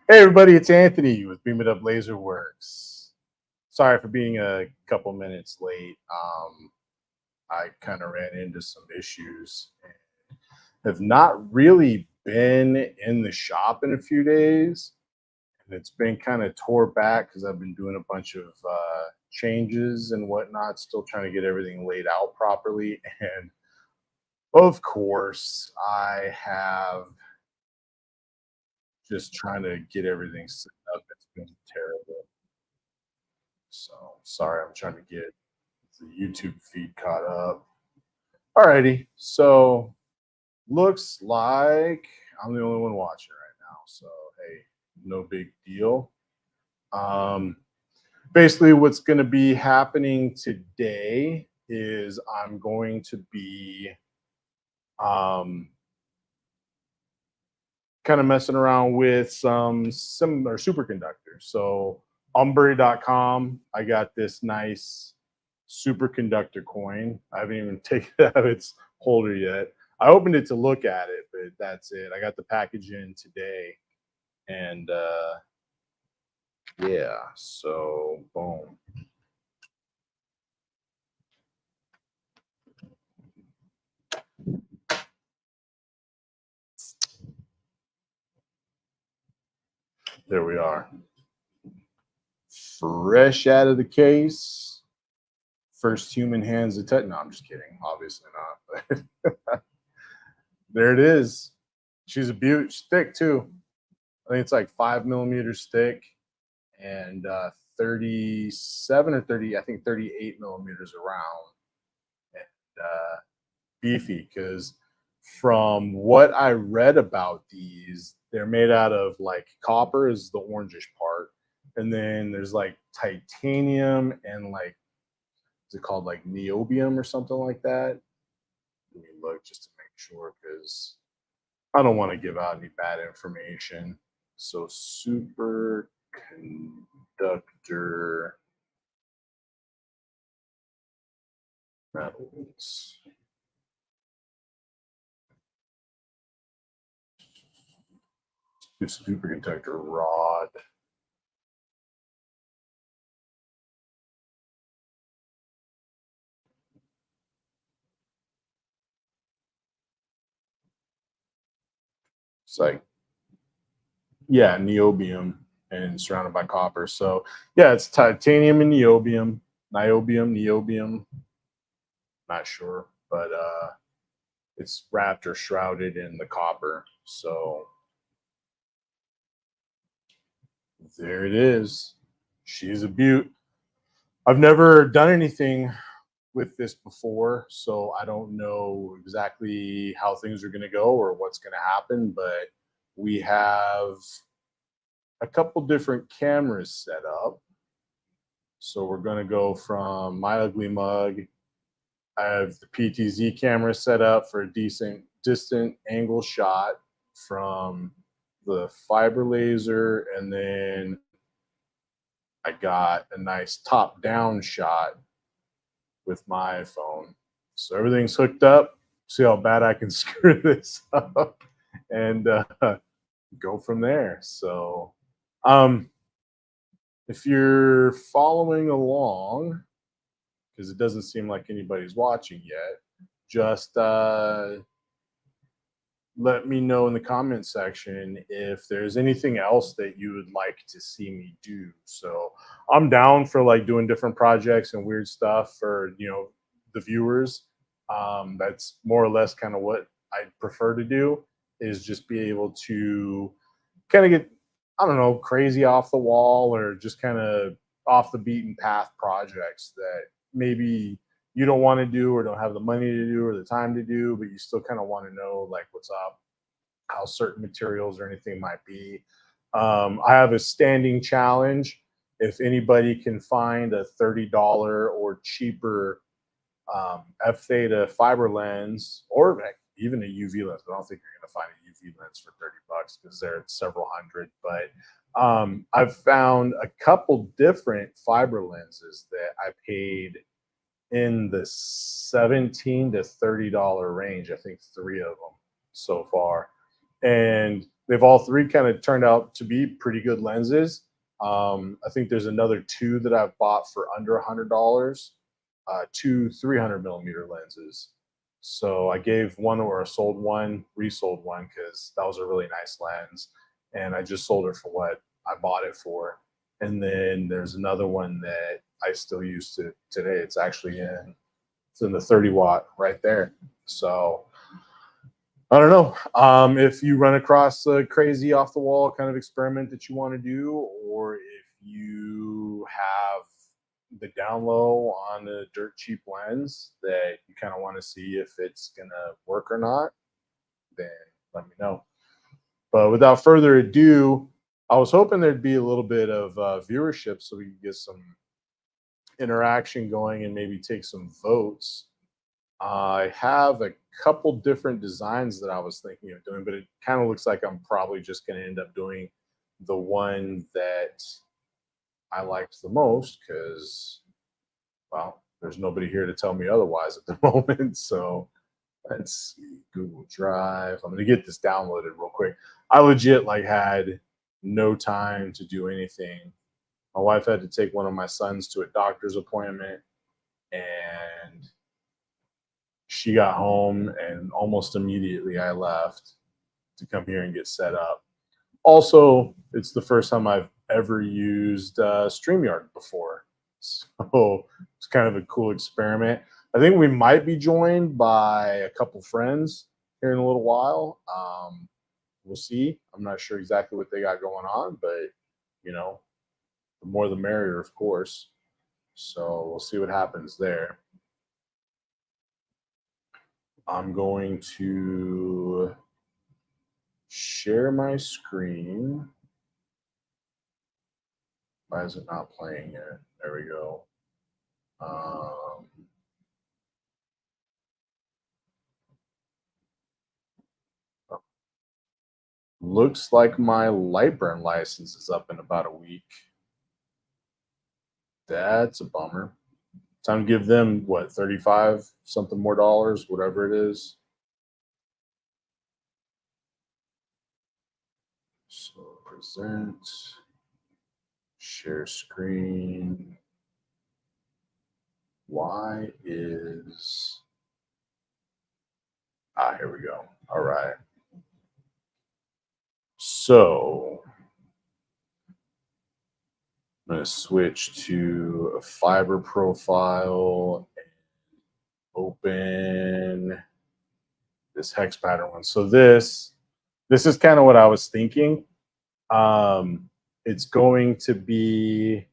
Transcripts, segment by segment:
Hey everybody, it's Anthony with Beam It Up Laser Works. Sorry for being a couple minutes late. I kind of ran into some issues and have not really been in the shop in a few days. And it's been kind of tore back because I've been doing a bunch of changes and whatnot, still trying to get everything laid out properly. And of course, I have just trying to get everything set up. It's been terrible. So sorry, I'm trying to get the YouTube feed caught up. Alrighty, so looks like I'm the only one watching right now. So hey, no big deal. Um, Basically, what's going to be happening today is I'm going to be um, kind of messing around with some similar superconductors. So Umburry.com, I got this nice superconductor coin. I haven't even taken it out of its holder yet. I opened it to look at it, but that's it. I got the package in today, and yeah, so boom. There we are. Fresh out of the case. First human hands to touch. No, I'm just kidding. Obviously not. But there it is. She's a beaut. She's thick too. I think it's like 5 millimeters thick and 37 or 30, I think 38 millimeters around. And beefy because from what I read about these, they're made out of like copper is the orangish part. And then there's like titanium and like, is it called like niobium or something like that? Let me look just to make sure because I don't want to give out any bad information. So superconductor metals. Superconductor rod. It's like, yeah, niobium and surrounded by copper. So yeah, it's titanium and niobium, not sure, but it's wrapped or shrouded in the copper. So there it is. She's a beaut. I've never done anything with this before, so I don't know exactly how things are going to go or what's going to happen, but we have a couple different cameras set up. So we're going to go from my ugly mug. I have the PTZ camera set up for a decent distant angle shot from the fiber laser, and then I got a nice top down shot with my iPhone. So everything's hooked up. See how bad I can screw this up and go from there. So, um, if you're following along, because it doesn't seem like anybody's watching yet, just let me know in the comment section if there's anything else that you would like to see me do. So I'm down for like doing different projects and weird stuff for the viewers. That's more or less kind of what I prefer to do, is just be able to kind of get, I don't know, crazy off the wall or just kind of off the beaten path projects that maybe you don't want to do or don't have the money to do or the time to do, but you still kind of want to know like what's up, how certain materials or anything might be. I have a standing challenge. If anybody can find a $30 or cheaper F theta fiber lens, or even a UV lens, but I don't think you're going to find a UV lens for $30 because they're at several hundred. But I've found a couple different fiber lenses that I paid in the $17 to $30 range. I think three of them so far. And they've all three kind of turned out to be pretty good lenses. I think there's another two that I've bought for under $100, two 300 millimeter lenses. So I gave one, or I sold one, resold one, because that was a really nice lens, and I just sold it for what I bought it for. And then there's another one that I still use to today. It's in the 30 watt right there. So I don't know if you run across a crazy off the wall kind of experiment that you want to do, or if you have the down low on a dirt cheap lens that you kind of want to see if it's going to work or not, then let me know. But without further ado, I was hoping there'd be a little bit of viewership so we could get some interaction going and maybe take some votes. I have a couple different designs that I was thinking of doing, but it kind of looks like I'm probably just going to end up doing the one that I liked the most because, well, there's nobody here to tell me otherwise at the moment. So let's see, Google Drive. I'm going to get this downloaded real quick. I legit had no time to do anything. My wife had to take one of my sons to a doctor's appointment, and she got home, and almost immediately I left to come here and get set up. Also, it's the first time I've ever used StreamYard before. So it's kind of a cool experiment. I think we might be joined by a couple friends here in a little while. We'll see. I'm not sure exactly what they got going on, but the more the merrier, of course. So we'll see what happens there. I'm going to share my screen. Why is it not playing yet? There we go. Looks like my Lightburn license is up in about a week. That's a bummer. Time to give them what, 35 something more dollars, whatever it is. So present, share screen. Why is here we go. All right. So I'm going to switch to a fiber profile and open this hex pattern one. So this is kind of what I was thinking. It's going to be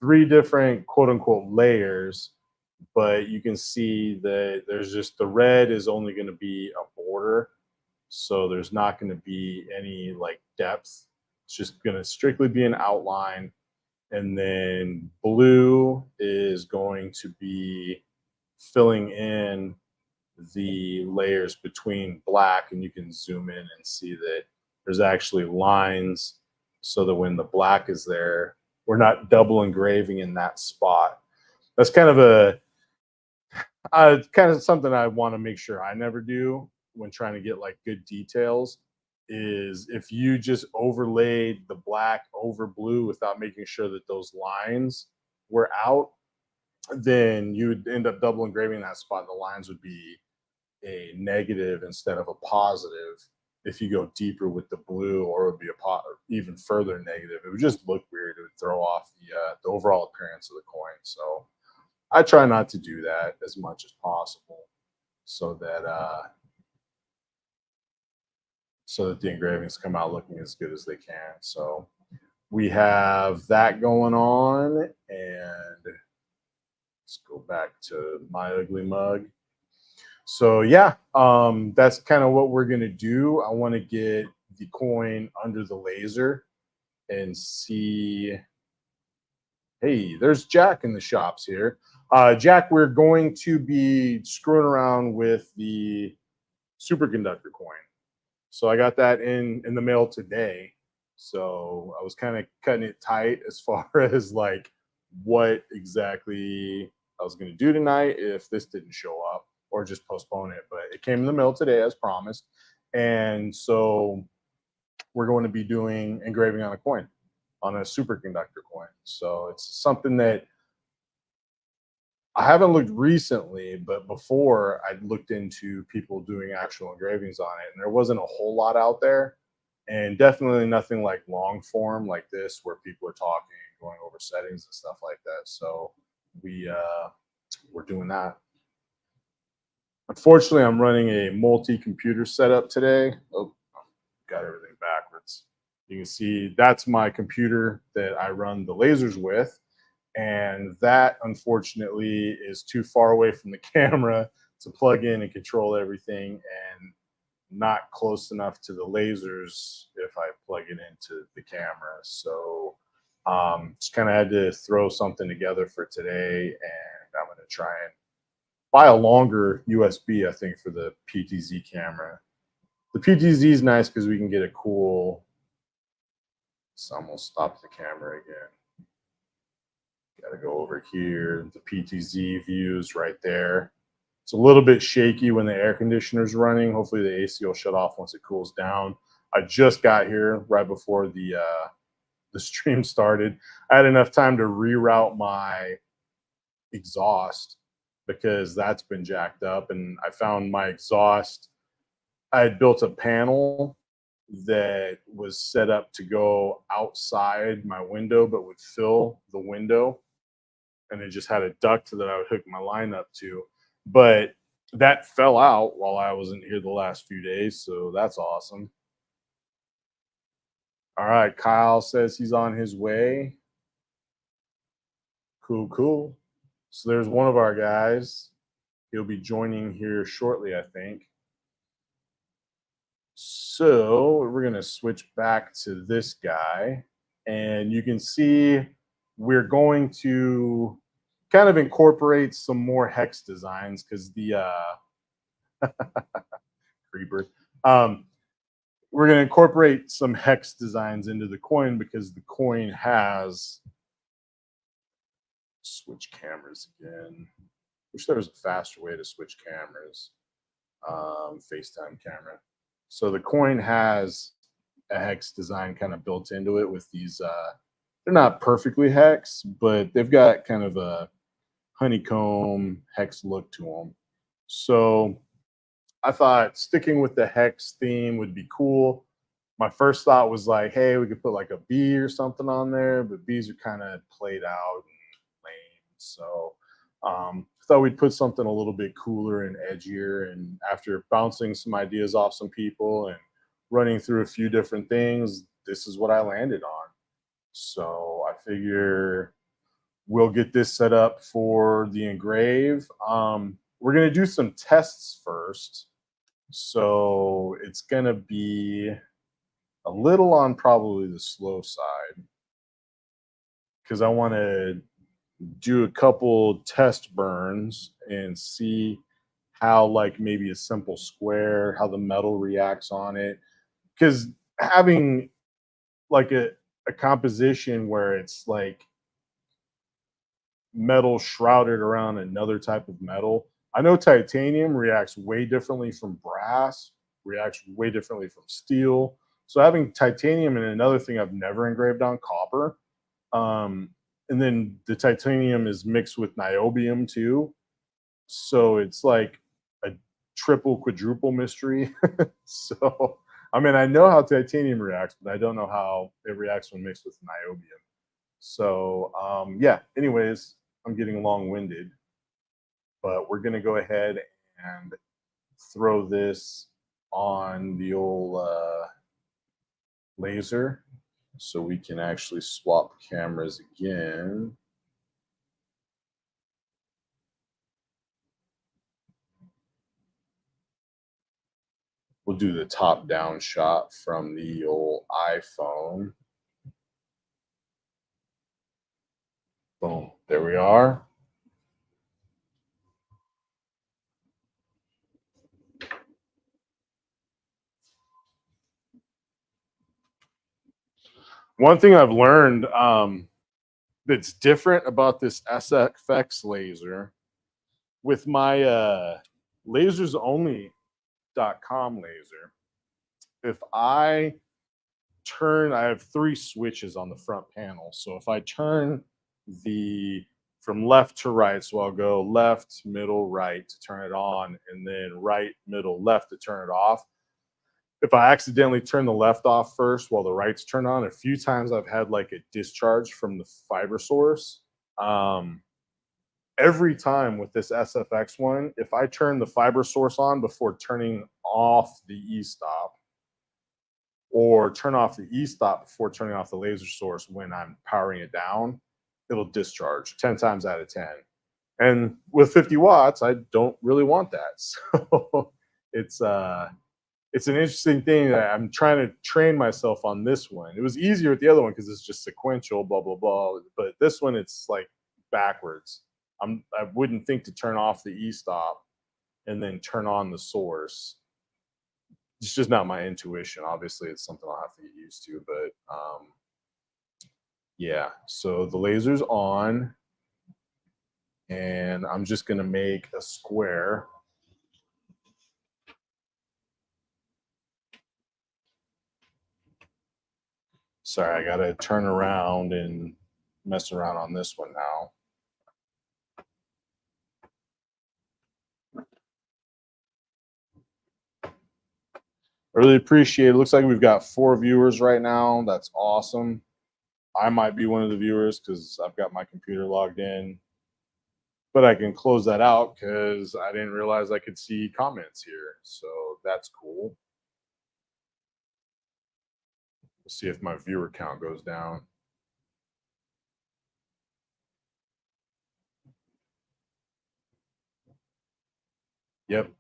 3 different quote unquote layers, but you can see that there's just the red is only going to be a border. So there's not going to be any depth. It's just going to strictly be an outline. And then blue is going to be filling in the layers between black, and you can zoom in and see that there's actually lines so that when the black is there, we're not double engraving in that spot. That's kind of something I want to make sure I never do when trying to get good details, is if you just overlaid the black over blue without making sure that those lines were out, then you would end up double engraving that spot. The lines would be a negative instead of a positive. If you go deeper with the blue, or it would be even further negative. It would just look weird. It would throw off the overall appearance of the coin. So I try not to do that as much as possible, so that the engravings come out looking as good as they can. So we have that going on, and let's go back to my ugly mug. So yeah, that's kind of what we're gonna do. I want to get the coin under the laser and see. Hey, there's Jack in the shops here. Jack, we're going to be screwing around with the Superconductor coin. So I got that in the mail today. So I was kind of cutting it tight as far as what exactly I was going to do tonight if this didn't show up, or just postpone it. But it came in the mail today as promised. And so we're going to be doing engraving on a coin, on a superconductor coin. So it's something that I haven't looked recently, but before I'd looked into people doing actual engravings on it, and there wasn't a whole lot out there, and definitely nothing like long form like this where people are talking, going over settings and stuff like that. So we're doing that. Unfortunately, I'm running a multi-computer setup today. Oh, got everything backwards. You can see that's my computer that I run the lasers with. And that, unfortunately, is too far away from the camera to plug in and control everything, and not close enough to the lasers if I plug it into the camera. So just kind of had to throw something together for today, and I'm going to try and buy a longer USB, I think, for the PTZ camera. The PTZ is nice because we can get a cool. So I'm gonna stop the camera again. Got to go over here. The PTZ views right there. It's a little bit shaky when the air conditioner's running. Hopefully the AC will shut off once it cools down. I just got here right before the stream started. I had enough time to reroute my exhaust because that's been jacked up, and I found my exhaust. I had built a panel that was set up to go outside my window but would fill the window, and it just had a duct that I would hook my line up to. But that fell out while I wasn't here the last few days, so that's awesome. All right, Kyle says he's on his way. Cool, cool. So there's one of our guys. He'll be joining here shortly, I think. So we're going to switch back to this guy, and you can see we're going to kind of incorporate some more hex designs because the creeper. We're going to incorporate some hex designs into the coin because the coin has. Switch cameras again. Wish there was a faster way to switch cameras. FaceTime camera. So the coin has a hex design kind of built into it with these. They're not perfectly hex, but they've got kind of a honeycomb hex look to them. So I thought sticking with the hex theme would be cool. My first thought was like, hey, we could put like a bee or something on there, but bees are kind of played out and lame. So thought we'd put something a little bit cooler and edgier. And after bouncing some ideas off some people and running through a few different things, this is what I landed on. So I figure we'll get this set up for the engrave. We're going to do some tests first. So it's going to be a little on probably the slow side because I want to do a couple test burns and see how, like, maybe a simple square, how the metal reacts on it. Because having like a composition where it's like metal shrouded around another type of metal. I know titanium reacts way differently from brass, reacts way differently from steel. So having titanium, and another thing I've never engraved on, copper. And then the titanium is mixed with niobium too. So it's like a triple, quadruple mystery. So, I mean, I know how titanium reacts, but I don't know how it reacts when mixed with niobium. So, yeah, anyways, I'm getting long-winded, but we're going to go ahead and throw this on the old laser so we can actually swap cameras again. We'll do the top-down shot from the old iPhone. Boom, there we are. One thing I've learned that's different about this SFX laser with my lasersonly.com laser, if I turn, I have 3 switches on the front panel. So if I turn from left to right, so I'll go left, middle, right to turn it on, and then right, middle, left to turn it off. If I accidentally turn the left off first while the right's turned on, a few times I've had like a discharge from the fiber source. Um, every time with this SFX one, if I turn the fiber source on before turning off the e-stop, or turn off the e-stop before turning off the laser source when I'm powering it down, it'll discharge 10 times out of 10. And with 50 watts, I don't really want that. So it's an interesting thing that I'm trying to train myself on this one. It was easier with the other one because it's just sequential, blah, blah, blah. But this one, it's like backwards. I wouldn't think to turn off the e-stop and then turn on the source. It's just not my intuition. Obviously, it's something I'll have to get used to. But yeah, so the laser's on. And I'm just going to make a square. Sorry, I got to turn around and mess around on this one now. I really appreciate it. Looks like we've got 4 viewers right now. That's awesome. I might be one of the viewers because I've got my computer logged in. But I can close that out because I didn't realize I could see comments here. So that's cool. We'll see if my viewer count goes down. Yep.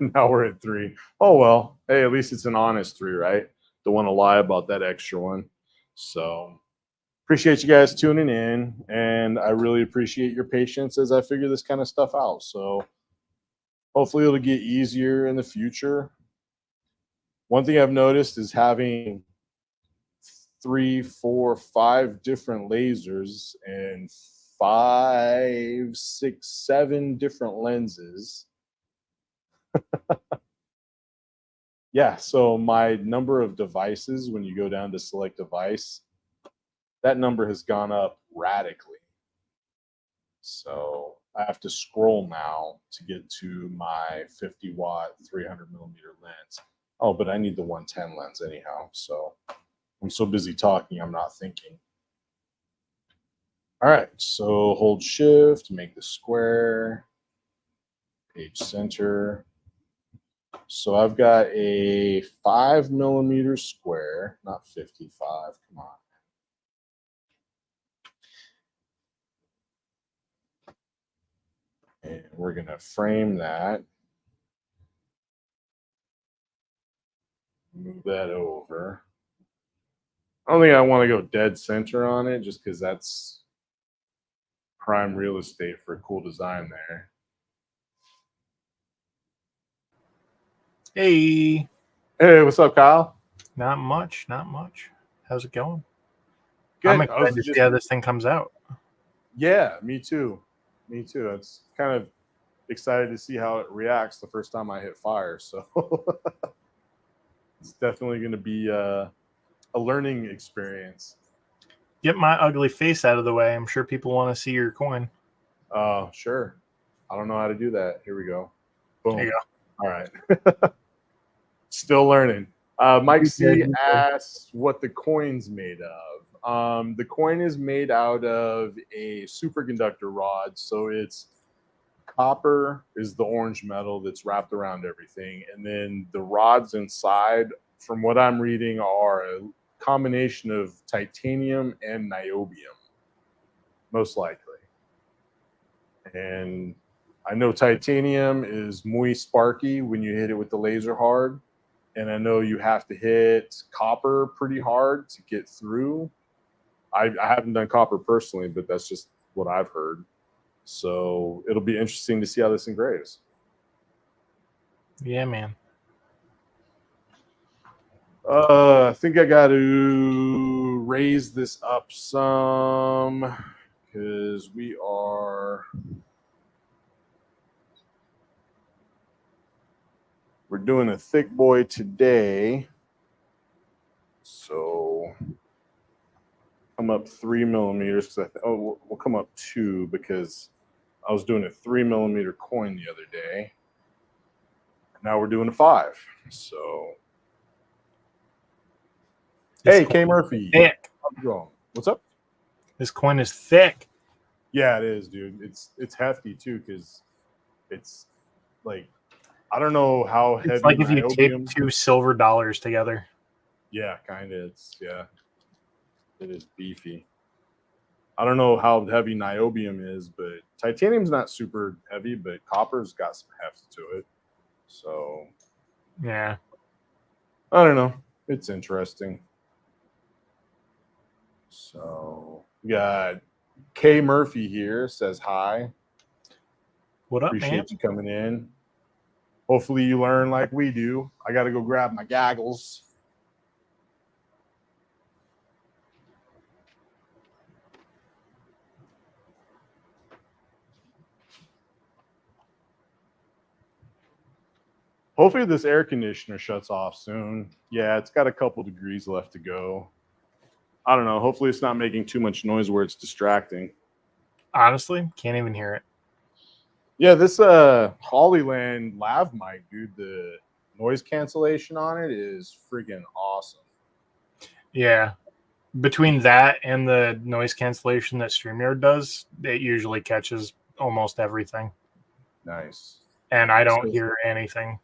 Now we're at 3. Oh, well. Hey, at least it's an honest 3, right? Don't want to lie about that extra one. So appreciate you guys tuning in. And I really appreciate your patience as I figure this kind of stuff out. So hopefully it'll get easier in the future. One thing I've noticed is having 3, 4, 5 different lasers and 5, 6, 7 different lenses. Yeah, so my number of devices, when you go down to select device, that number has gone up radically. So I have to scroll now to get to my 50 watt 300 millimeter lens. Oh, but I need the 110 lens anyhow. So I'm so busy talking, I'm not thinking. All right, so hold shift, make the square, page center. So I've got a 5 millimeter square, not 55, come on. And we're gonna frame that. Move that over. I don't think I want to go dead center on it just because that's prime real estate for a cool design there. Hey. Hey, what's up, Kyle? Not much, not much. How's it going? Good. I'm excited to see how this thing comes out. Yeah, me too. Me too. It's kind of excited to see how it reacts the first time I hit fire. So it's definitely going to be a learning experience. Get my ugly face out of the way. I'm sure people want to see your coin. Sure. I don't know how to do that. Here we go. Boom. There you go. All right. Still learning. Mike C asks what the coin's made of. The coin is made out of a superconductor rod. So it's copper is the orange metal that's wrapped around everything. And then the rods inside, from what I'm reading, are a combination of titanium and niobium, most likely. And I know titanium is muy sparky when you hit it with the laser hard. And I know you have to hit copper pretty hard to get through. I haven't done copper personally, but that's just what I've heard. So it'll be interesting to see how this engraves. Yeah, man. I think I got to raise this up some because we're doing a thick boy today. So come up 3 millimeters because we'll come up 2 because I was doing a 3 millimeter coin the other day. Now we're doing a 5. So This hey, K coin is Murphy, thick. how's it going? What's up? This coin is thick. Yeah, it is, dude. It's hefty too because it's like I don't know how It's heavy like if you tape niobium. 2 silver dollars together. Yeah, kind of. It is beefy. I don't know how heavy niobium is, but titanium's not super heavy, but copper's got some heft to it. So Yeah. I don't know. It's interesting. So we got K Murphy here says hi. What up, man? Appreciate you coming in. Hopefully you learn like we do. I got to go grab my goggles. Hopefully this air conditioner shuts off soon. Yeah, it's got a couple degrees left to go. I don't know. Hopefully it's not making too much noise where it's distracting. Honestly, can't even hear it. Yeah, this Hollyland lav mic, dude, the noise cancellation on it is freaking awesome. Yeah. Between that and the noise cancellation that StreamYard does, it usually catches almost everything. Nice. And I don't hear anything.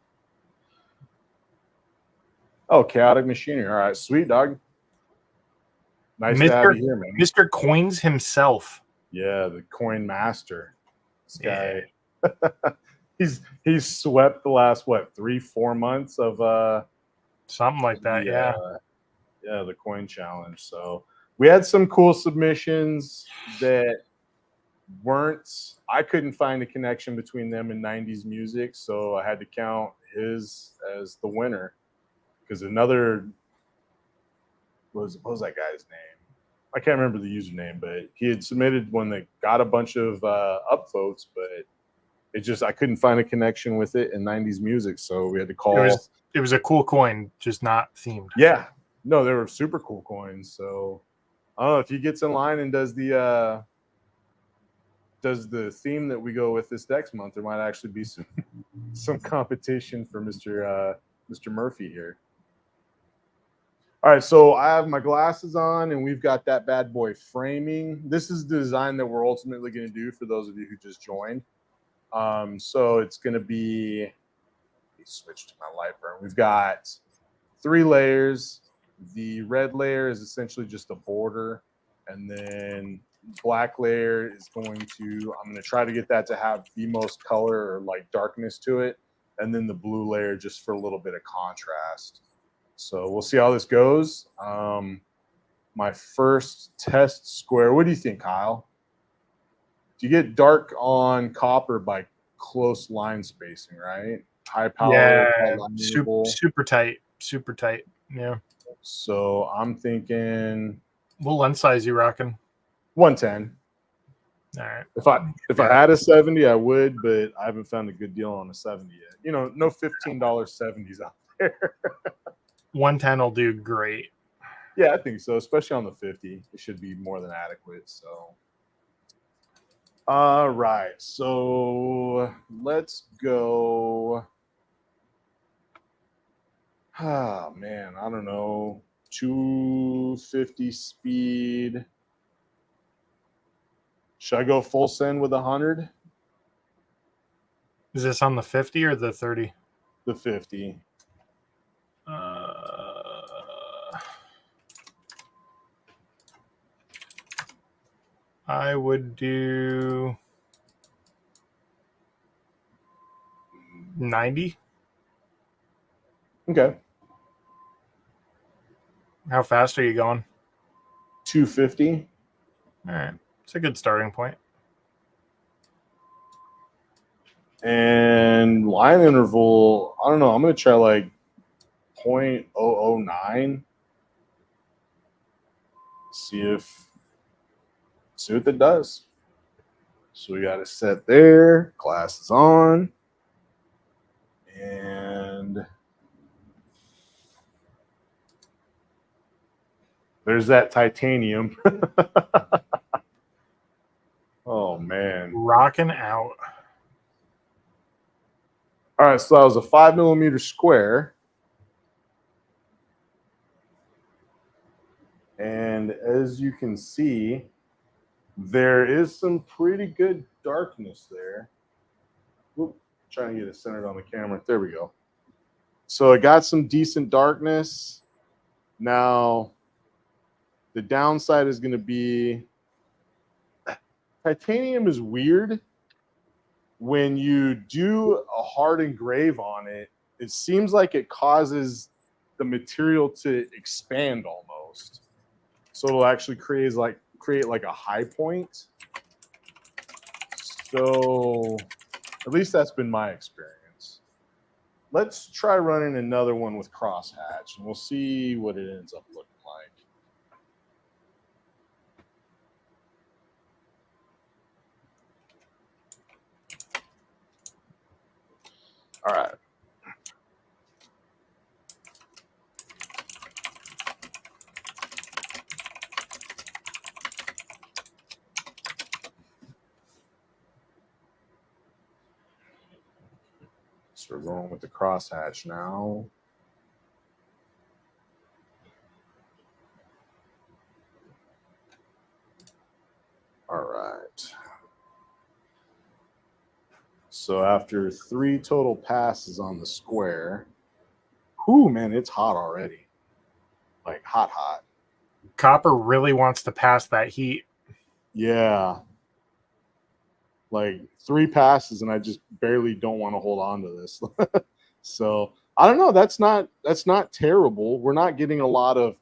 Oh, chaotic machinery. All right, sweet dog. Nice to have you here, man. Mr. Coins himself. Yeah, the coin master. This guy. He's swept the last 3-4 months of something like that. Yeah. The coin challenge. So we had some cool submissions that weren't. I couldn't find a connection between them and 90s music, so I had to count his as the winner because another what was that guy's name? I can't remember the username, but he had submitted one that got a bunch of upvotes, but I couldn't find a connection with it in 90s music, so we had to call. It was a cool coin, just not themed. Yeah, no, they were super cool coins. So I don't know if he gets in line and does the theme that we go with this next month. There might actually be some competition for Mr. Murphy here. All right, so I have my glasses on, and we've got that bad boy framing. This is the design that we're ultimately going to do for those of you who just joined. So it's going to be. Switch to my light burn. We've got 3 layers. The red layer is essentially just a border, and then black layer is I'm going to try to get that to have the most color or like darkness to it, and then the blue layer just for a little bit of contrast. So we'll see how this goes. My first test square. What do you think, Kyle? Do you get dark on copper by close line spacing, right? High power, yeah, super tight. Yeah. So I'm thinking. What lens size you rocking? 110. All right. If I had a 70, I would, but I haven't found a good deal on a 70 yet. You know, no $15 70s out there. 110 will do great. Yeah, I think so, especially on the 50. It should be more than adequate. So, all right. So let's go. Ah, man, I don't know. 250 speed. Should I go full send with 100? Is this on the 50 or the 30? The 50. I would do 90. Okay. How fast are you going? 250. All right. It's a good starting point. And line interval, I don't know. I'm going to try like 0.009. See what that does. So we got it set there. Glasses on. And There's that titanium. Oh man. Rocking out. All right, so that was a 5mm square. And as you can see, there is some pretty good darkness there. Oop, trying to get it centered on the camera. There we go. So it got some decent darkness. Now, the downside is going to be titanium is weird. When you do a hard engrave on it, it seems like it causes the material to expand almost. So it'll actually create like a high point. So at least that's been my experience. Let's try running another one with crosshatch, and we'll see what it ends up looking like. All right. So we're going with the crosshatch now. All right. So after 3 total passes on the square, whoo, man, it's hot already. Like hot, hot. Copper really wants to pass that heat. Yeah. Like 3 passes, and I just barely don't want to hold on to this. So I don't know. That's not terrible. We're not getting a lot of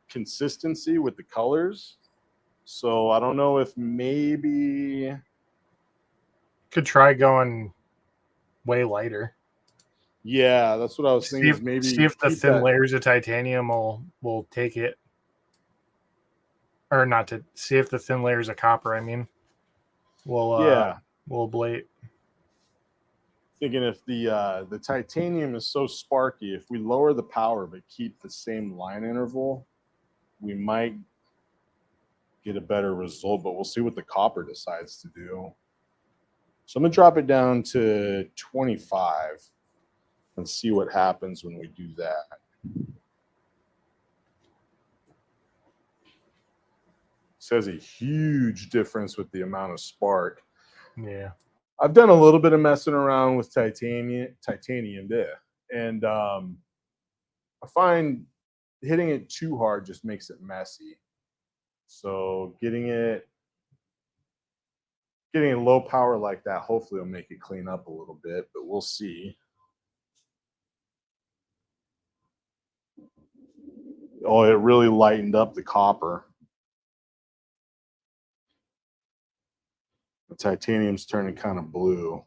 consistency with the colors. So I don't know if maybe Could try going way lighter. Yeah, that's what I was thinking. See if the thin layers of titanium will take it, or not to see if the thin layers of copper. I mean, will ablate. Thinking if the titanium is so sparky, if we lower the power but keep the same line interval, we might get a better result. But we'll see what the copper decides to do. So I'm gonna drop it down to 25 and see what happens when we do that. Says a huge difference with the amount of spark. Yeah. I've done a little bit of messing around with titanium there, and I find hitting it too hard just makes it messy. So getting it low power like that, hopefully will make it clean up a little bit, but we'll see. Oh, it really lightened up the copper. The titanium's turning kind of blue.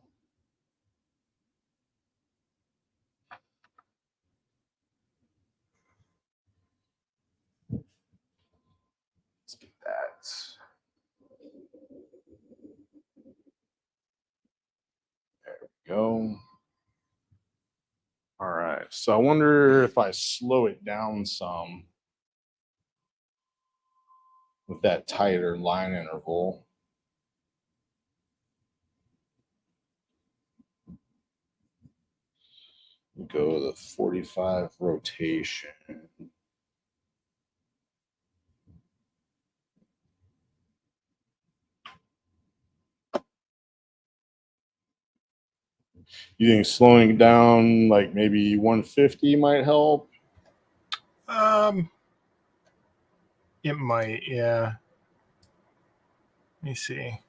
Let's get that. There we go. All right. So I wonder if I slow it down some with that tighter line interval. Go the 45 rotation. You think slowing it down like maybe 150 might help? It might, yeah. Let me see.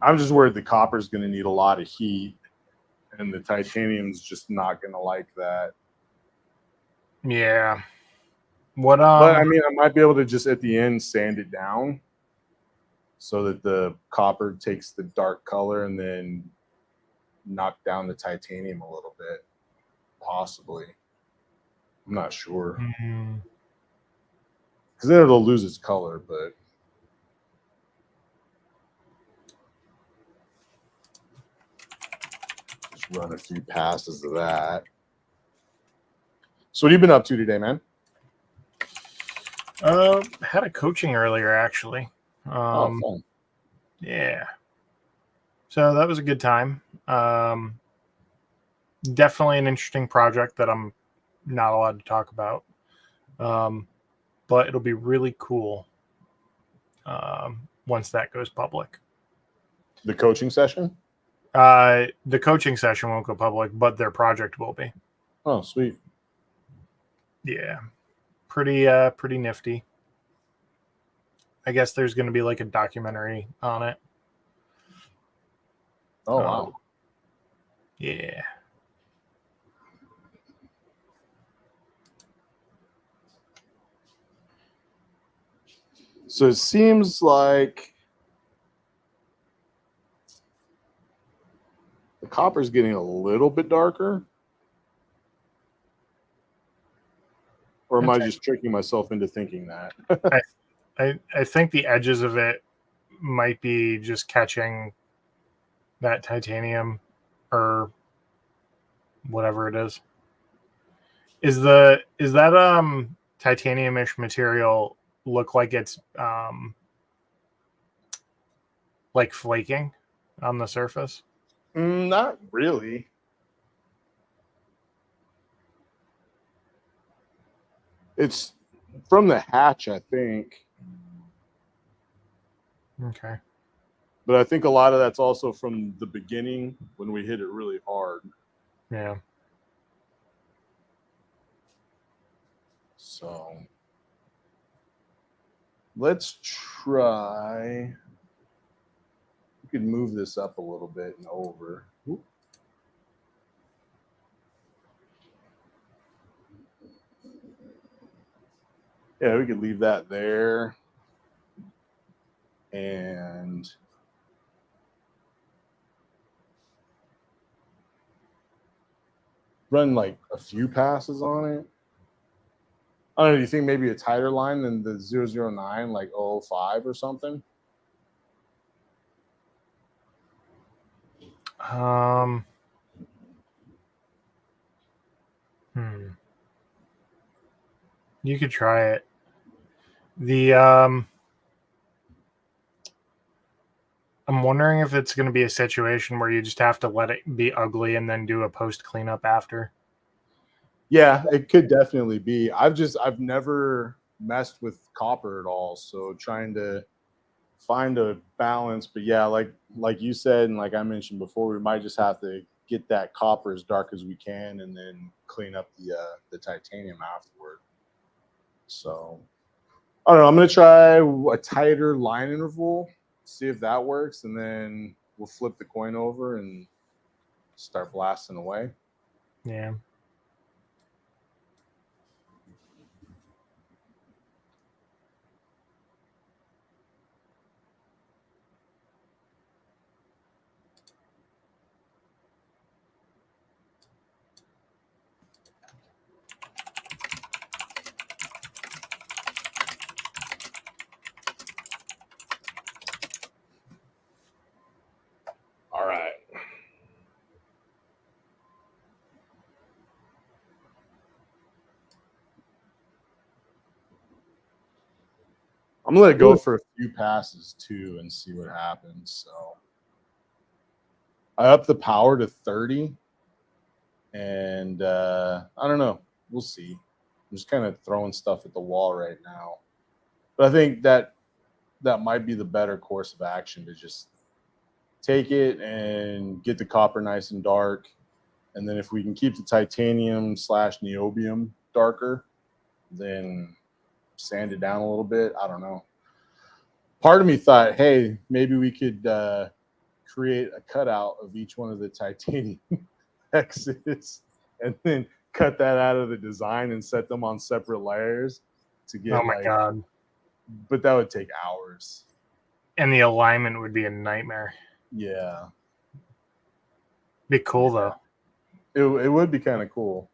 I'm just worried the copper's going to need a lot of heat, and the titanium's just not going to like that. Yeah. What? But I mean, I might be able to just at the end sand it down so that the copper takes the dark color and then knock down the titanium a little bit, possibly. I'm not sure. Because then it'll lose its color, but just run a few passes of that. So what have you been up to today, man? Had a coaching earlier, actually. Fun. Yeah. So that was a good time. Definitely an interesting project that I'm not allowed to talk about. But it'll be really cool once that goes public. The coaching session? The coaching session won't go public, but their project will be. Oh, sweet. Yeah. Pretty nifty. I guess there's going to be like a documentary on it. Oh, wow. Yeah. So it seems like the copper's getting a little bit darker. Or am I just tricking myself into thinking that? I think the edges of it might be just catching that titanium or whatever it is. Is that titanium-ish material look like it's like flaking on the surface? Not really. It's from the hatch, I think. Okay. But I think a lot of that's also from the beginning when we hit it really hard. Yeah. So let's try. We could move this up a little bit and over. Oop. Yeah, we could leave that there. And run like a few passes on it. I don't know. Do you think maybe a tighter line than the 009, like 005 or something? You could try it. I'm wondering if it's going to be a situation where you just have to let it be ugly and then do a post cleanup after. Yeah, it could definitely be. I've never messed with copper at all, so trying to find a balance. But yeah, like you said, and like I mentioned before, we might just have to get that copper as dark as we can, and then clean up the titanium afterward. So I don't know. I'm gonna try a tighter line interval, see if that works, and then we'll flip the coin over and start blasting away. Yeah. All right. I'm gonna let it go for a few passes too and see what happens. So I up the power to 30, and I don't know. We'll see. I'm just kind of throwing stuff at the wall right now, but I think that might be the better course of action to just take it and get the copper nice and dark, and then if we can keep the titanium / niobium darker, then sand it down a little bit. I don't know. Part of me thought, hey, maybe we could create a cutout of each one of the titanium X's and then cut that out of the design and set them on separate layers to get Oh my God. But that would take hours. And the alignment would be a nightmare. Yeah. Be cool though. It would be kind of cool.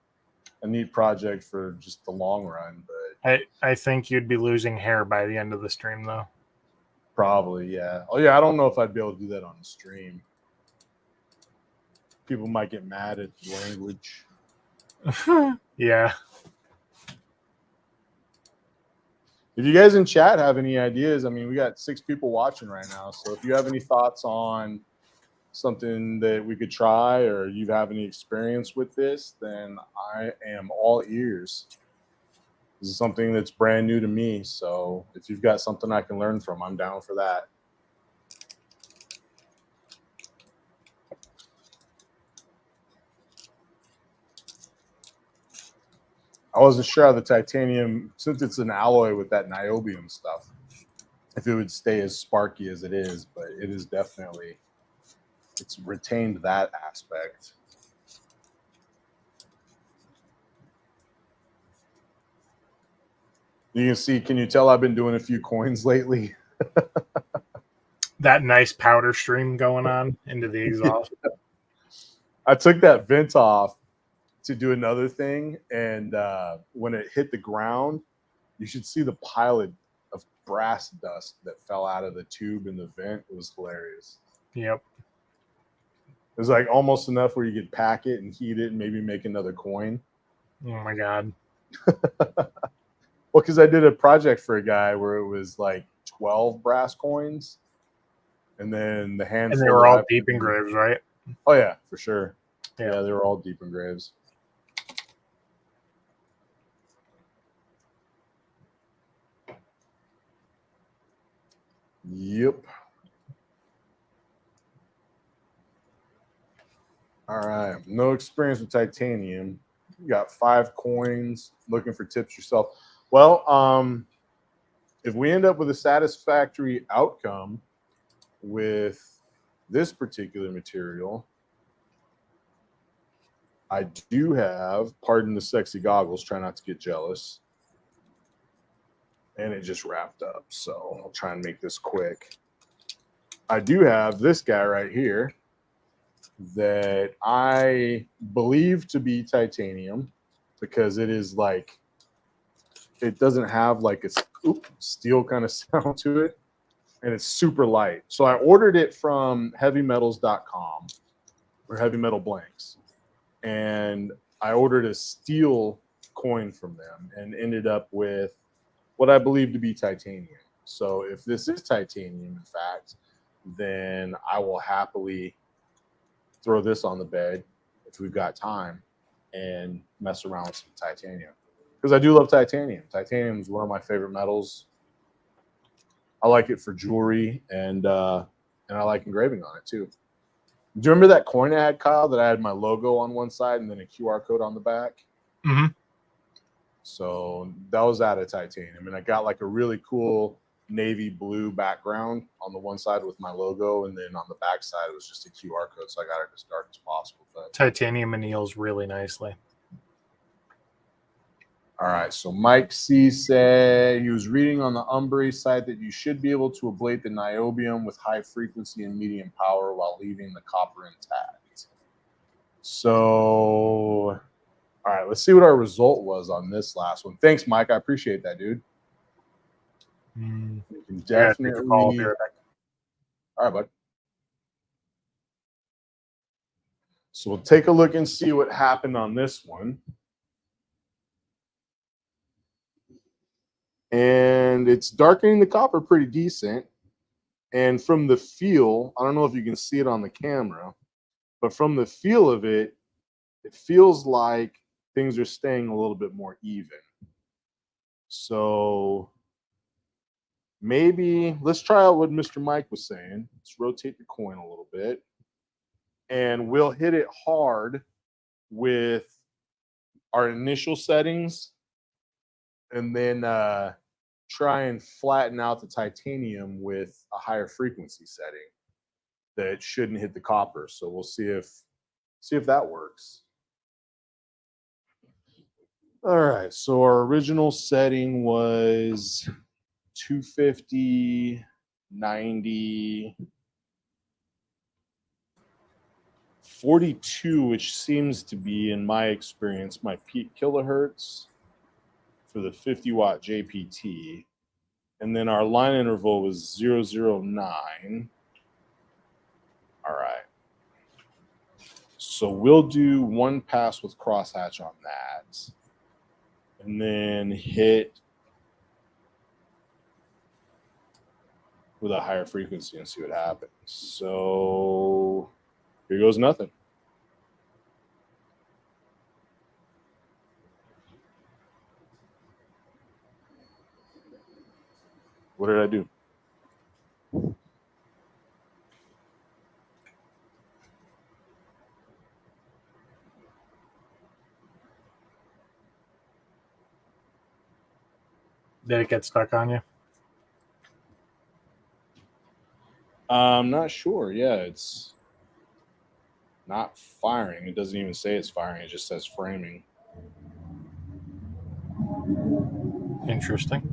A neat project for just the long run, but I think you'd be losing hair by the end of the stream though. Probably, yeah. Oh yeah, I don't know if I'd be able to do that on the stream. People might get mad at the language. Yeah. If you guys in chat have any ideas, I mean, we got 6 people watching right now. So if you have any thoughts on something that we could try, or you have any experience with this, then I am all ears. This is something that's brand new to me. So if you've got something I can learn from, I'm down for that. I wasn't sure how the titanium, since it's an alloy with that niobium stuff, if it would stay as sparky as it is, but it is definitely, it's retained that aspect. You can see, can you tell I've been doing a few coins lately? That nice powder stream going on into the exhaust. I took that vent off to do another thing, and when it hit the ground, you should see the pile of brass dust that fell out of the tube in the vent. It was hilarious. Yep. It was like almost enough where you could pack it and heat it and maybe make another coin. Oh my God. Well, because I did a project for a guy where it was like 12 brass coins, and then the handful. And they were all deep engraves, right? Oh yeah, for sure. Yeah, they were all deep engraves. Yep. All right. No experience with titanium. You got 5 coins. Looking for tips yourself. Well, if we end up with a satisfactory outcome with this particular material, I do have, pardon the sexy goggles, try not to get jealous. And it just wrapped up, so I'll try and make this quick. I do have this guy right here that I believe to be titanium, because it is like, it doesn't have like a steel kind of sound to it, and it's super light. So I ordered it from heavymetals.com, or Heavy Metal Blanks, and I ordered a steel coin from them and ended up with what I believe to be titanium. So if this is titanium, in fact, then I will happily throw this on the bed if we've got time and mess around with some titanium, because I do love titanium. Titanium is one of my favorite metals. I like it for jewelry, and I like engraving on it too. Do you remember that coin I had, Kyle, that I had my logo on one side and then a QR code on the back? Mm-hmm. So that was out of titanium, and I got like a really cool navy blue background on the one side with my logo, and then on the back side it was just a QR code, so I got it as dark as possible. But titanium anneals really nicely. All right, so Mike C said he was reading on the Umburry site that you should be able to ablate the niobium with high frequency and medium power while leaving the copper intact. So, all right, let's see what our result was on this last one. Thanks, Mike. I appreciate that, dude. You can definitely. All right, bud. So we'll take a look and see what happened on this one. And it's darkening the copper pretty decent. And from the feel, I don't know if you can see it on the camera, but from the feel of it, it feels like things are staying a little bit more even. So maybe let's try out what Mr. Mike was saying. Let's rotate the coin a little bit, and we'll hit it hard with our initial settings, and then try and flatten out the titanium with a higher frequency setting that shouldn't hit the copper. So we'll see if that works. All right, so our original setting was 250, 90, 42, which seems to be, in my experience, my peak kilohertz for the 50-watt JPT. And then our line interval was 009. All right. So we'll do one pass with crosshatch on that. And then hit with a higher frequency and see what happens. So here goes nothing. What did I do? Did it get stuck on you? I'm not sure. Yeah, it's not firing. It doesn't even say it's firing. It just says framing. Interesting.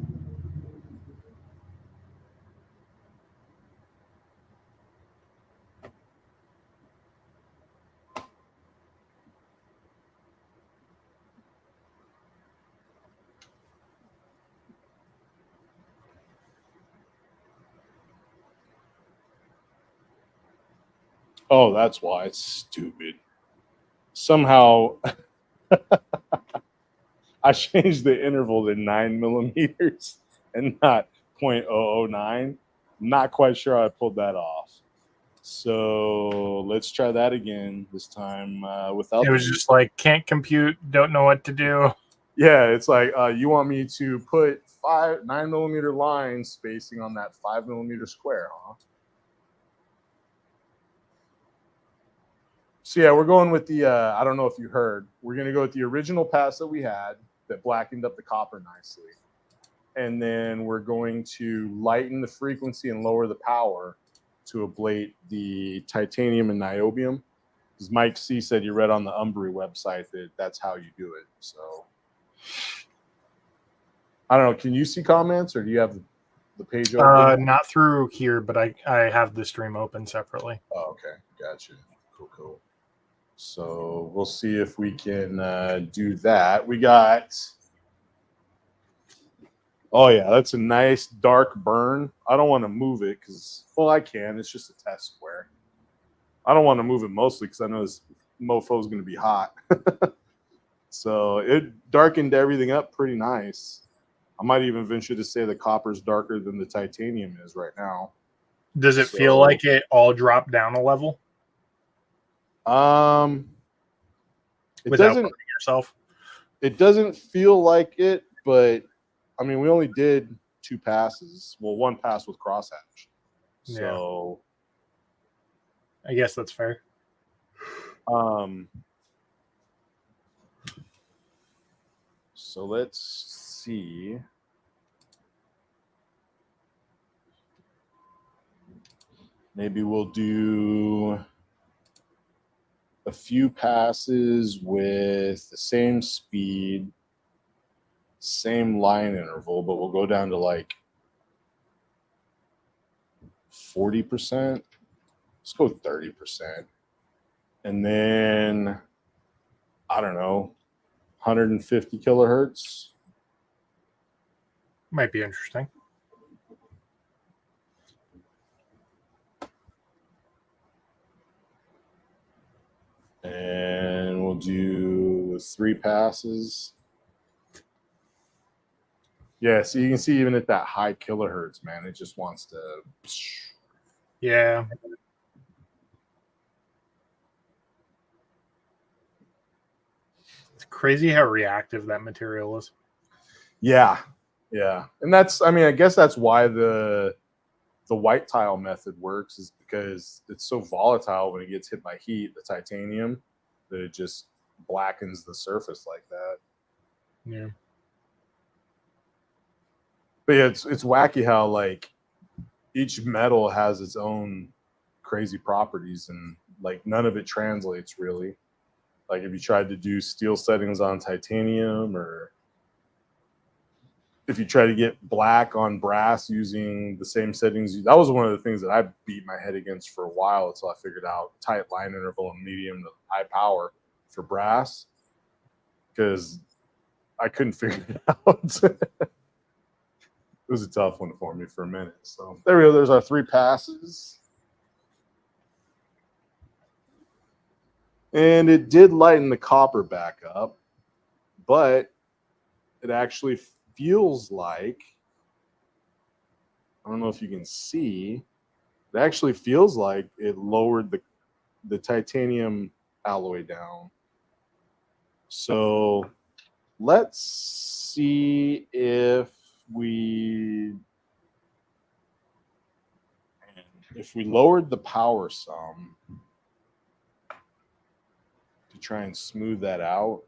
Oh, that's why. It's stupid. Somehow I changed the interval to 9 millimeters and not 0.009. Not quite sure how I pulled that off. So let's try that again. This time without. It was just like, can't compute, don't know what to do. Yeah, it's like you want me to put 9 millimeter lines spacing on that 5 millimeter square, huh? So yeah, we're going with the. I don't know if you heard. We're going to go with the original pass that we had that blackened up the copper nicely, and then we're going to lighten the frequency and lower the power to ablate the titanium and niobium. Because Mike C said you read on the Umburry website that that's how you do it. So I don't know. Can you see comments, or do you have the page open? Not through here, but I have the stream open separately. Oh, okay, gotcha. Cool. So we'll see if we can do that. We got. Oh yeah, that's a nice dark burn. I don't want to move it because, well, I can. It's just a test square. I don't want to move it mostly because I know this mofo is going to be hot. So it darkened everything up pretty nice. I might even venture to say the copper's darker than the titanium is right now. Does it feel like it all dropped down a level? It without doesn't. burning yourself? It doesn't feel like it, but I mean, we only did 2 passes. Well, 1 pass with crosshatch. So I guess that's fair. So let's see. Maybe we'll do a few passes with the same speed, same line interval, but we'll go down to like 40%. Let's go 30%. And then, I don't know, 150 kilohertz. Might be interesting. And we'll do 3 passes. Yeah, so you can see even at that high kilohertz, man, it just wants to. Yeah. It's crazy how reactive that material is. Yeah. And that's, I mean, I guess that's why the white tile method works, is because it's so volatile when it gets hit by heat, the titanium, that it just blackens the surface like that. Yeah. But yeah, it's wacky how like each metal has its own crazy properties, and like none of it translates really. Like if you tried to do steel settings on titanium, or if you try to get black on brass using the same settings, that was one of the things that I beat my head against for a while until I figured out tight line interval and medium to high power for brass, because I couldn't figure it out. It was a tough one for me for a minute. So there we go. There's our 3 passes. And it did lighten the copper back up, but it actually feels like, I don't know if you can see. It actually feels like it lowered the titanium alloy down. So let's see if we lowered the power some to try and smooth that out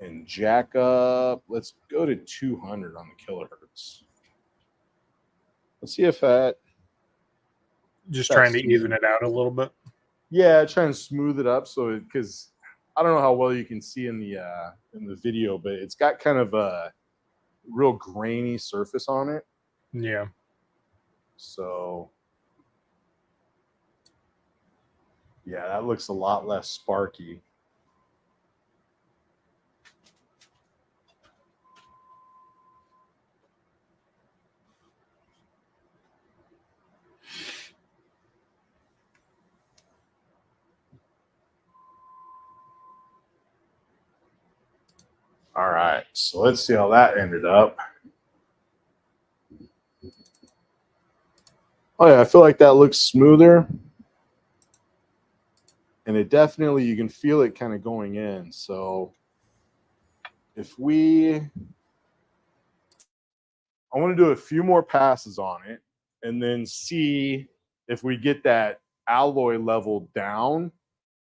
and jack up. Let's go to 200 on the kilohertz. Let's see if that. Just trying to even it out a little bit. Yeah, trying to smooth it up because I don't know how well you can see in the video, but it's got kind of a real grainy surface on it. Yeah. So yeah, that looks a lot less sparky. All right, so let's see how that ended up. Oh yeah, I feel like that looks smoother. And it definitely, you can feel it kind of going in. So I want to do a few more passes on it and then see if we get that alloy level down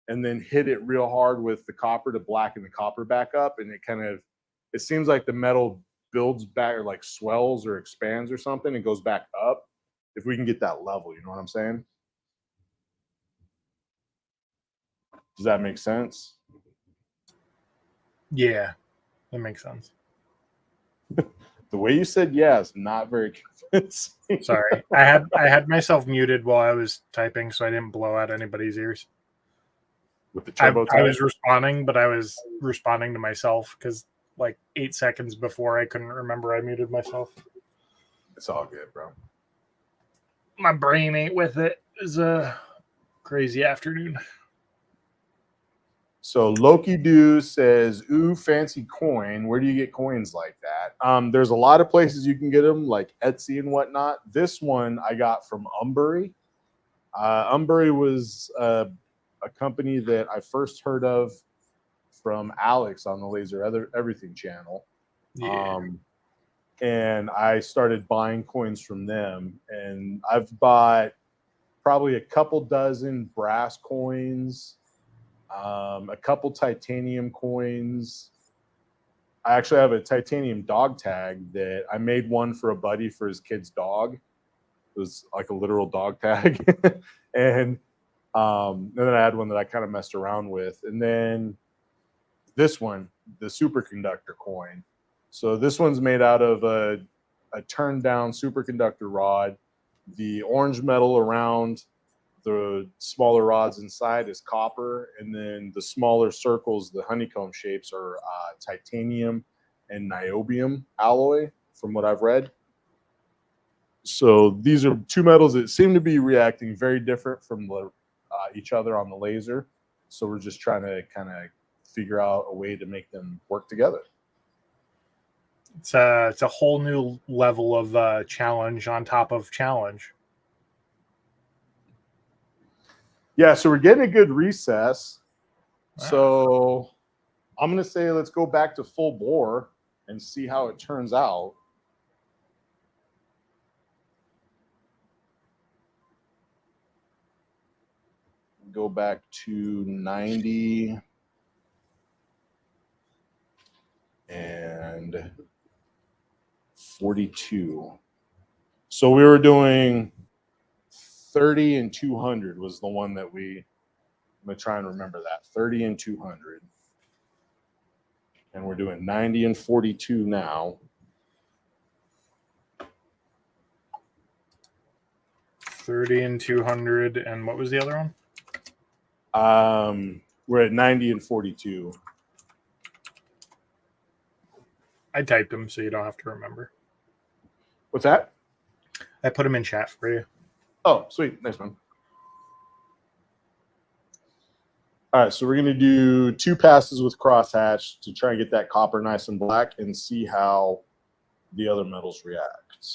and then hit it real hard with the copper to blacken the copper back up. And it seems like the metal builds back or like swells or expands or something and goes back up. If we can get that level, you know what I'm saying? Does that make sense? Yeah, that makes sense. The way you said yes, not very convincing. Sorry, I had myself muted while I was typing, so I didn't blow out anybody's ears. With the turbo I was responding, but I was responding to myself because like 8 seconds before I couldn't remember I muted myself. It's all good, bro. My brain ain't with it. It's a crazy afternoon. So Loki Do says, "Ooh, fancy coin. Where do you get coins like that?" There's a lot of places you can get them, like Etsy and whatnot. This one I got from Umburry. Umburry was a company that I first heard of from Alex on the Laser Everything channel. Yeah. And I started buying coins from them. And I've bought probably a couple dozen brass coins, a couple titanium coins. I actually have a titanium dog tag that I made one for a buddy for his kid's dog. It was like a literal dog tag. And then I had one that I kind of messed around with. And then this one, the Superconductor coin. So this one's made out of a turned down superconductor rod. The orange metal around the smaller rods inside is copper, and then the smaller circles, the honeycomb shapes, are titanium and niobium alloy, from what I've read. So these are two metals that seem to be reacting very different from each other on the laser. So we're just trying to kind of figure out a way to make them work together. It's a whole new level of challenge on top of challenge. Yeah, so we're getting a good recess. Wow. So I'm going to say let's go back to full bore and see how it turns out. Go back to 90 and 42. So we were doing 30 and 200 was the one that I'm going to try and remember that. 30 and 200. And we're doing 90 and 42 now. 30 and 200. And what was the other one? We're at 90 and 42. I typed them so you don't have to remember. What's that? I put them in chat for you. Oh, sweet. Nice one. All right, so we're going to do 2 passes with crosshatch to try and get that copper nice and black and see how the other metals react.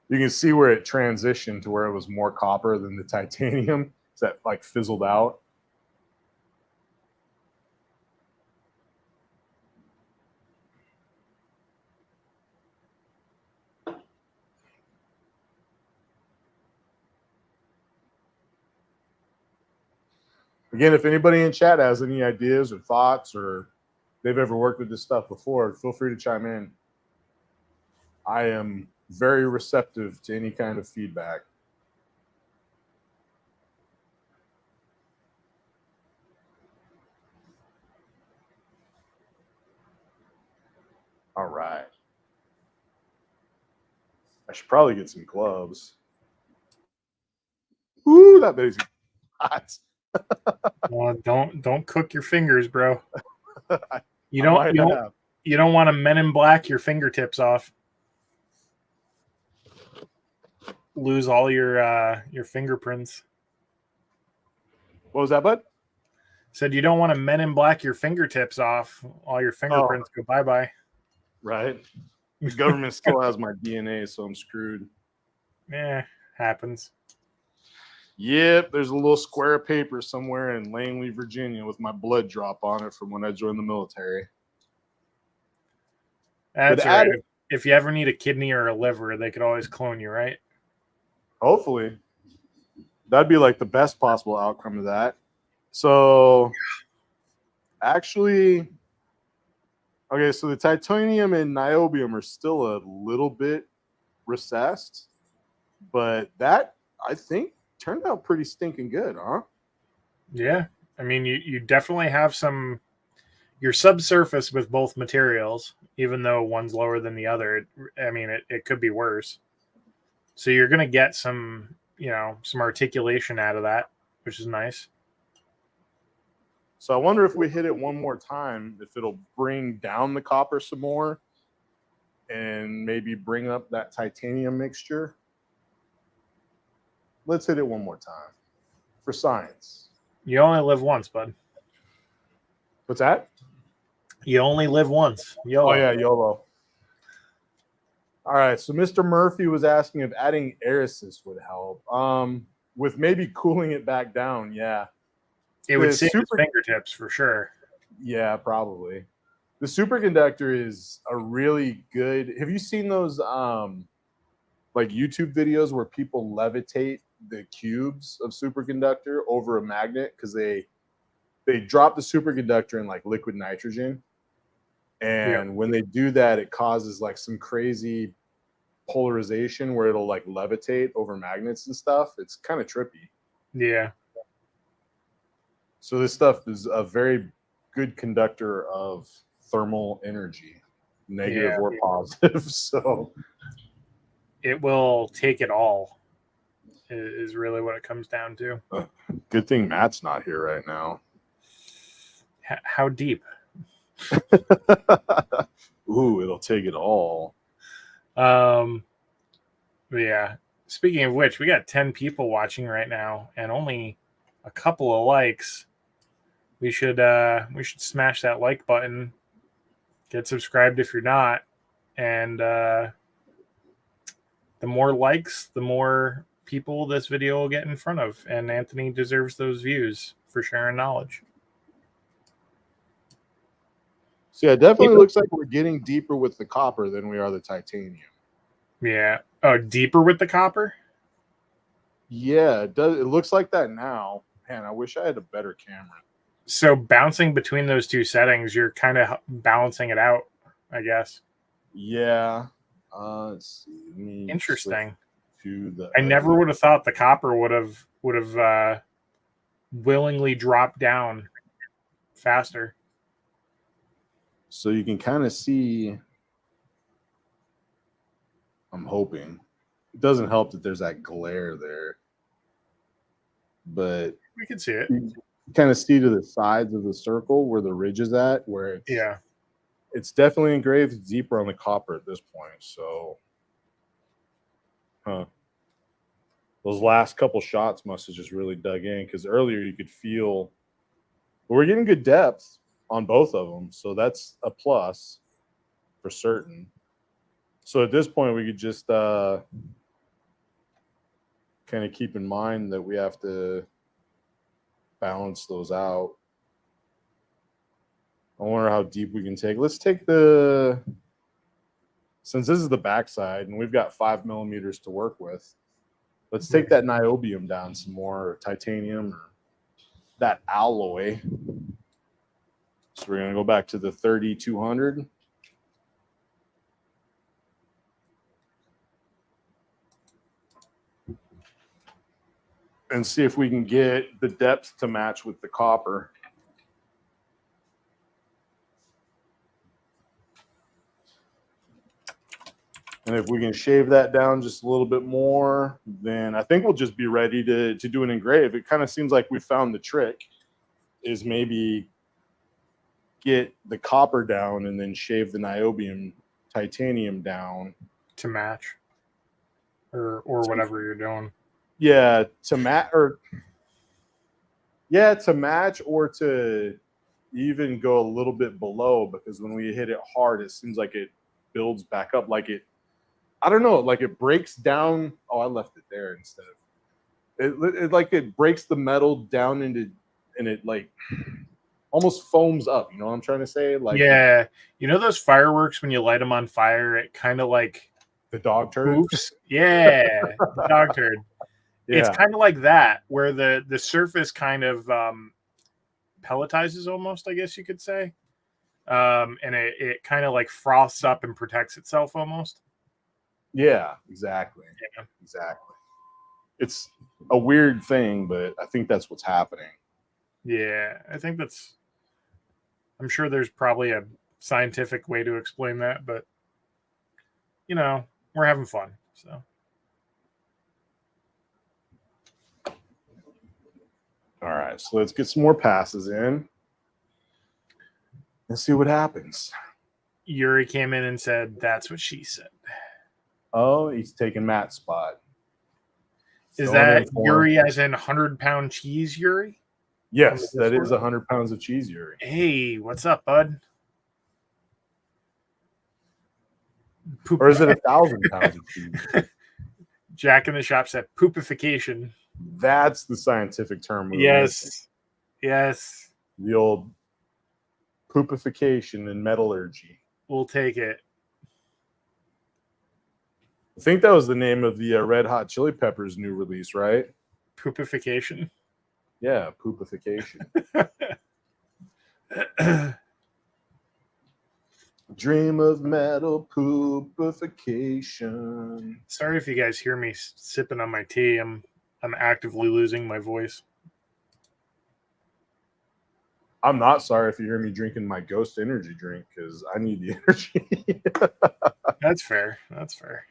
You can see where it transitioned to where it was more copper than the titanium. That like fizzled out. Again, if anybody in chat has any ideas or thoughts, or they've ever worked with this stuff before, feel free to chime in. I am very receptive to any kind of feedback. All right. I should probably get some gloves. Ooh, that baby's hot. Don't cook your fingers, bro. You I don't want to Men in Black your fingertips off. Lose all your fingerprints. What was that, bud? Said you don't want to Men in Black your fingertips off. All your fingerprints go bye-bye. Right. The government still has my DNA, so I'm screwed. Happens. Yep, there's a little square of paper somewhere in Langley, Virginia with my blood drop on it from when I joined the military. That's right. If you ever need a kidney or a liver, they could always clone you, right? Hopefully. That'd be like the best possible outcome of that. So actually, okay, so the titanium and niobium are still a little bit recessed, but that, I think, turned out pretty stinking good, huh? Yeah. I mean, you definitely have your subsurface with both materials, even though one's lower than the other. It could be worse. So you're going to get some articulation out of that, which is nice. So I wonder if we hit it one more time, if it'll bring down the copper some more and maybe bring up that titanium mixture. Let's hit it one more time for science. You only live once, bud. What's that? You only live once. YOLO. Oh, yeah, YOLO. All right, so Mr. Murphy was asking if adding air assist would help. With maybe cooling it back down, yeah. It would save his fingertips for sure. Yeah, probably. The superconductor is a really good. Have you seen those like YouTube videos where people levitate the cubes of superconductor over a magnet because they drop the superconductor in like liquid nitrogen, and when they do that, it causes like some crazy polarization where it'll like levitate over magnets and stuff. It's kind of trippy. Yeah. So this stuff is a very good conductor of thermal energy, negative or positive. So it will take it all, is really what it comes down to. Good thing Matt's not here right now. How deep? Ooh, it'll take it all. Yeah. Speaking of which, we got 10 people watching right now and only a couple of likes. We should smash that like button. Get subscribed if you're not. And the more likes, the more people this video will get in front of. And Anthony deserves those views for sharing knowledge. So yeah, it definitely looks like we're getting deeper with the copper than we are the titanium. Yeah. Oh, deeper with the copper? Yeah, it does. It looks like that now. Man, I wish I had a better camera. So bouncing between those two settings, you're kind of balancing it out, I guess. Yeah. Let's see. Interesting. To I never would have thought the copper would have willingly dropped down faster. So you can kind of see. I'm hoping it doesn't help that there's that glare there, but we can see it. Kind of see to the sides of the circle where the ridge is at, where it's definitely engraved deeper on the copper at this point. So, those last couple shots must have just really dug in, because earlier you could feel, but we're getting good depth. on both of them. So that's a plus for certain. So at this point, we could just kind of keep in mind that we have to balance those out. I wonder how deep we can take. Let's take since this is the backside and we've got 5 millimeters to work with, let's take that niobium down some more, or titanium, or that alloy. So we're going to go back to the 3200. And see if we can get the depth to match with the copper. And if we can shave that down just a little bit more, then I think we'll just be ready to do an engrave. It kind of seems like we found the trick, is maybe get the copper down and then shave the niobium titanium down. To match. Or whatever you're doing. Yeah, to match, or to even go a little bit below, because when we hit it hard, it seems like it builds back up, like it, I don't know, like it breaks down. Oh, I left it there instead of it like it breaks the metal down into, and it like almost foams up. You know what I'm trying to say? Like, yeah, you know those fireworks when you light them on fire, it kind of like the dog turd. Oops. Yeah, the dog turd. Yeah. It's kind of like that, where the surface kind of pelletizes almost, I guess you could say. And it kind of like froths up and protects itself almost. Yeah, exactly. Yeah. Exactly. It's a weird thing, but I think that's what's happening. Yeah, I think I'm sure there's probably a scientific way to explain that, but you know, we're having fun, so. All right, so let's get some more passes in and see what happens. Yuri came in and said, "That's what she said." Oh, he's taking Matt's spot. Is that Yuri as in 100-pound cheese Yuri? Yes, that is 100 pounds of cheese Yuri. Hey, what's up, bud? Or is it 1,000 pounds of cheese? Jack in the shop said poopification. That's the scientific term. Yes. Yes. The old poopification in metallurgy. We'll take it. I think that was the name of the Red Hot Chili Peppers new release, right? Poopification. Yeah, poopification. Dream of metal poopification. Sorry if you guys hear me sipping on my tea. I'm actively losing my voice. I'm not sorry if you hear me drinking my Ghost energy drink, because I need the energy. That's fair. That's fair.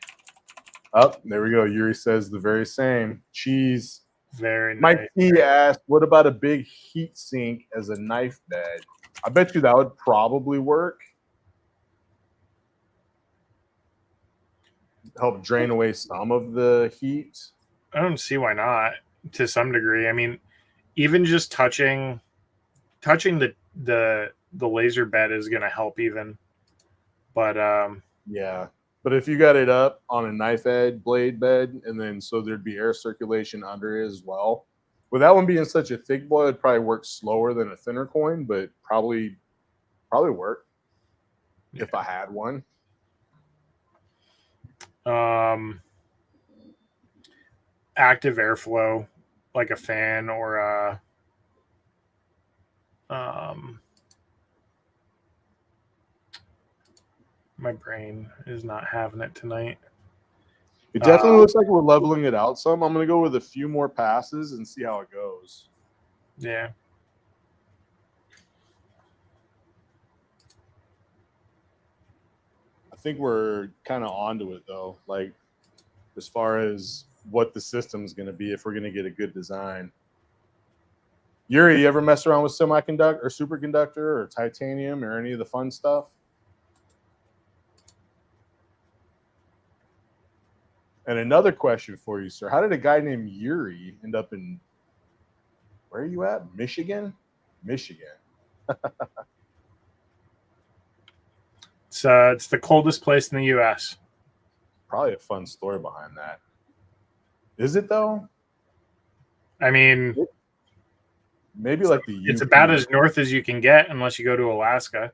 Oh, there we go. Yuri says the very same. Cheese. Very nice. Mike T asked, what about a big heat sink as a knife bed? I bet you that would probably work. Help drain away some of the heat. I don't see why not, to some degree. I mean, even just touching the laser bed is going to help even. But yeah. But if you got it up on a knife edge blade bed, and then so there'd be air circulation under it as well. With that one being such a thick boy, it'd probably work slower than a thinner coin, but probably work if I had one. Active airflow, like a fan or a my brain is not having it tonight. It definitely looks like we're leveling it out some. I'm going to go with a few more passes and see how it goes. Yeah. I think we're kind of onto it, though. Like, as far as what the system's going to be, if we're going to get a good design. Yuri, you ever mess around with semiconductor or superconductor or titanium or any of the fun stuff? And another question for you, sir. How did a guy named Yuri end up in, where are you at? Michigan? Michigan. It's the coldest place in the U.S. Probably a fun story behind that. Is it though? I mean, Maybe like the it's UP. about as north as you can get, unless you go to Alaska.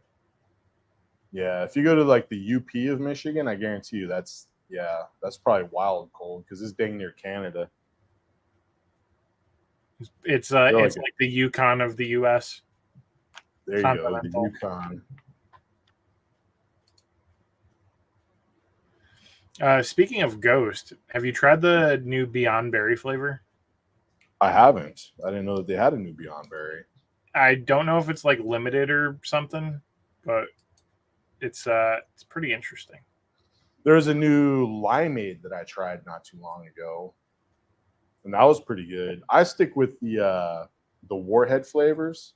Yeah, if you go to like the UP of Michigan, I guarantee you that's probably wild cold because it's dang near Canada. It's They're like the Yukon of the U.S. There you go, the Continental. Yukon. Speaking of Ghost, have you tried the new Beyond Berry flavor? I haven't. I didn't know that they had a new Beyond Berry. I don't know if it's like limited or something, but it's pretty interesting. There's a new limeade that I tried not too long ago, and that was pretty good. I stick with the Warhead flavors.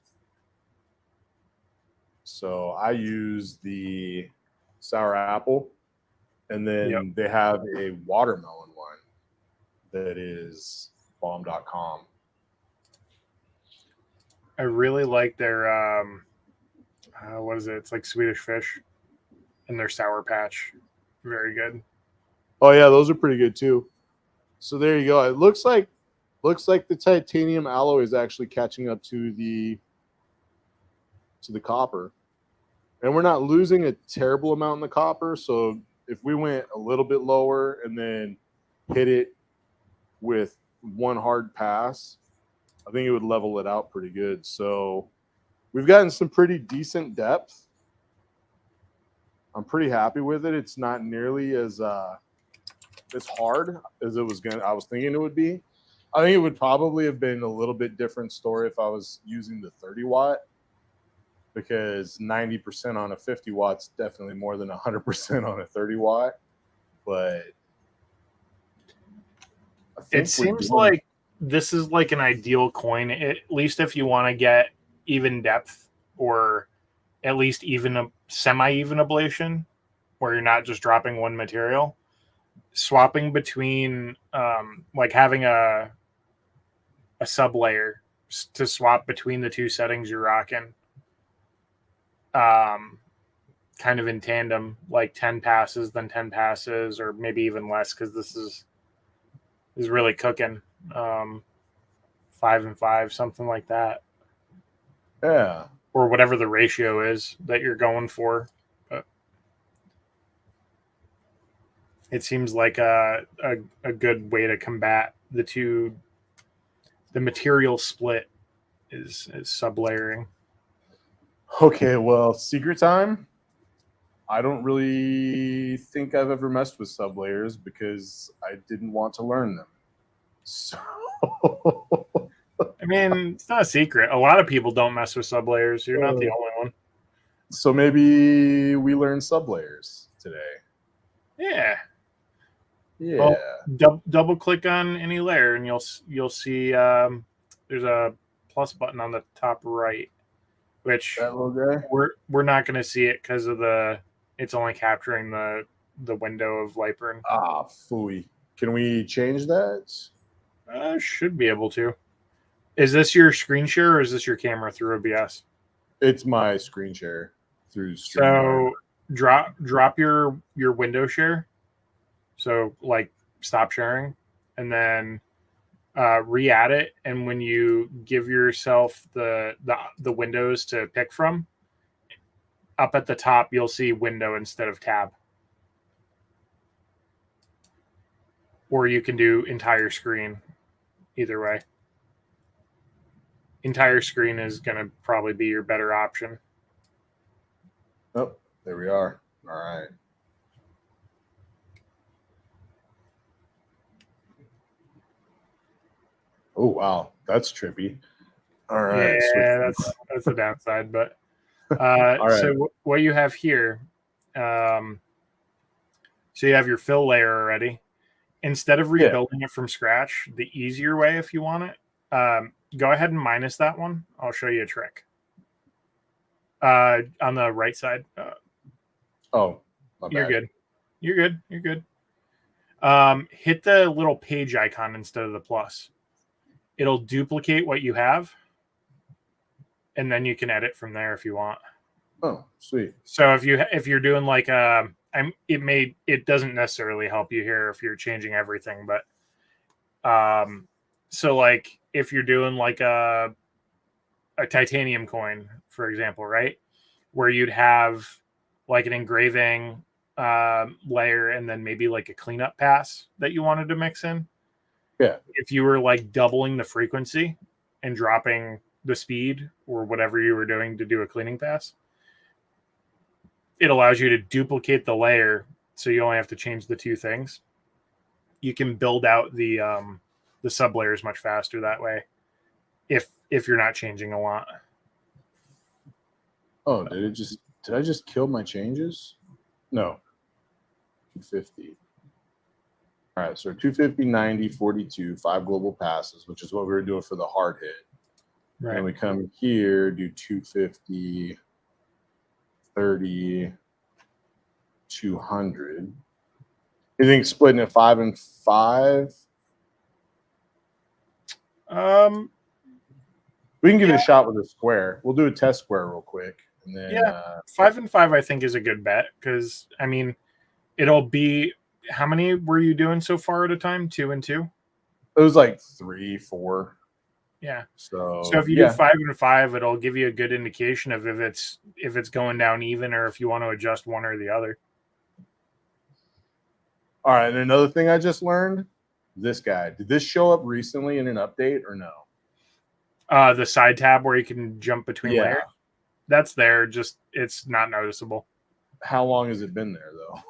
So I use the sour apple, and then they have a watermelon one that is bomb.com. I really like their what is it? It's like Swedish Fish and their Sour Patch. Very good. Oh yeah, those are pretty good too. So there you go. It looks like the titanium alloy is actually catching up to the copper. And we're not losing a terrible amount in the copper. So if we went a little bit lower and then hit it with one hard pass, I think it would level it out pretty good. So we've gotten some pretty decent depth. I'm pretty happy with it. It's not nearly as hard as I was thinking it would be. I think it would probably have been a little bit different story if I was using the 30 watt, because 90% on a 50 watts definitely more than 100% on a 30 watt. But it seems like this is like an ideal coin, at least if you want to get even depth or at least even a semi-even ablation where you're not just dropping one material. Swapping between like having a sub layer to swap between the two settings you're rocking, kind of in tandem, like 10 passes, then 10 passes, or maybe even less, because this is really cooking. 5 and 5, something like that. Yeah. Or whatever the ratio is that you're going for. But it seems like a good way to combat the material split is sublayering. Okay, well, secret time. I don't really think I've ever messed with sublayers because I didn't want to learn them. So I mean, it's not a secret. A lot of people don't mess with sublayers. You're not the only one. So maybe we learn sublayers today. Yeah. Yeah. Well, double click on any layer and you'll see there's a plus button on the top right, which that little guy? we're not going to see it because of it's only capturing the window of Lightburn. Ah, phooey. Can we change that? Should be able to. Is this your screen share or is this your camera through OBS? It's my screen share through StreamYard. So drop your window share. So like stop sharing and then re-add it. And when you give yourself the windows to pick from, up at the top, you'll see window instead of tab. Or you can do entire screen. Either way. Entire screen is going to probably be your better option. Oh, there we are. All right. Oh, wow. That's trippy. All right. Yeah, that's the downside. But All right. so what you have here, so you have your fill layer already. Instead of rebuilding it from scratch, the easier way, if you want it, go ahead and minus that one. I'll show you a trick. On the right side. Oh, you're good. You're good. You're good. Hit the little page icon instead of the plus. It'll duplicate what you have, and then you can edit from there if you want. Oh, sweet. So if you're doing like it doesn't necessarily help you here if you're changing everything, but so like if you're doing like a titanium coin, for example, right, where you'd have like an engraving layer and then maybe like a cleanup pass that you wanted to mix in. Yeah. If you were like doubling the frequency and dropping the speed or whatever you were doing to do a cleaning pass, it allows you to duplicate the layer, so you only have to change the two things. You can build out the sub layers much faster that way if you're not changing a lot. Oh, did I just kill my changes? No. 250. All right, so 250, 90, 42, 5 global passes, which is what we were doing for the hard hit. Right. And we come here, do 250, 30, 200. You think splitting it 5 and 5? We can give it a shot with a square. We'll do a test square real quick. And then 5 and 5 I think is a good bet, because I mean it'll be, how many were you doing so far at a time? 2 and 2? it was like 3, 4. Yeah. So if you do 5 and 5, it'll give you a good indication of if it's going down even or if you want to adjust one or the other. All right, and another thing I just learned, this guy, did this show up recently in an update or no? The side tab where you can jump between layers, that's there, just it's not noticeable. How long has it been there though?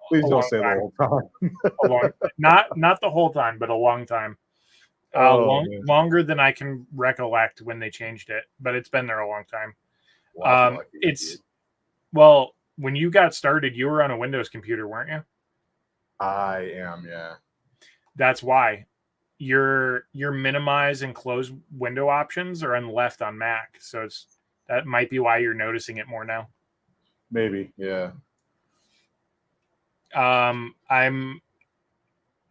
Please a don't long say time. the whole time. A long, not the whole time, but a long time. Longer than I can recollect when they changed it, but it's been there a long time. Well, well, when you got started, you were on a Windows computer, weren't you? I am, yeah. That's why your minimize and close window options are on left on Mac, so that might be why you're noticing it more now. Maybe, yeah. I'm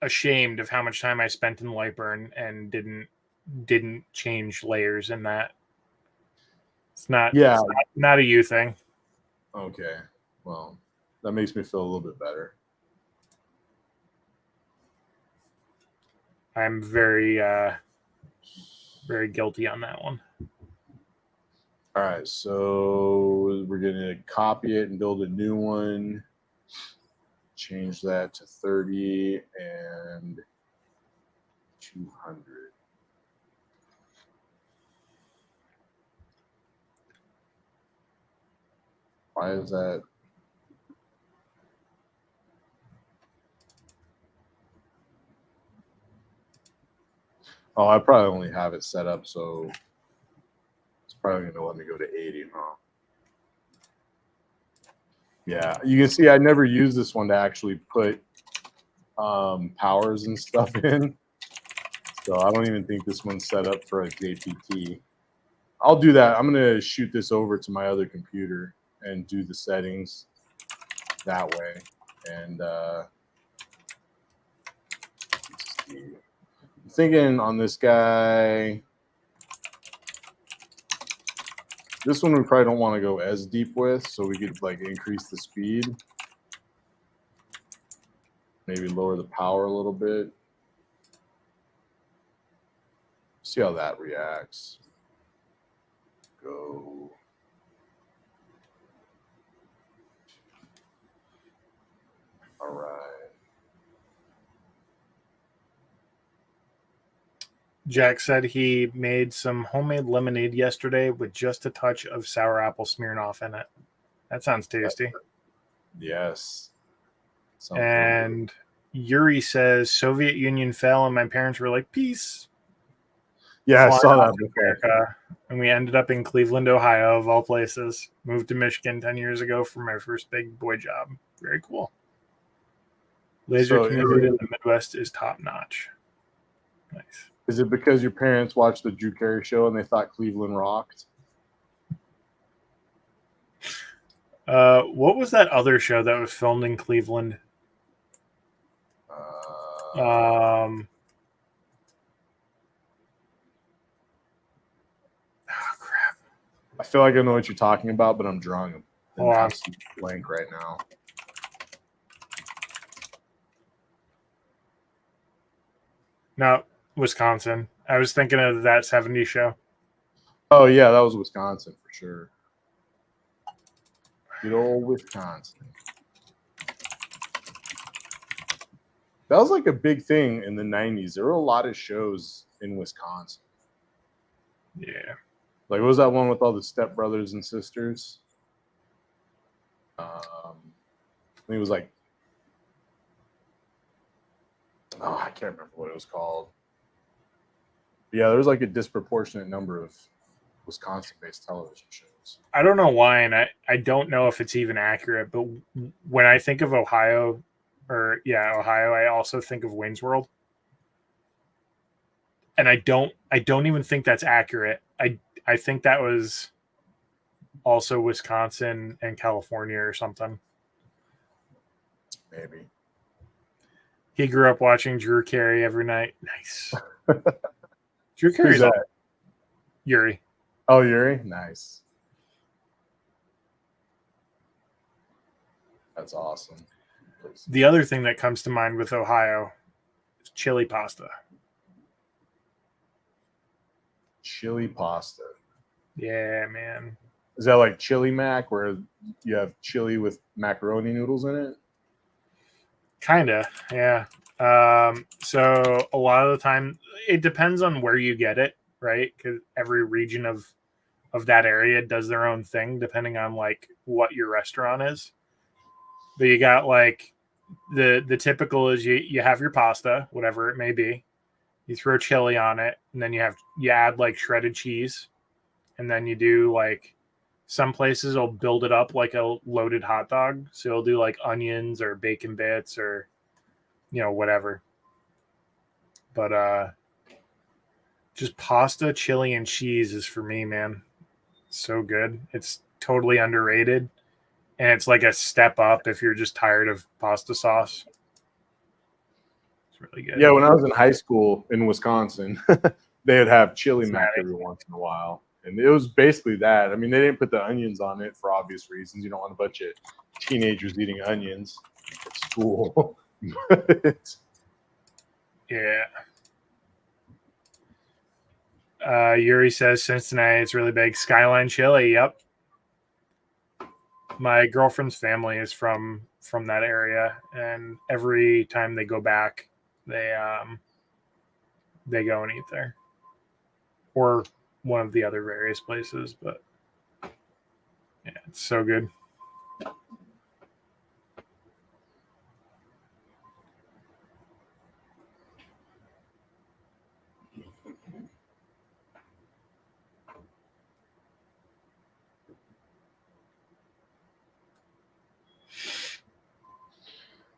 ashamed of how much time I spent in Lightburn and didn't change layers in that. It's not a you thing. Okay. Well, that makes me feel a little bit better. I'm very very guilty on that one. All right, so we're going to copy it and build a new one. Change that to 30 and 200. Why is that? Oh, I probably only have it set up, so it's probably going to let me go to 80, huh? Yeah, you can see I never use this one to actually put powers and stuff in. So I don't even think this one's set up for a JPT. I'll do that. I'm going to shoot this over to my other computer and do the settings that way. And let's see. I'm thinking on this guy, this one we probably don't want to go as deep with, so we could like increase the speed. Maybe lower the power a little bit. See how that reacts. Go. All right. Jack said he made some homemade lemonade yesterday with just a touch of sour apple Smirnoff in it. That sounds tasty. Yes. And Yuri says Soviet Union fell and my parents were like, peace. Yeah, I saw that before. America. And we ended up in Cleveland, Ohio, of all places. Moved to Michigan 10 years ago for my first big boy job. Very cool. Laser community in the Midwest is top notch. Nice. Is it because your parents watched the Drew Carey show and they thought Cleveland rocked? What was that other show that was filmed in Cleveland? Oh, crap. I feel like I know what you're talking about, but I'm drawing an Hold on. absolute blank right now. No, Wisconsin. I was thinking of that 70s show. Oh yeah, that was Wisconsin for sure. Good old Wisconsin. That was like a big thing in the 90s. There were a lot of shows in Wisconsin. Yeah. Like, what was that one with all the stepbrothers and sisters? I think it was like, oh, I can't remember what it was called. But yeah, there was like a disproportionate number of Wisconsin-based television shows. I don't know why, and I don't know if it's even accurate, but when I think of Ohio, Ohio, I also think of Wayne's World. And I don't even think that's accurate. I think that was also Wisconsin and California or something. Maybe. He grew up watching Drew Carey every night. Nice. Drew Who's Carey's that? Yuri. Oh, Yuri? Nice. That's awesome. The other thing that comes to mind with Ohio is chili pasta. Chili pasta. Yeah, man. Is that like chili mac, where you have chili with macaroni noodles in it? Kinda, yeah. So a lot of the time, it depends on where you get it, right? Because every region of that area does their own thing, depending on like what your restaurant is. But you got like the typical is you have your pasta, whatever it may be. You throw chili on it, and then you add like shredded cheese, and then you do like some places will build it up like a loaded hot dog. So you'll do like onions or bacon bits or whatever. But just pasta, chili, and cheese is for me, man. So good. It's totally underrated. And it's like a step up if you're just tired of pasta sauce. It's really good. Yeah, when I was in high school in Wisconsin, they'd have chili mac every once in a while. And it was basically that. I mean, they didn't put the onions on it for obvious reasons. You don't want a bunch of teenagers eating onions at school. Yeah. Yuri says Cincinnati, it's really big. Skyline chili, yep. My girlfriend's family is from that area, and every time they go back, they go and eat there, or one of the other various places. But yeah, it's so good.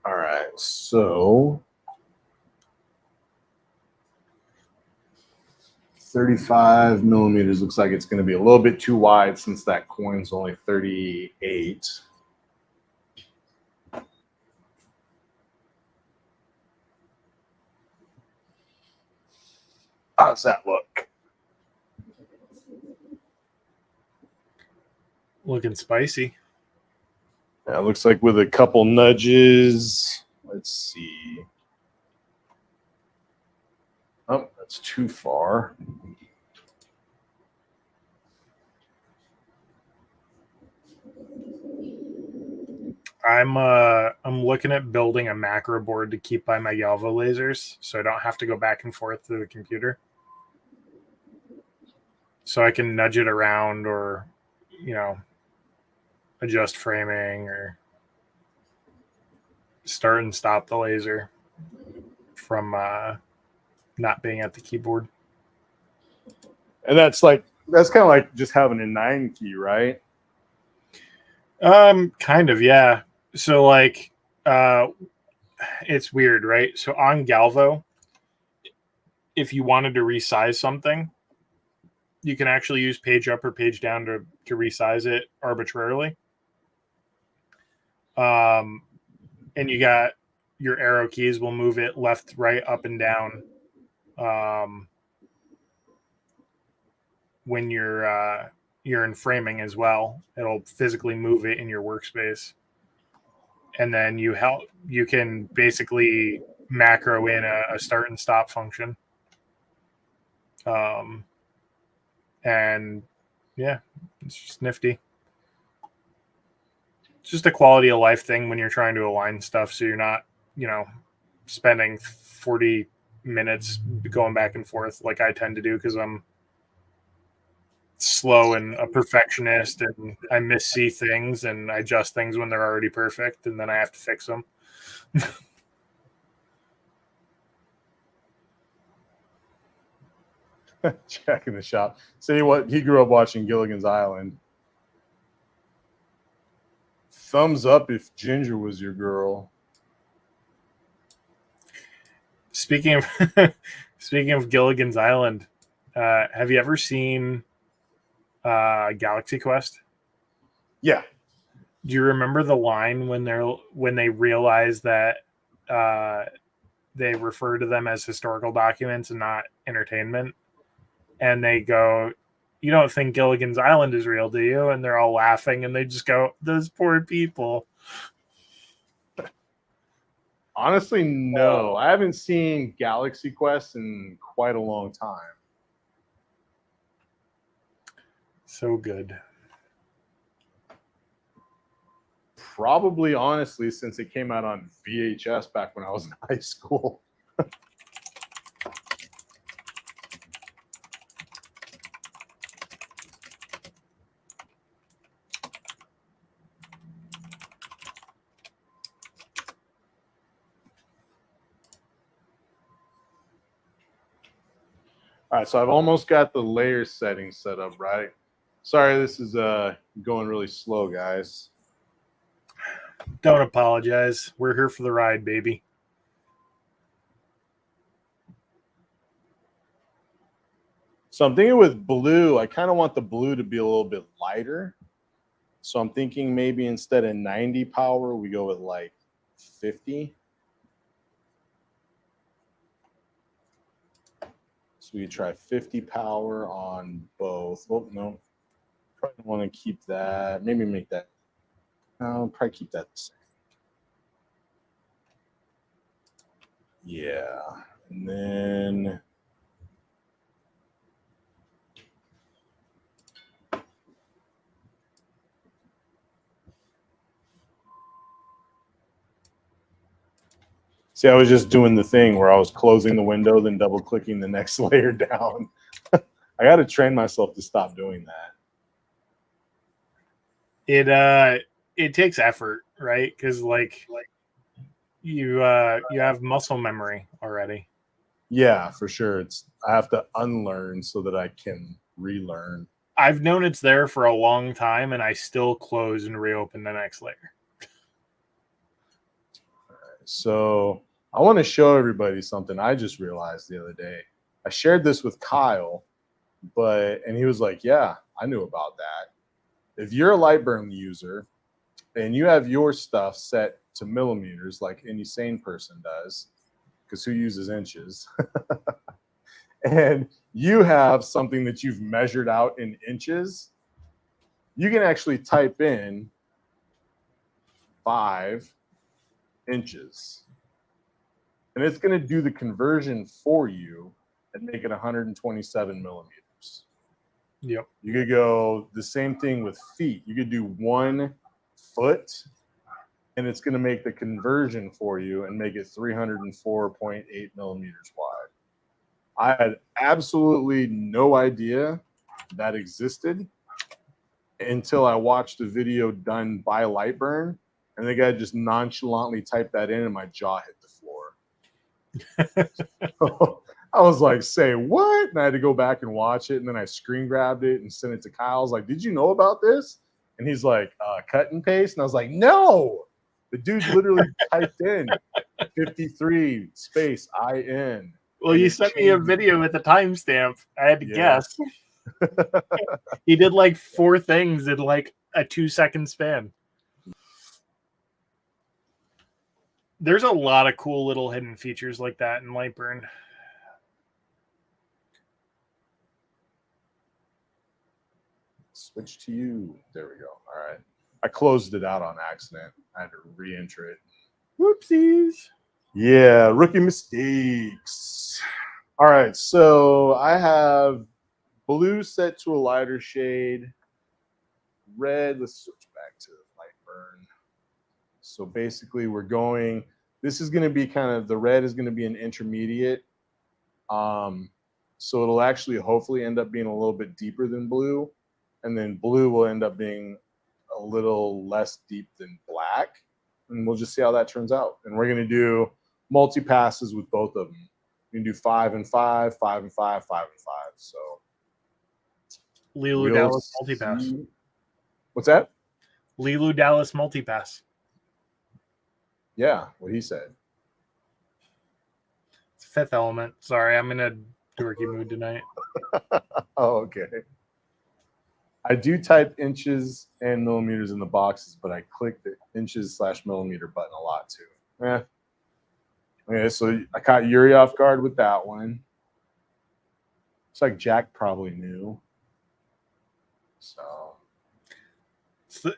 All right, so 35 millimeters looks like it's going to be a little bit too wide since that coin's only 38. How's that look? Looking spicy. Yeah, it looks like with a couple nudges. Let's see. Oh, that's too far. I'm looking at building a macro board to keep by my Galvo lasers, so I don't have to go back and forth to the computer. So I can nudge it around, or adjust framing, or start and stop the laser from not being at the keyboard. And that's kind of like just having a 9 key, right? Kind of, yeah. So like it's weird, right? So on Galvo, if you wanted to resize something, you can actually use page up or page down to resize it arbitrarily. And you got your arrow keys will move it left, right, up, and down. When you're you're in framing as well. It'll physically move it in your workspace. And then you can basically macro in a start and stop function. And yeah, it's just nifty. It's just a quality of life thing when you're trying to align stuff, so you're not, spending 40 minutes going back and forth like I tend to do, because I'm slow and a perfectionist, and I missee things and I adjust things when they're already perfect, and then I have to fix them. Jack in the shop. Say what? He grew up watching Gilligan's Island. Thumbs up if Ginger was your girl. Speaking of Gilligan's Island, have you ever seen Galaxy Quest? Yeah. Do you remember the line when they realize that they refer to them as historical documents and not entertainment? And they go, "You don't think Gilligan's Island is real, do you?" And they're all laughing, and they just go, "Those poor people." Honestly, no. I haven't seen Galaxy Quest in quite a long time. So good. Probably, honestly, since it came out on VHS back when I was in high school. All right, so I've almost got the layer settings set up, right? Sorry, this is going really slow, guys. Don't apologize. We're here for the ride, baby. So I'm thinking with blue, I kind of want the blue to be a little bit lighter. So I'm thinking maybe instead of 90 power, we go with like 50. So we could try 50 power on both. Oh, no. Probably want to keep that. Maybe make that. I'll probably keep that the same. Yeah. And then see, I was just doing the thing where I was closing the window, then double clicking the next layer down. I got to train myself to stop doing that. It takes effort, right? Because like you have muscle memory already. Yeah, for sure. I have to unlearn so that I can relearn. I've known it's there for a long time, and I still close and reopen the next layer. So I want to show everybody something I just realized the other day. I shared this with Kyle, and he was like, "Yeah, I knew about that." If you're a Lightburn user and you have your stuff set to millimeters, like any sane person does, because who uses inches? And you have something that you've measured out in inches, you can actually type in 5 inches. And it's going to do the conversion for you and make it 127 millimeters. Yep. You could go the same thing with feet. You could do 1 foot, and it's going to make the conversion for you and make it 304.8 millimeters wide. I had absolutely no idea that existed until I watched a video done by Lightburn, and the guy just nonchalantly typed that in, and my jaw hit the floor. I was like, "Say what?" And I had to go back and watch it, and then I screen grabbed it and sent it to Kyle. I was like, "Did you know about this?" And he's like, "Cut and paste." And I was like, "No." The dude literally typed in 53 space IN. Well, you sent me a video with a timestamp. I had to guess. He did like 4 things in like a 2-second span. There's a lot of cool little hidden features like that in Lightburn. Switch to you. There we go. All right. I closed it out on accident. I had to re-enter it. Whoopsies. Yeah, rookie mistakes. All right, so I have blue set to a lighter shade. Red, let's switch back to light burn. So basically we're going, this is going to be kind of, the red is going to be an intermediate. So it'll actually hopefully end up being a little bit deeper than blue. And then blue will end up being a little less deep than black. And we'll just see how that turns out. And we're going to do multi-passes with both of them. You can do 5 and 5, 5 and 5, 5 and 5. So Lilu Dallas multipass. What's that? Lilu Dallas multipass. Yeah, what he said. It's Fifth Element. Sorry, I'm in a dorky mood tonight. Oh, okay. I do type inches and millimeters in the boxes, but I click the inches/millimeter button a lot too. Okay, so I caught Yuri off guard with that one. It's like Jack probably knew. So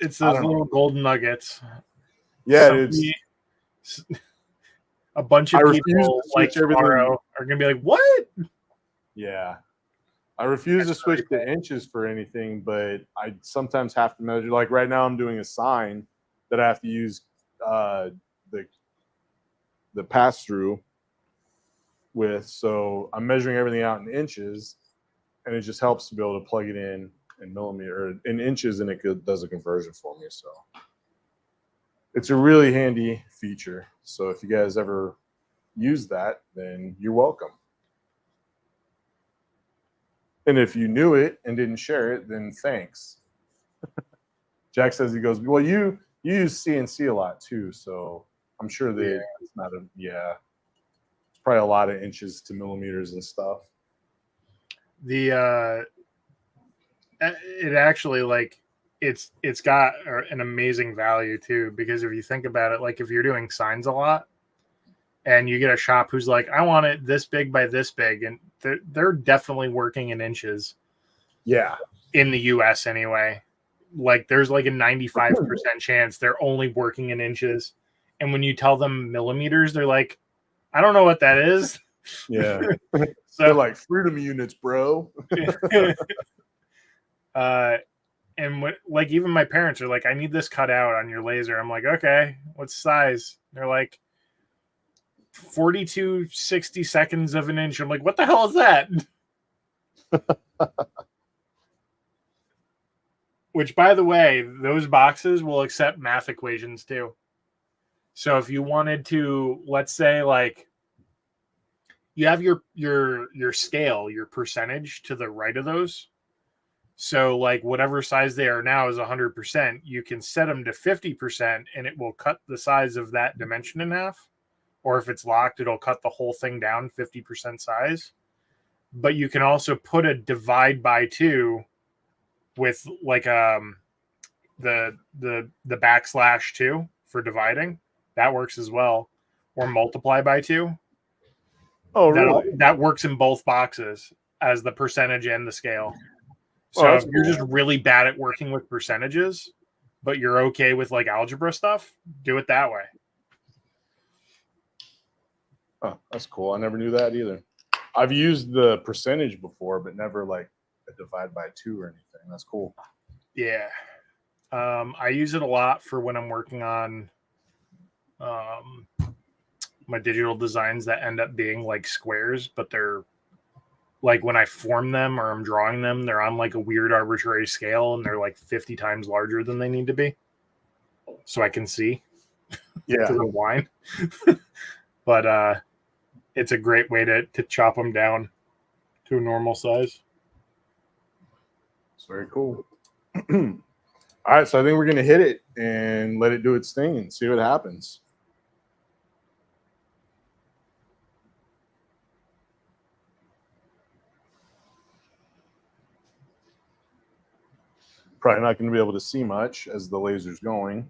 it's those little golden nuggets. Yeah, Somebody, a bunch of people like tomorrow are gonna be like, "What?" Yeah, I refuse to switch to inches for anything, but I sometimes have to measure. Like right now, I'm doing a sign that I have to use the pass through with. So I'm measuring everything out in inches, and it just helps to be able to plug it in millimeter or in inches, and it does a conversion for me. So it's a really handy feature. So if you guys ever use that, then you're welcome. And if you knew it and didn't share it, then thanks. Jack says, he goes, well, you use CNC a lot too, so I'm sure that it's not it's probably a lot of inches to millimeters and stuff. It actually, like, it's got an amazing value too, because if you think about it, like if you're doing signs a lot and you get a shop who's like, I want it this big by this big, and they're definitely working in inches. Yeah. In the US anyway. Like there's like a 95% chance they're only working in inches. And when you tell them millimeters, they're like, I don't know what that is. Yeah. So they're like freedom units, bro. And like even my parents are like, I need this cut out on your laser. I'm like, okay, what size? They're like 42 60 of an inch. I'm like, what the hell is that? Which, by the way, those boxes will accept math equations too. So if you wanted to, let's say, like, you have your scale, your percentage to the right of those. So, like, whatever size they are now is 100%. You can set them to 50%, and it will cut the size of that dimension in half. Or if it's locked, it'll cut the whole thing down 50% size. But you can also put a divide by 2 with like the \2 for dividing. That works as well. Or multiply by 2. Oh, really? That works in both boxes as the percentage and the scale. So if you're just really bad at working with percentages, but you're okay with like algebra stuff, do it that way. Oh, that's cool. I never knew that either. I've used the percentage before, but never like a divide by 2 or anything. That's cool. Yeah. I use it a lot for when I'm working on my digital designs that end up being like squares, but they're like when I form them or I'm drawing them, they're on like a weird arbitrary scale and they're like 50 times larger than they need to be. So I can see. Yeah. To the wine. But it's a great way to chop them down to a normal size. It's very cool. All right, so I think we're going to hit it and let it do its thing and see what happens. Probably not going to be able to see much as the laser's going.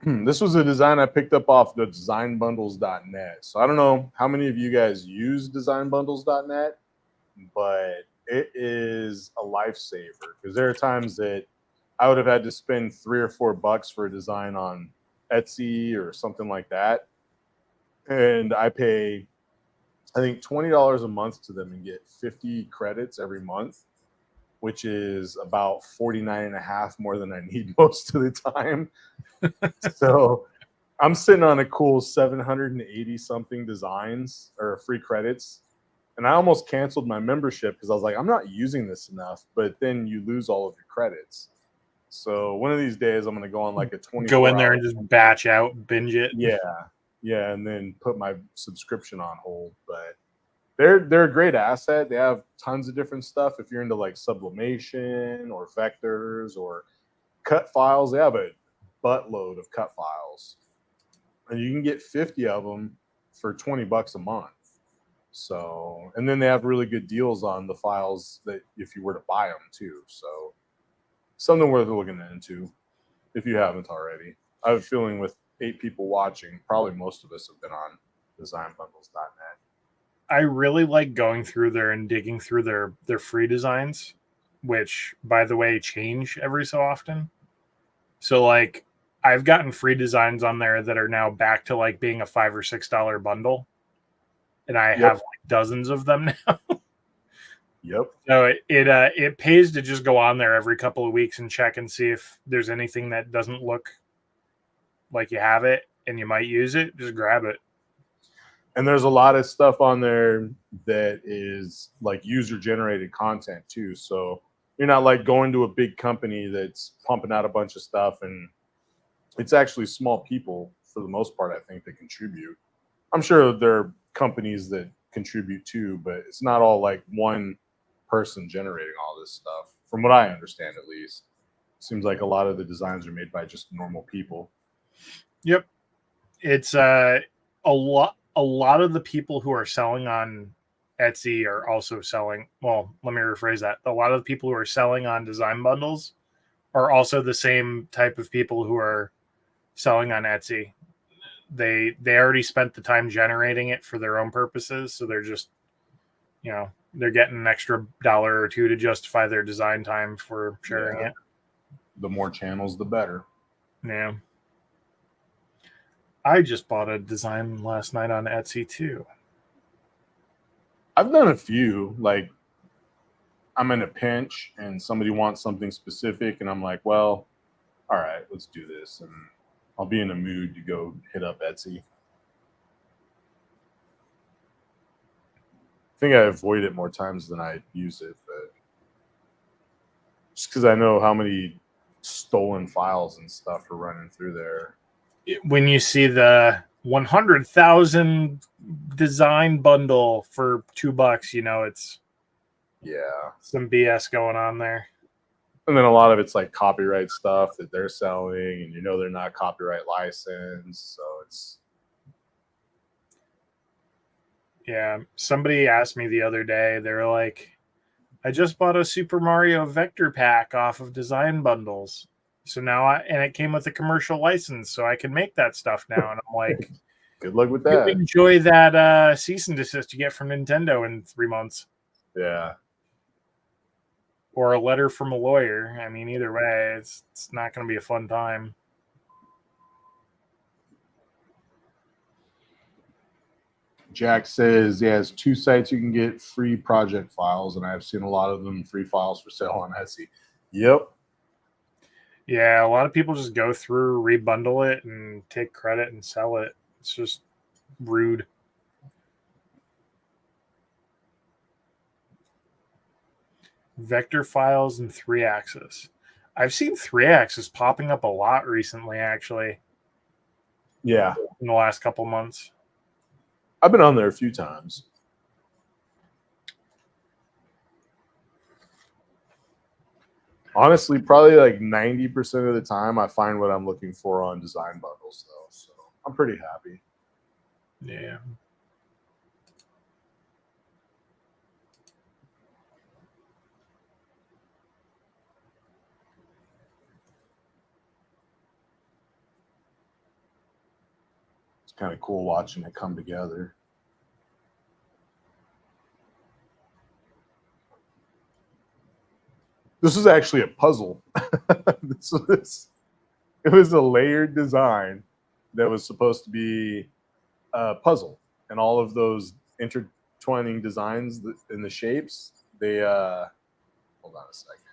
This was a design I picked up off the designbundles.net. So I don't know how many of you guys use designbundles.net. but it is a lifesaver because there are times that I would have had to spend $3 or $4 for a design on Etsy or something like that, and I pay, I think, $20 a month to them and get 50 credits every month, which is about 49 and a half more than I need most of the time. So I'm sitting on a cool 780 something designs or free credits. And I almost canceled my membership because I was like, I'm not using this enough. But then you lose all of your credits. So one of these days, I'm going to go on like a Go in 24 there hour. and just batch out, binge it. Yeah. Yeah. And then put my subscription on hold. But they're a great asset. They have tons of different stuff. If you're into like sublimation or vectors or cut files, they have a buttload of cut files, and you can get 50 of them for $20 a month. So, and then they have really good deals on the files that if you were to buy them too. So, something worth looking into if you haven't already. I have a feeling with 8 people watching, probably most of us have been on designbundles.net. I really like going through there and digging through their free designs, which, by the way, change every so often. So like I've gotten free designs on there that are now back to like being a $5 or $6 bundle, and I have Yep. like dozens of them now. Yep. So it pays to just go on there every couple of weeks and check and see if there's anything that doesn't look like you have it and you might use it. Just grab it. And there's a lot of stuff on there that is like user generated content too. So you're not like going to a big company that's pumping out a bunch of stuff, and it's actually small people for the most part, I think, that contribute. I'm sure there are companies that contribute too, but it's not all like one person generating all this stuff. From what I understand, at least, seems like a lot of the designs are made by just normal people. Yep. It's a lot of the people who are selling on Etsy are also selling. Well, let me rephrase that. A lot of the people who are selling on design bundles are also the same type of people who are selling on Etsy. They already spent the time generating it for their own purposes, so they're just, they're getting an extra dollar or two to justify their design time for sharing it. The more channels, the better. Yeah. I just bought a design last night on Etsy too. I've done a few. Like, I'm in a pinch and somebody wants something specific, and I'm like, well, all right, let's do this. And I'll be in a mood to go hit up Etsy. I think I avoid it more times than I use it, but just because I know how many stolen files and stuff are running through there. When you see the 100,000 design bundle for $2, it's some BS going on there. And then a lot of it's like copyright stuff that they're selling, and they're not copyright licensed, so it's. Yeah, somebody asked me the other day, they were like, I just bought a Super Mario vector pack off of design bundles. So now and it came with a commercial license, so I can make that stuff now. And I'm like, good luck with you that. enjoy that cease and desist you get from Nintendo in 3 months. Yeah. Or a letter from a lawyer. I mean, either way, it's not going to be a fun time. Jack says he has 2 sites you can get free project files, and I've seen a lot of them free files for sale on Etsy. Yep. Yeah, a lot of people just go through, rebundle it, and take credit and sell it. It's just rude. Vector files and 3-axis. I've seen 3-axis popping up a lot recently, actually. Yeah. In the last couple months. I've been on there a few times. Honestly, probably like 90% of the time I find what I'm looking for on design bundles, though. So I'm pretty happy. Yeah. It's kind of cool watching it come together. This was actually a puzzle. It was a layered design that was supposed to be a puzzle, and all of those intertwining designs in the shapes, they hold on a second.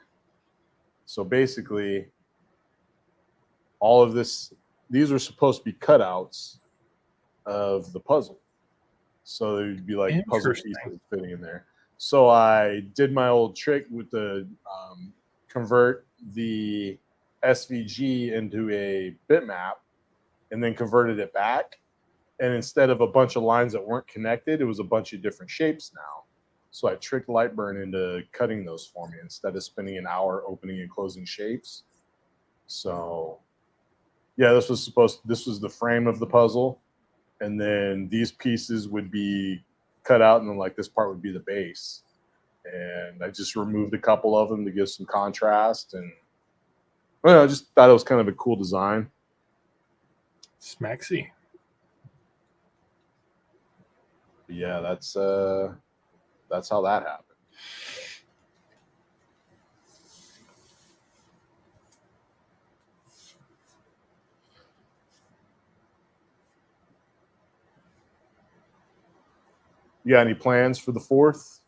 So basically, all of these were supposed to be cutouts of the puzzle. So there'd be like puzzle pieces fitting in there. So I did my old trick with the convert the SVG into a bitmap and then converted it back. And instead of a bunch of lines that weren't connected, it was a bunch of different shapes now. So I tricked Lightburn into cutting those for me instead of spending an hour opening and closing shapes. So yeah, this was the frame of the puzzle. And then these pieces would be cut out, and then like this part would be the base. And I just removed a couple of them to give some contrast, and I just thought it was kind of a cool design. Smexy. Yeah, that's how that happened. You got any plans for the 4th?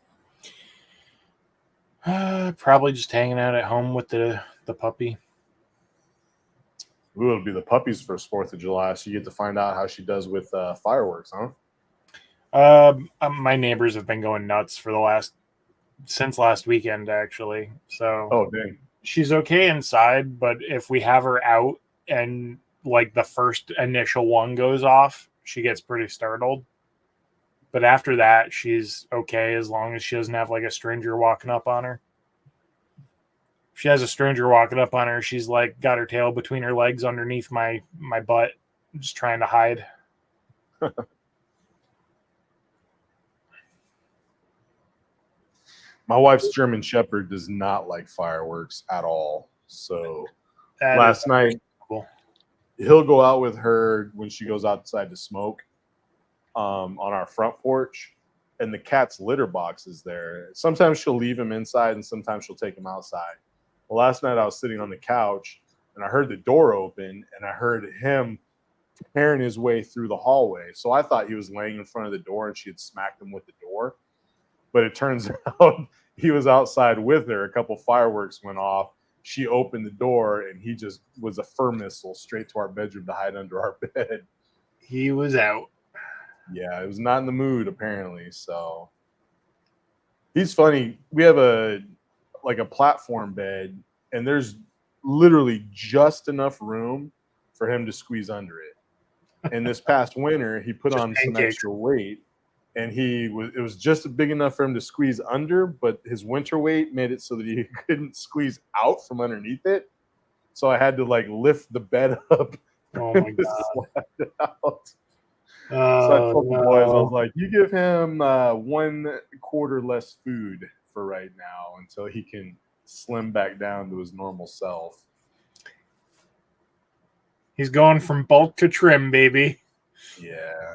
Probably just hanging out at home with the puppy. Ooh, it'll be the puppy's first 4th of July, so you get to find out how she does with fireworks, huh? My neighbors have been going nuts for since last weekend, actually. So, oh dang, she's okay inside, but if we have her out and like the first initial one goes off, she gets pretty startled. But after that, she's okay as long as she doesn't have like a stranger walking up on her. If she has a stranger walking up on her, she's like got her tail between her legs underneath my butt, just trying to hide. My wife's German Shepherd does not like fireworks at all. So That last night, he'll go out with her when she goes outside to smoke on our front porch, and the cat's litter box is there. Sometimes she'll leave him inside, and sometimes she'll take him outside. Well, last night I was sitting on the couch, and I heard the door open, and I heard him tearing his way through the hallway. So I thought he was laying in front of the door, and she had smacked him with the door. But it turns out he was outside with her. A couple fireworks went off. She opened the door, and he just was a fur missile straight to our bedroom to hide under our bed. He was out. Yeah, it was not in the mood, apparently. So he's funny. We have a platform bed, and there's literally just enough room for him to squeeze under it. And this past winter, he put on some extra weight, and it was just big enough for him to squeeze under, but his winter weight made it so that he couldn't squeeze out from underneath it. So I had to like lift the bed up. Oh my god! It out. So I told the boys, I was like, you give him 1/4 less food for right now until he can slim back down to his normal self. He's going from bulk to trim, baby. Yeah.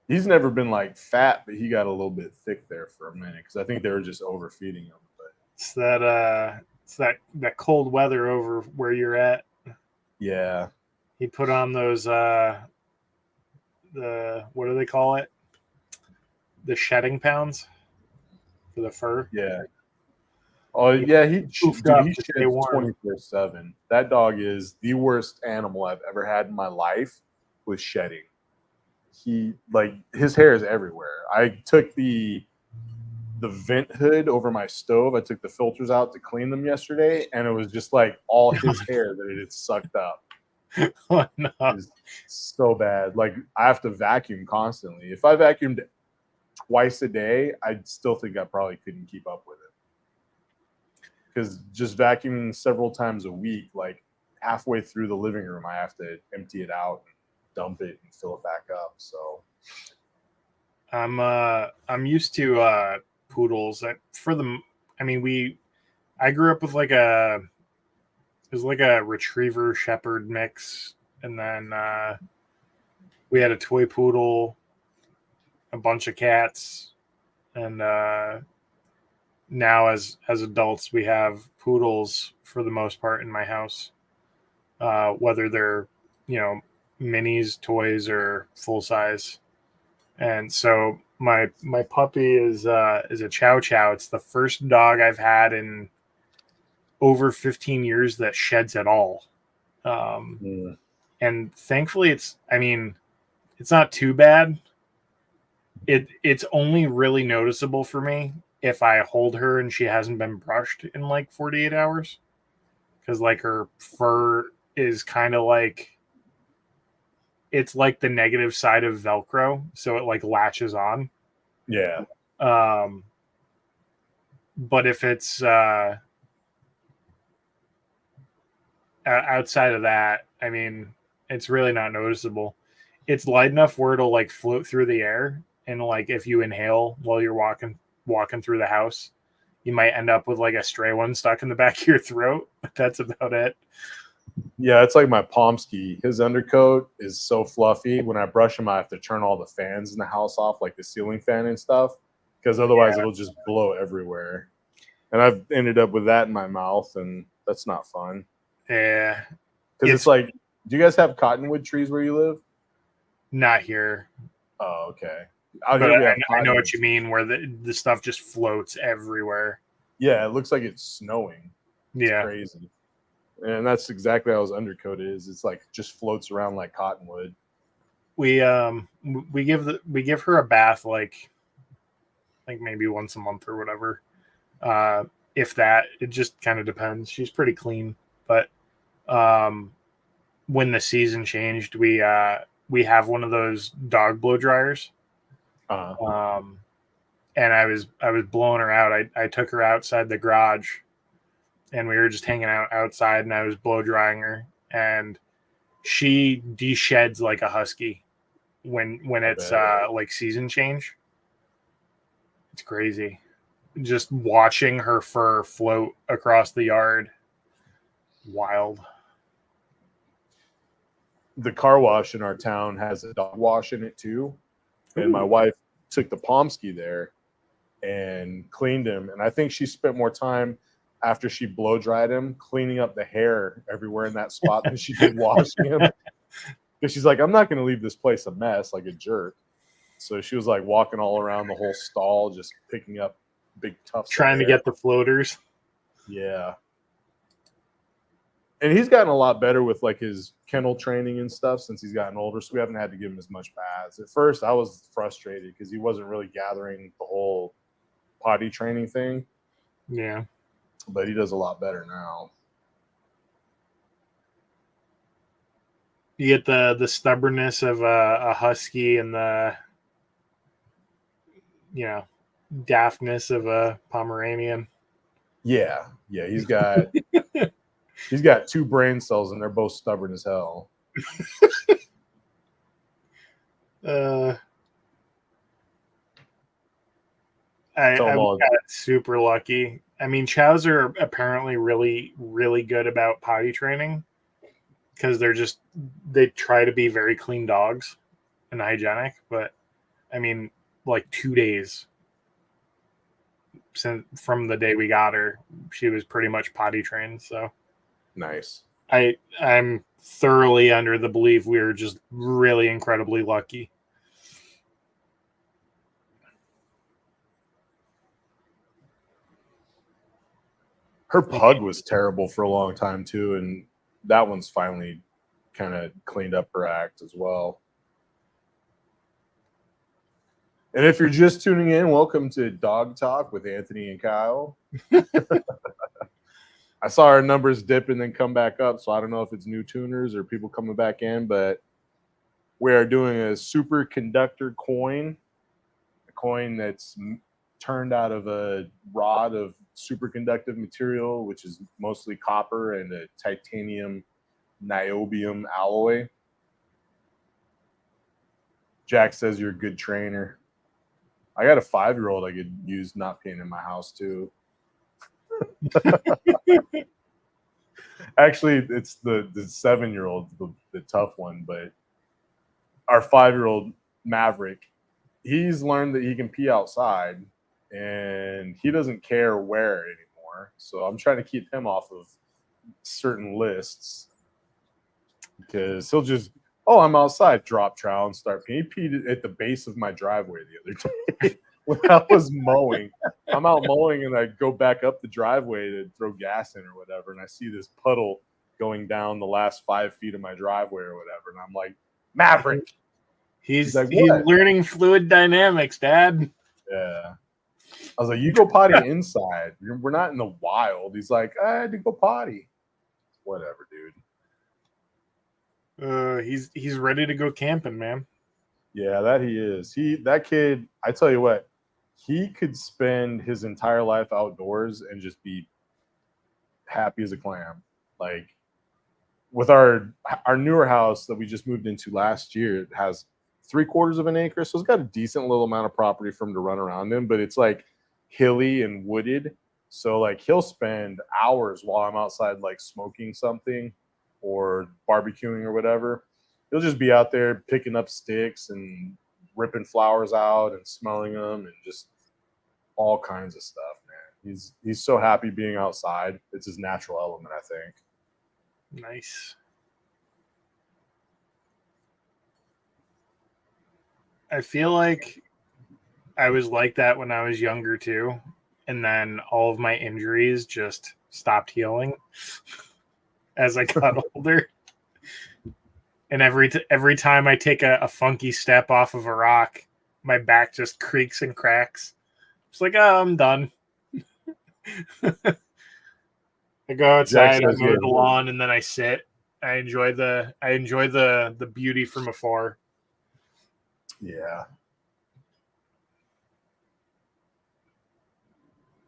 He's never been like fat, but he got a little bit thick there for a minute because I think they were just overfeeding him. But it's that cold weather over where you're at. Yeah. He put on those the what do they call it? The shedding pounds for the fur. Yeah. Oh yeah, he sheds 24/7. That dog is the worst animal I've ever had in my life with shedding. His hair is everywhere. I took the vent hood over my stove. I took the filters out to clean them yesterday, and it was just like all his hair that it had sucked up. Oh, no. It's so bad. Like I have to vacuum constantly. If I vacuumed twice a day, I still think I probably couldn't keep up with it. Because just vacuuming several times a week, like halfway through the living room, I have to empty it out and dump it and fill it back up. So I'm used to poodles. I grew up with it was like a retriever shepherd mix, and then we had a toy poodle, a bunch of cats, and now as adults, we have poodles for the most part in my house, whether they're, minis, toys, or full size. And so my puppy is a Chow Chow. It's the first dog I've had in over 15 years that sheds at all. Mm. And thankfully it's not too bad. It's only really noticeable for me if I hold her and she hasn't been brushed in like 48 hours, because like her fur is kind of like, it's like the negative side of Velcro, so it like latches on. Yeah. But if it's outside of that, it's really not noticeable. It's light enough where it'll like float through the air, and like if you inhale while you're walking through the house, you might end up with like a stray one stuck in the back of your throat. But that's about it. Yeah, it's like my Pomsky. His undercoat is so fluffy. When I brush him, I have to turn all the fans in the house off, like the ceiling fan and stuff, because otherwise it'll just blow everywhere. And I've ended up with that in my mouth, and that's not fun. Yeah, Because it's like, do you guys have cottonwood trees where you live? not here. Oh, okay. Out But here we have I know what cottonwood you mean, where the stuff just floats everywhere. Yeah, it looks like it's snowing. It's Yeah. crazy. And that's exactly how his undercoat is. It's like just floats around like cottonwood. We give her a bath like maybe once a month or whatever. If that, it just kind of depends. She's pretty clean, but when the season changed, we have one of those dog blow dryers. And I was blowing her out. I took her outside the garage, and we were just hanging out outside, and I was blow drying her, and she de-sheds like a husky when it's like season change. It's crazy. Just watching her fur float across the yard. Wild. The car wash in our town has a dog wash in it too. And my wife took the Pomsky there and cleaned him. And I think she spent more time after she blow dried him cleaning up the hair everywhere in that spot than she did washing him. Because she's like, I'm not going to leave this place a mess like a jerk. So she was like walking all around the whole stall, just picking up big tufts. Trying to get the floaters. Yeah. And he's gotten a lot better with like his kennel training and stuff since he's gotten older. So we haven't had to give him as much baths. At first, I was frustrated because he wasn't really gathering the whole potty training thing. Yeah. But he does a lot better now. You get the stubbornness of a husky and the daftness of a Pomeranian. Yeah. He's got he's got two brain cells and they're both stubborn as hell. I got super lucky. I mean, chows are apparently really, really good about potty training because they try to be very clean dogs and hygienic. But I mean, like 2 days from the day we got her, she was pretty much potty trained. So nice. I'm thoroughly under the belief we were just really incredibly lucky. Her pug was terrible for a long time too, and that one's finally kind of cleaned up her act as well. And if you're just tuning in, welcome to Dog Talk with Anthony and Kyle. I saw our numbers dip and then come back up, so I don't know if it's new tuners or people coming back in, but we are doing a superconductor coin, a coin that's turned out of a rod of superconductive material, which is mostly copper and a titanium niobium alloy. Jack says you're a good trainer. I got a 5-year-old I could use not being in my house too. Actually, it's the 7-year-old, the tough one, but our 5-year-old Maverick, he's learned that he can pee outside, and he doesn't care where anymore. So I'm trying to keep him off of certain lists because he'll just, oh, I'm outside, drop trowel and start peeing. He peed at the base of my driveway the other day when I was mowing. I'm out mowing and I go back up the driveway to throw gas in or whatever, and I see this puddle going down the last 5 feet of my driveway or whatever, and I'm like, Maverick. He's like, what? learning fluid dynamics, Dad. Yeah. I was like, you go potty inside. We're not in the wild. He's like, I had to go potty. Whatever, dude. He's ready to go camping, man. Yeah, that he is. That kid, I tell you what, he could spend his entire life outdoors and just be happy as a clam. Like with our newer house that we just moved into last year, it has 3/4 of an acre, so it's got a decent little amount of property for him to run around in, but it's like hilly and wooded. So like he'll spend hours while I'm outside like smoking something or barbecuing or whatever. He'll just be out there picking up sticks and ripping flowers out and smelling them and just all kinds of stuff, man. He's so happy being outside. It's his natural element, I think. Nice. I feel like I was like that when I was younger too, and then all of my injuries just stopped healing as I got older. And every time I take a funky step off of a rock, my back just creaks and cracks. It's like, oh, I'm done. I go outside, I mow the lawn, and then I sit. I enjoy the beauty from afar. Yeah.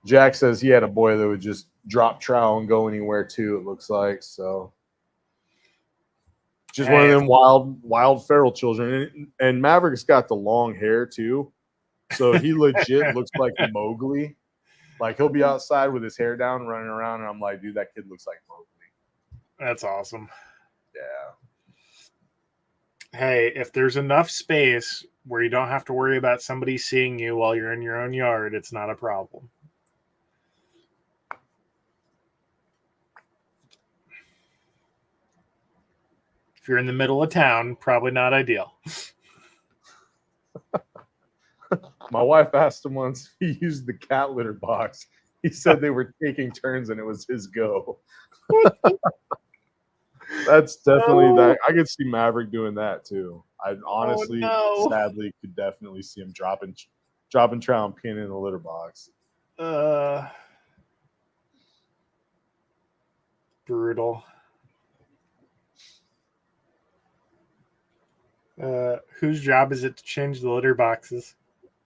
Jack says he had a boy that would just drop trowel and go anywhere too, it looks like. So just one of them wild feral children. And Maverick's got the long hair too. So he legit looks like Mowgli. Like he'll be outside with his hair down, running around, and I'm like, dude, that kid looks like Mowgli. That's awesome. Yeah. Hey, if there's enough space where you don't have to worry about somebody seeing you while you're in your own yard, it's not a problem. If you're in the middle of town, probably not ideal. My wife asked him once if he used the cat litter box. He said they were taking turns and it was his go. That's definitely that. I could see Maverick doing that too. I honestly, sadly, could definitely see him dropping trowel and peeing in the litter box. Brutal. Whose job is it to change the litter boxes?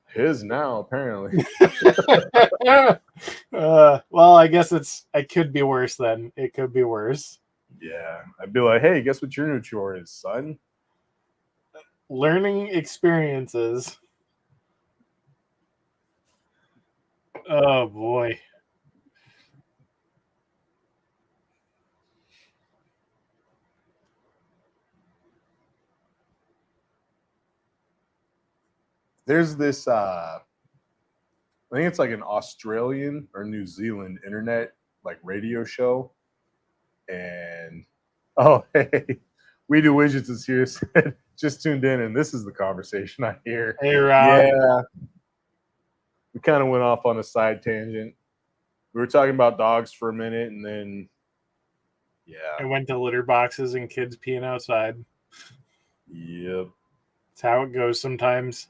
His now, apparently. Well, I guess it could be worse then. It could be worse. Yeah. I'd be like, hey, guess what your new chore is, son? Learning experiences. Oh, boy. There's this, I think it's like an Australian or New Zealand internet like radio show. And, oh, hey, We Do Widgets is here. Said, just tuned in, and this is the conversation I hear. Hey, Rob. Yeah. We kind of went off on a side tangent. We were talking about dogs for a minute, and then, yeah. I went to litter boxes and kids peeing outside. Yep. That's how it goes sometimes.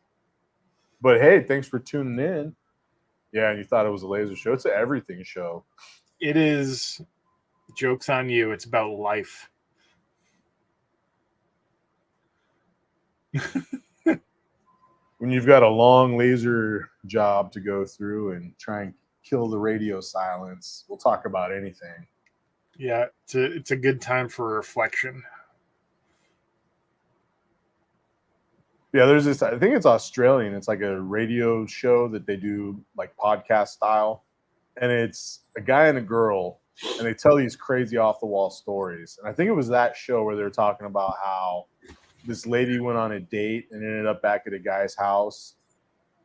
But, hey, thanks for tuning in. Yeah, and you thought it was a laser show. It's an everything show. It is. Joke's on you. It's about life. When you've got a long laser job to go through and try and kill the radio silence, we'll talk about anything. Yeah, it's a good time for reflection. Yeah, there's this, I think it's Australian. It's like a radio show that they do like podcast style. And it's a guy and a girl, and they tell these crazy off the wall stories. And I think it was that show where they were talking about how this lady went on a date and ended up back at a guy's house.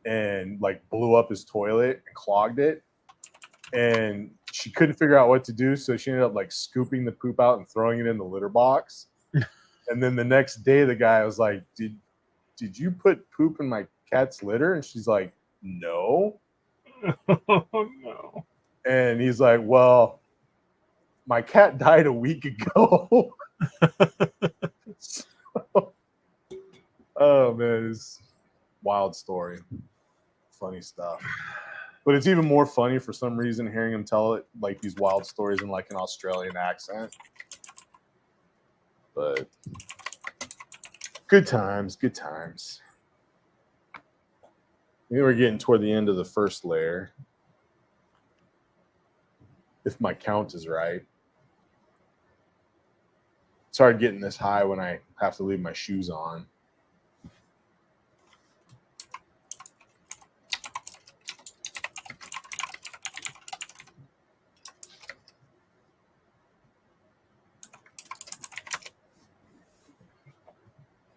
and like blew up his toilet and clogged it. And she couldn't figure out what to do, so she ended up like scooping the poop out and throwing it in the litter box. And then the next day, the guy was like, "Did you put poop in my cat's litter?" And she's like, "No." Oh no. And he's like, "Well, my cat died a week ago." So, oh man, it's wild story, funny stuff. But it's even more funny for some reason hearing him tell it like these wild stories in like an Australian accent. But good times, good times. Maybe we're getting toward the end of the first layer, if my count is right. It's hard getting this high when I have to leave my shoes on.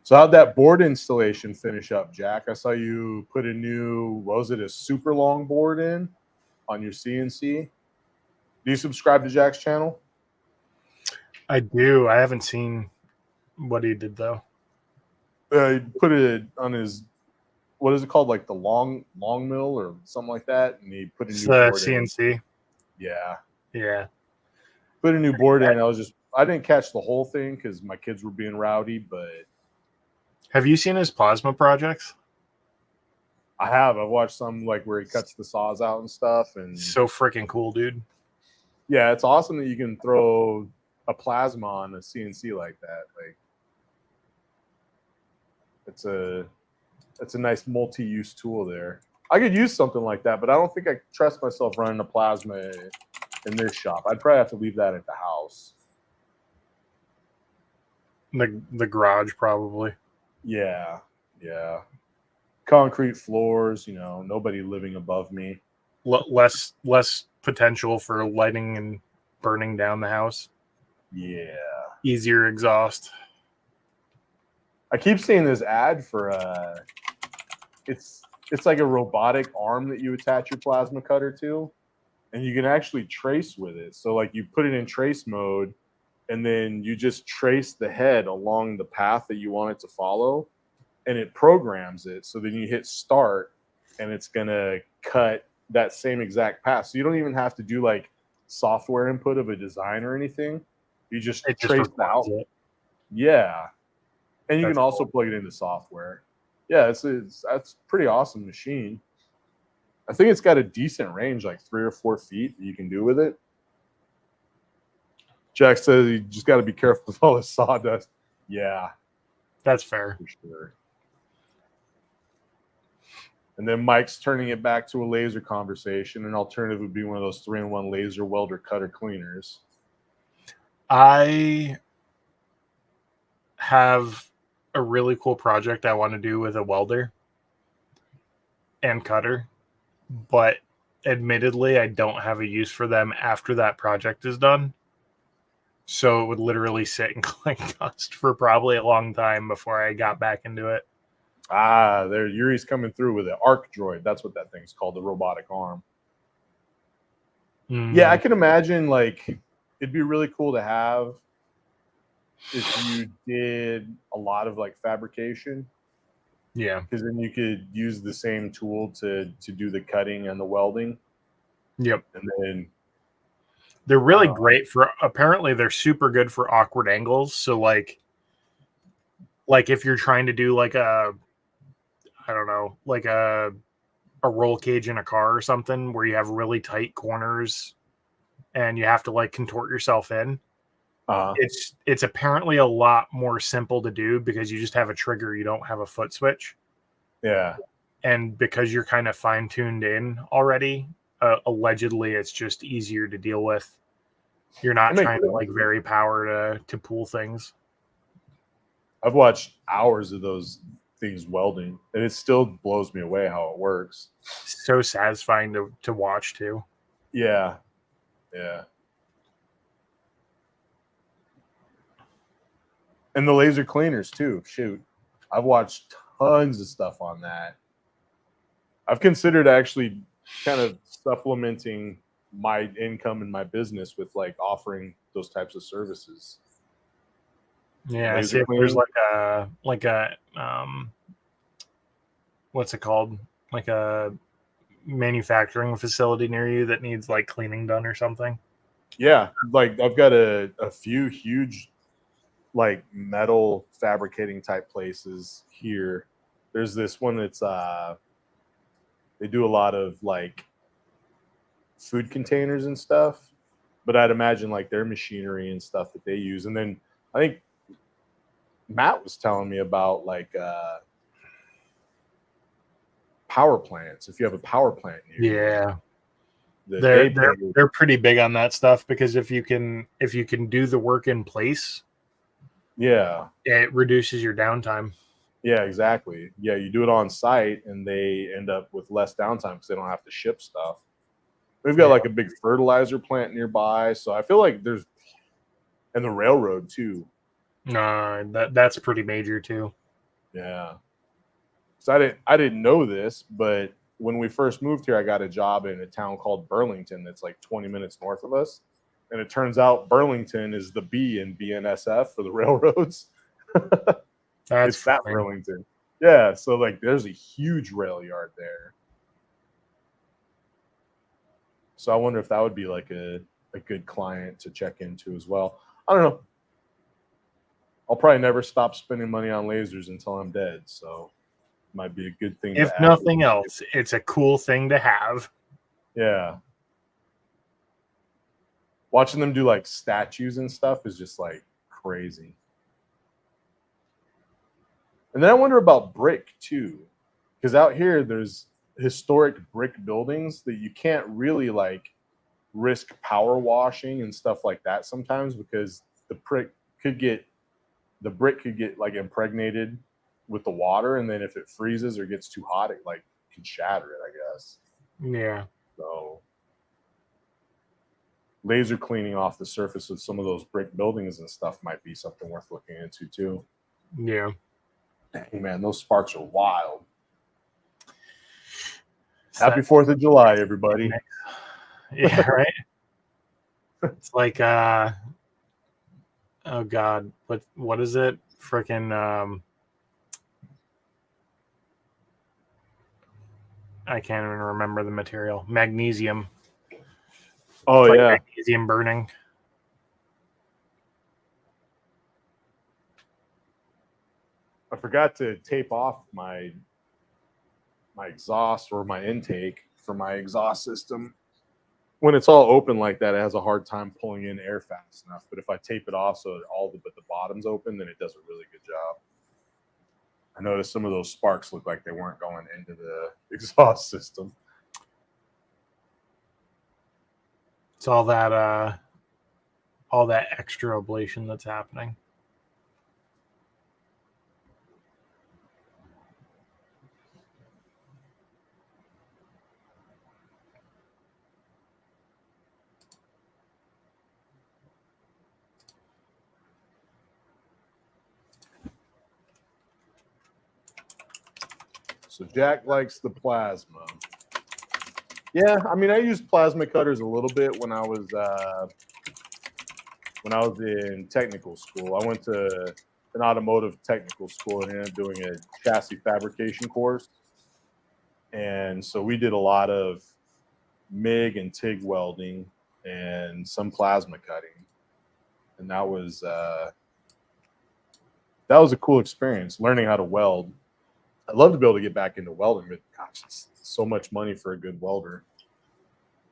So how'd that board installation finish up, Jack? I saw you put a new, what was it, a super long board in on your CNC. Do you subscribe to Jack's channel? I do. I haven't seen what he did though. He put it on his, what is it called, like the long mill or something like that, and he put a It's new board in. CNC. Yeah, Yeah. put a new board in. I didn't catch the whole thing because my kids were being rowdy, but Have you seen his plasma projects? I've watched some like where he cuts the saws out and stuff, and So freaking cool, dude. yeah, it's awesome that you can throw a plasma on a CNC like that. Like it's a nice multi-use tool there. I could use something like that, but I don't think I trust myself running a plasma in this shop. I'd probably have to leave that at the house. The garage probably. Yeah, yeah. Concrete floors, nobody living above me. Less potential for lighting and burning down the house. Yeah. Easier exhaust. I keep seeing this ad for it's like a robotic arm that you attach your plasma cutter to, and you can actually trace with it. So like you put it in trace mode, and then you just trace the head along the path that you want it to follow, and it programs it. So then you hit start, and it's gonna cut that same exact path. So you don't even have to do like software input of a design or anything. You just It just trace the records out. it. Yeah, and you That's can also cool. plug it into software. Yeah, that's a pretty awesome machine. I think it's got a decent range, like 3 or 4 feet that you can do with it. Jack says you just got to be careful with all the sawdust. Yeah, That's fair. for sure. And then Mike's turning it back to a laser conversation. An alternative would be one of those 3-in-1 laser welder cutter cleaners. I have a really cool project I want to do with a welder and cutter, but admittedly, I don't have a use for them after that project is done. So it would literally sit and collect dust for probably a long time before I got back into it. There, Yuri's coming through with an arc droid. That's what that thing's called, the robotic arm. Yeah, I can imagine like it'd be really cool to have if you did a lot of like fabrication. Yeah. Because then you could use the same tool to do the cutting and the welding. Yep. And then they're really great for, apparently they're super good for awkward angles. So like if you're trying to do like I don't know, like a roll cage in a car or something where you have really tight corners and you have to like contort yourself in. It's apparently a lot more simple to do because you just have a trigger, you don't have a foot switch. Yeah. And because you're kind of fine-tuned in already, allegedly it's just easier to deal with. You're not trying to like vary power to pull things. I've watched hours of those things welding, and it still blows me away how it works. So satisfying to watch too. Yeah. Yeah. And the laser cleaners too. Shoot. I've watched tons of stuff on that. I've considered actually kind of supplementing my income in my business with like offering those types of services. Yeah, Laser see if there's cleaning. like a what's it called? Like a manufacturing facility near you that needs like cleaning done or something. Yeah, like I've got a few huge like metal fabricating type places here. There's this one that's they do a lot of like food containers and stuff, but I'd imagine like their machinery and stuff that they use. And then I think Matt was telling me about like power plants. If you have a power plant near you, Yeah. that They're they they're pay. they're pretty big on that stuff because if you can do the work in place, Yeah, it reduces your downtime. yeah, exactly. Yeah, you do it on site, and they end up with less downtime because they don't have to ship stuff. We've got Yeah. like a big fertilizer plant nearby, so I feel like there's and the railroad too. That's pretty major too. Yeah. So I didn't know this, but when we first moved here, I got a job in a town called Burlington that's like 20 minutes north of us. And it turns out Burlington is the B in BNSF for the railroads. That's It's that funny. Burlington. Yeah. So like there's a huge rail yard there. So I wonder if that would be like a good client to check into as well. I don't know. I'll probably never stop spending money on lasers until I'm dead. So might be a good thing If to add. nothing else, it's a cool thing to have. Yeah. Watching them do like statues and stuff is just like crazy. And then I wonder about brick too. Because out here there's historic brick buildings that you can't really like risk power washing and stuff like that sometimes because could get the brick could get like impregnated with the water, and then if it freezes or gets too hot, it like can shatter it, I guess. Yeah. So laser cleaning off the surface of some of those brick buildings and stuff might be something worth looking into too. Yeah. Dang, man, those sparks are wild. So Happy 4th of July, everybody. yeah, right. It's like oh god, what is it? Freaking I can't even remember the material. Magnesium. Oh, It's like yeah. magnesium burning. I forgot to tape off my exhaust or my intake for my exhaust system. When it's all open like that, it has a hard time pulling in air fast enough. But if I tape it off so but the bottom's open, then it does a really good job. I noticed some of those sparks look like they weren't going into the exhaust system. It's all that extra ablation that's happening. So Jack likes the plasma. Yeah, I mean, I used plasma cutters a little bit when I was in technical school. I went to an automotive technical school and ended up doing a chassis fabrication course. And so we did a lot of MIG and TIG welding and some plasma cutting. And that was a cool experience, learning how to weld. I'd love to be able to get back into welding, but gosh, it's so much money for a good welder.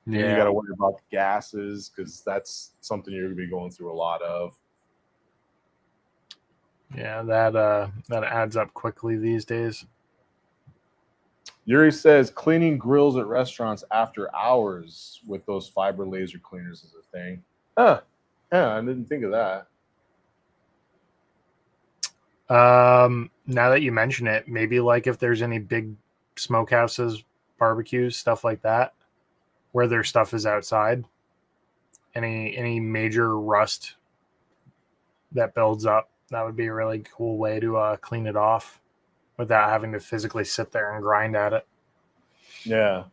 And then you got to worry about the gases because that's something you're going to be going through a lot of. Yeah, that adds up quickly these days. Yuri says cleaning grills at restaurants after hours with those fiber laser cleaners is a thing. Huh. Yeah, I didn't think of that. Now that you mention it, maybe like if there's any big smokehouses, barbecues, stuff like that, where their stuff is outside, any major rust that builds up, that would be a really cool way to clean it off without having to physically sit there and grind at it. Yeah.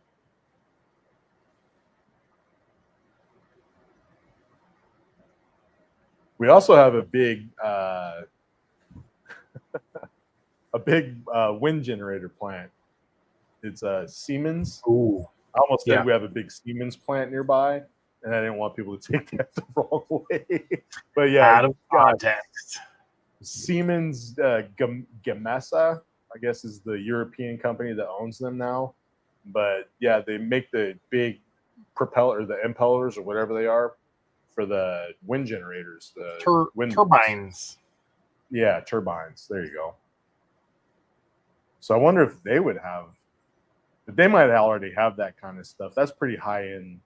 We also have a big wind generator plant. It's Siemens. Ooh. I almost Yeah. said we have a big Siemens plant nearby, and I didn't want people to take that the wrong way. But yeah, Out of context. Siemens Gamesa, I guess, is the European company that owns them now. But yeah, they make the big propeller, the impellers or whatever they are, for the wind generators, the wind turbines. Yeah, turbines. There you go. So I wonder if they would have, but they might already have that kind of stuff. That's pretty high end.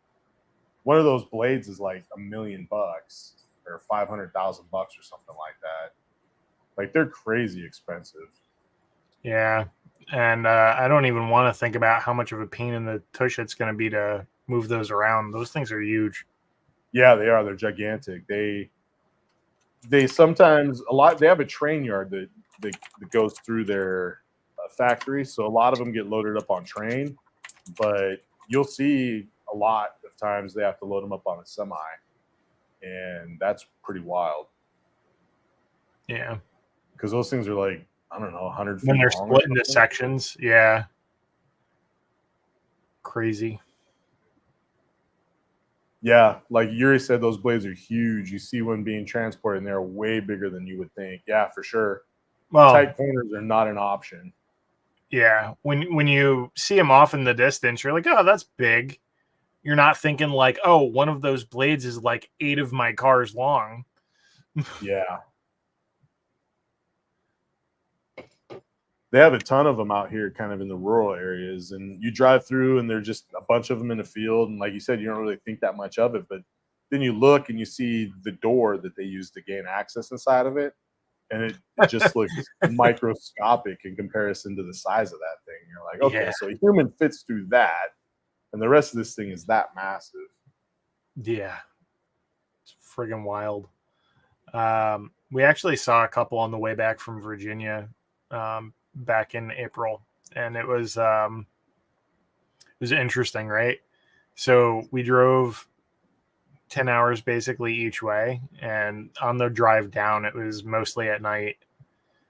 One of those blades is like $1 million or 500,000 bucks or something like that. Like they're crazy expensive. Yeah. And I don't even want to think about how much of a pain in the tush it's going to be to move those around. Those things are huge. Yeah, they are. They're gigantic. They sometimes they have a train yard that goes through their factory. So a lot of them get loaded up on train, but you'll see a lot of times they have to load them up on a semi, and that's pretty wild. Yeah. Because those things are like, I don't know, 100 feet When they're long. split into sections. Yeah. Crazy. Yeah, like Yuri said, those blades are huge. You see one being transported, and they're way bigger than you would think. Yeah, for sure. Well, tight corners are not an option. Yeah. When you see them off in the distance, you're like, oh, that's big. You're not thinking like, oh, one of those blades is like 8 of my cars long. Yeah. They have a ton of them out here kind of in the rural areas, and you drive through and there's just a bunch of them in the field, and like you said, you don't really think that much of it, but then you look and you see the door that they use to gain access inside of it, and it just looks microscopic in comparison to the size of that thing. You're like, okay, Yeah. so a human fits through that, and the rest of this thing is that massive. Yeah. It's friggin' wild. We actually saw a couple on the way back from Virginia back in April, and it was interesting, right? So we drove 10 hours basically each way, and on the drive down it was mostly at night,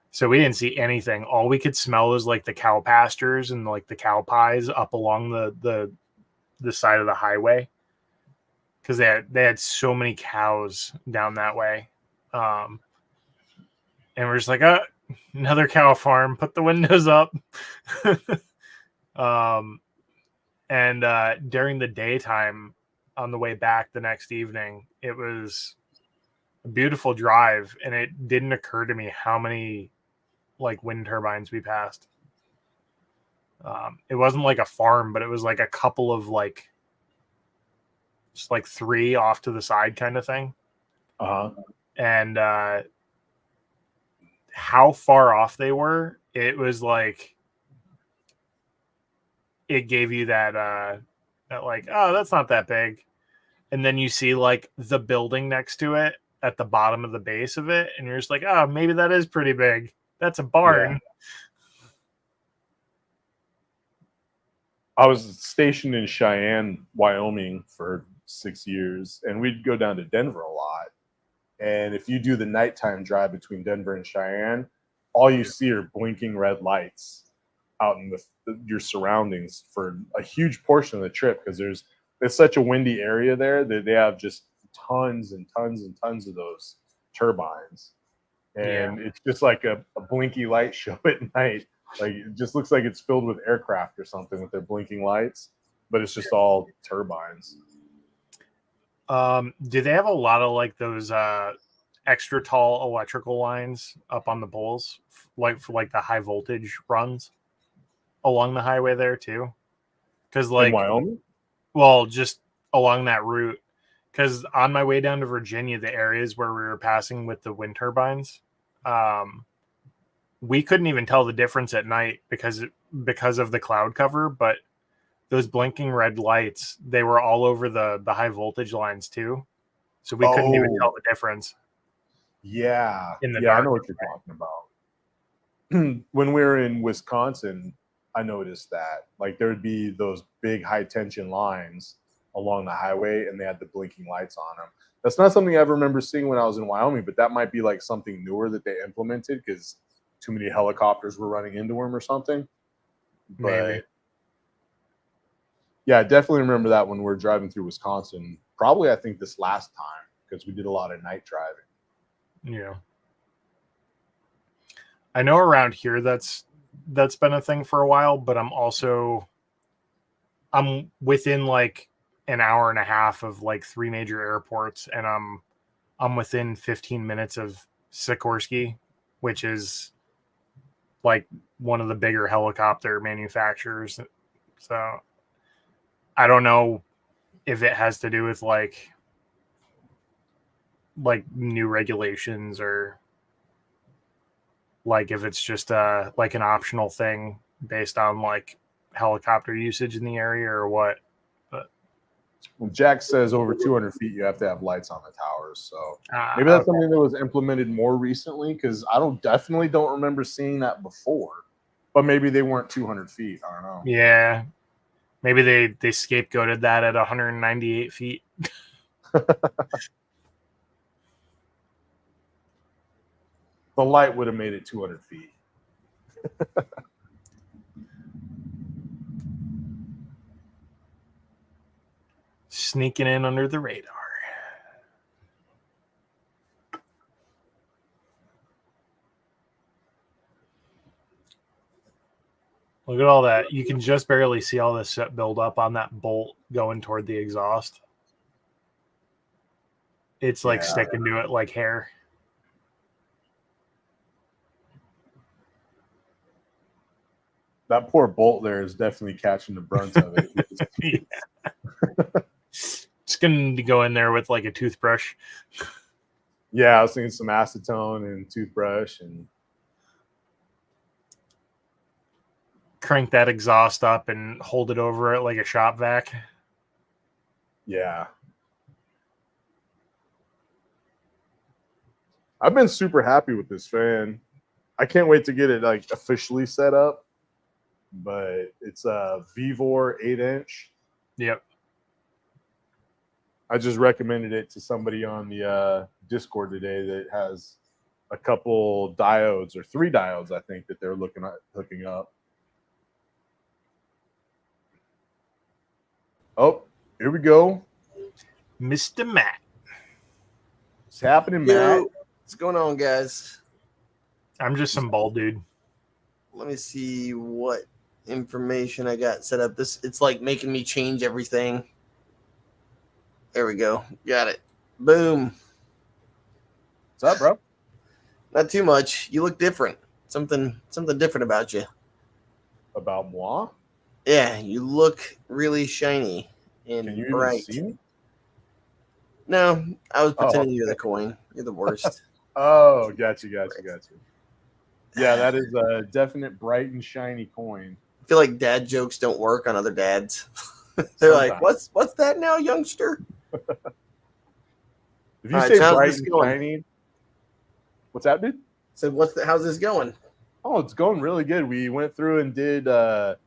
so we didn't see anything. All we could smell was like the cow pastures and like the cow pies up along the side of the highway, because they had so many cows down that way. And we're just like, oh, another cow farm, put the windows up. And during the daytime on the way back the next evening, it was a beautiful drive, and it didn't occur to me how many like wind turbines we passed. It wasn't like a farm, but it was like a couple of like just like 3 off to the side kind of thing. And how far off they were, it was like it gave you that like, oh, that's not that big. And then you see like the building next to it at the bottom of the base of it, and you're just like, oh, maybe that is pretty big. That's a barn. Yeah. I was stationed in Cheyenne, Wyoming for 6 years, and we'd go down to Denver a lot. And if you do the nighttime drive between Denver and Cheyenne, all you see are blinking red lights out in your surroundings for a huge portion of the trip, because it's such a windy area there that they have just tons and tons and tons of those turbines. And it's just like a blinky light show at night. Like it just looks like it's filled with aircraft or something with their blinking lights, but it's just all turbines. Do they have a lot of like those extra tall electrical lines up on the poles, like for like the high voltage runs along the highway there too? Because like in Wyoming, well, just along that route. Because on my way down to Virginia, the areas where we were passing with the wind turbines, we couldn't even tell the difference at night because of the cloud cover. But those blinking red lights, they were all over the high voltage lines too, so we couldn't even tell the difference. Yeah, In the I dark, know what you're talking about. When we were in Wisconsin, I noticed that. Like there would be those big high tension lines along the highway, and they had the blinking lights on them. That's not something I ever remember seeing when I was in Wyoming, but that might be like something newer that they implemented because too many helicopters were running into them or something. Maybe. But yeah, I definitely remember that when we were driving through Wisconsin. Probably, I think this last time because we did a lot of night driving. Yeah. I know around here that's been a thing for a while, but I'm within like an hour and a half of like 3 major airports, and I'm within 15 minutes of Sikorsky, which is like one of the bigger helicopter manufacturers. So I don't know if it has to do with like new regulations, or like if it's just like an optional thing based on like helicopter usage in the area or what. But When Jack says over 200 feet, you have to have lights on the towers. So maybe that's okay. something that was implemented more recently because I definitely don't remember seeing that before. But maybe they weren't 200 feet. I don't know. Yeah, maybe they scapegoated that at 198 feet. The light would have made it 200 feet. Sneaking in under the radar. Look at all that. You can just barely see all this build up on that bolt going toward the exhaust. It's like sticking to it like hair. That poor bolt there is definitely catching the brunt of it. Yeah. It's going to go in there with like a toothbrush. Yeah, I was thinking some acetone and toothbrush and crank that exhaust up and hold it over it like a shop vac. yeah. I've been super happy with this fan. I can't wait to get it like officially set up. But it's a Vivor 8-inch. Yep. I just recommended it to somebody on the Discord today that has a couple diodes or 3 diodes, I think, that they're looking at hooking up. Oh, here we go. Mr. Matt. What's happening, Matt? What's going on, guys? I'm just some bald dude. Let me see what information I got set up. It's like making me change everything. There we go. Got it. Boom. What's up, bro? Not too much. You look different. Something different about you. About moi? Yeah, you look really shiny and Can you bright. even see me? No, I was pretending okay. you're the coin. You're the worst. Oh, got you. Yeah, that is a definite bright and shiny coin. I feel like dad jokes don't work on other dads. They're like, what's that now, youngster? If you say bright and shiny, what's that, dude? So how's this going? Oh, it's going really good. We went through and did a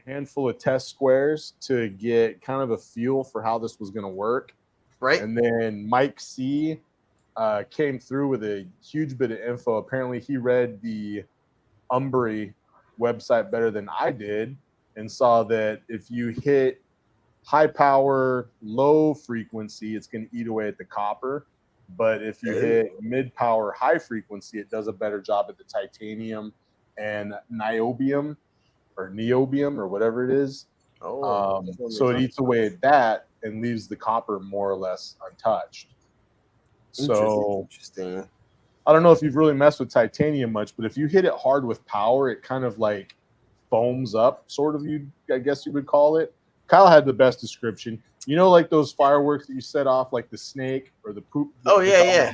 handful of test squares to get kind of a feel for how this was going to work. Right. And then Mike C came through with a huge bit of info. Apparently, he read the Umburry website better than I did and saw that if you hit high power, low frequency, it's going to eat away at the copper. But if you hit mid power, high frequency, it does a better job at the titanium and niobium or whatever it is. So it eats away at that and leaves the copper more or less untouched. So interesting. I don't know if you've really messed with titanium much, but if you hit it hard with power, it kind of like foams up, sort of, I guess you would call it. Kyle had the best description. You know, like those fireworks that you set off, like the snake or the poop. Yeah.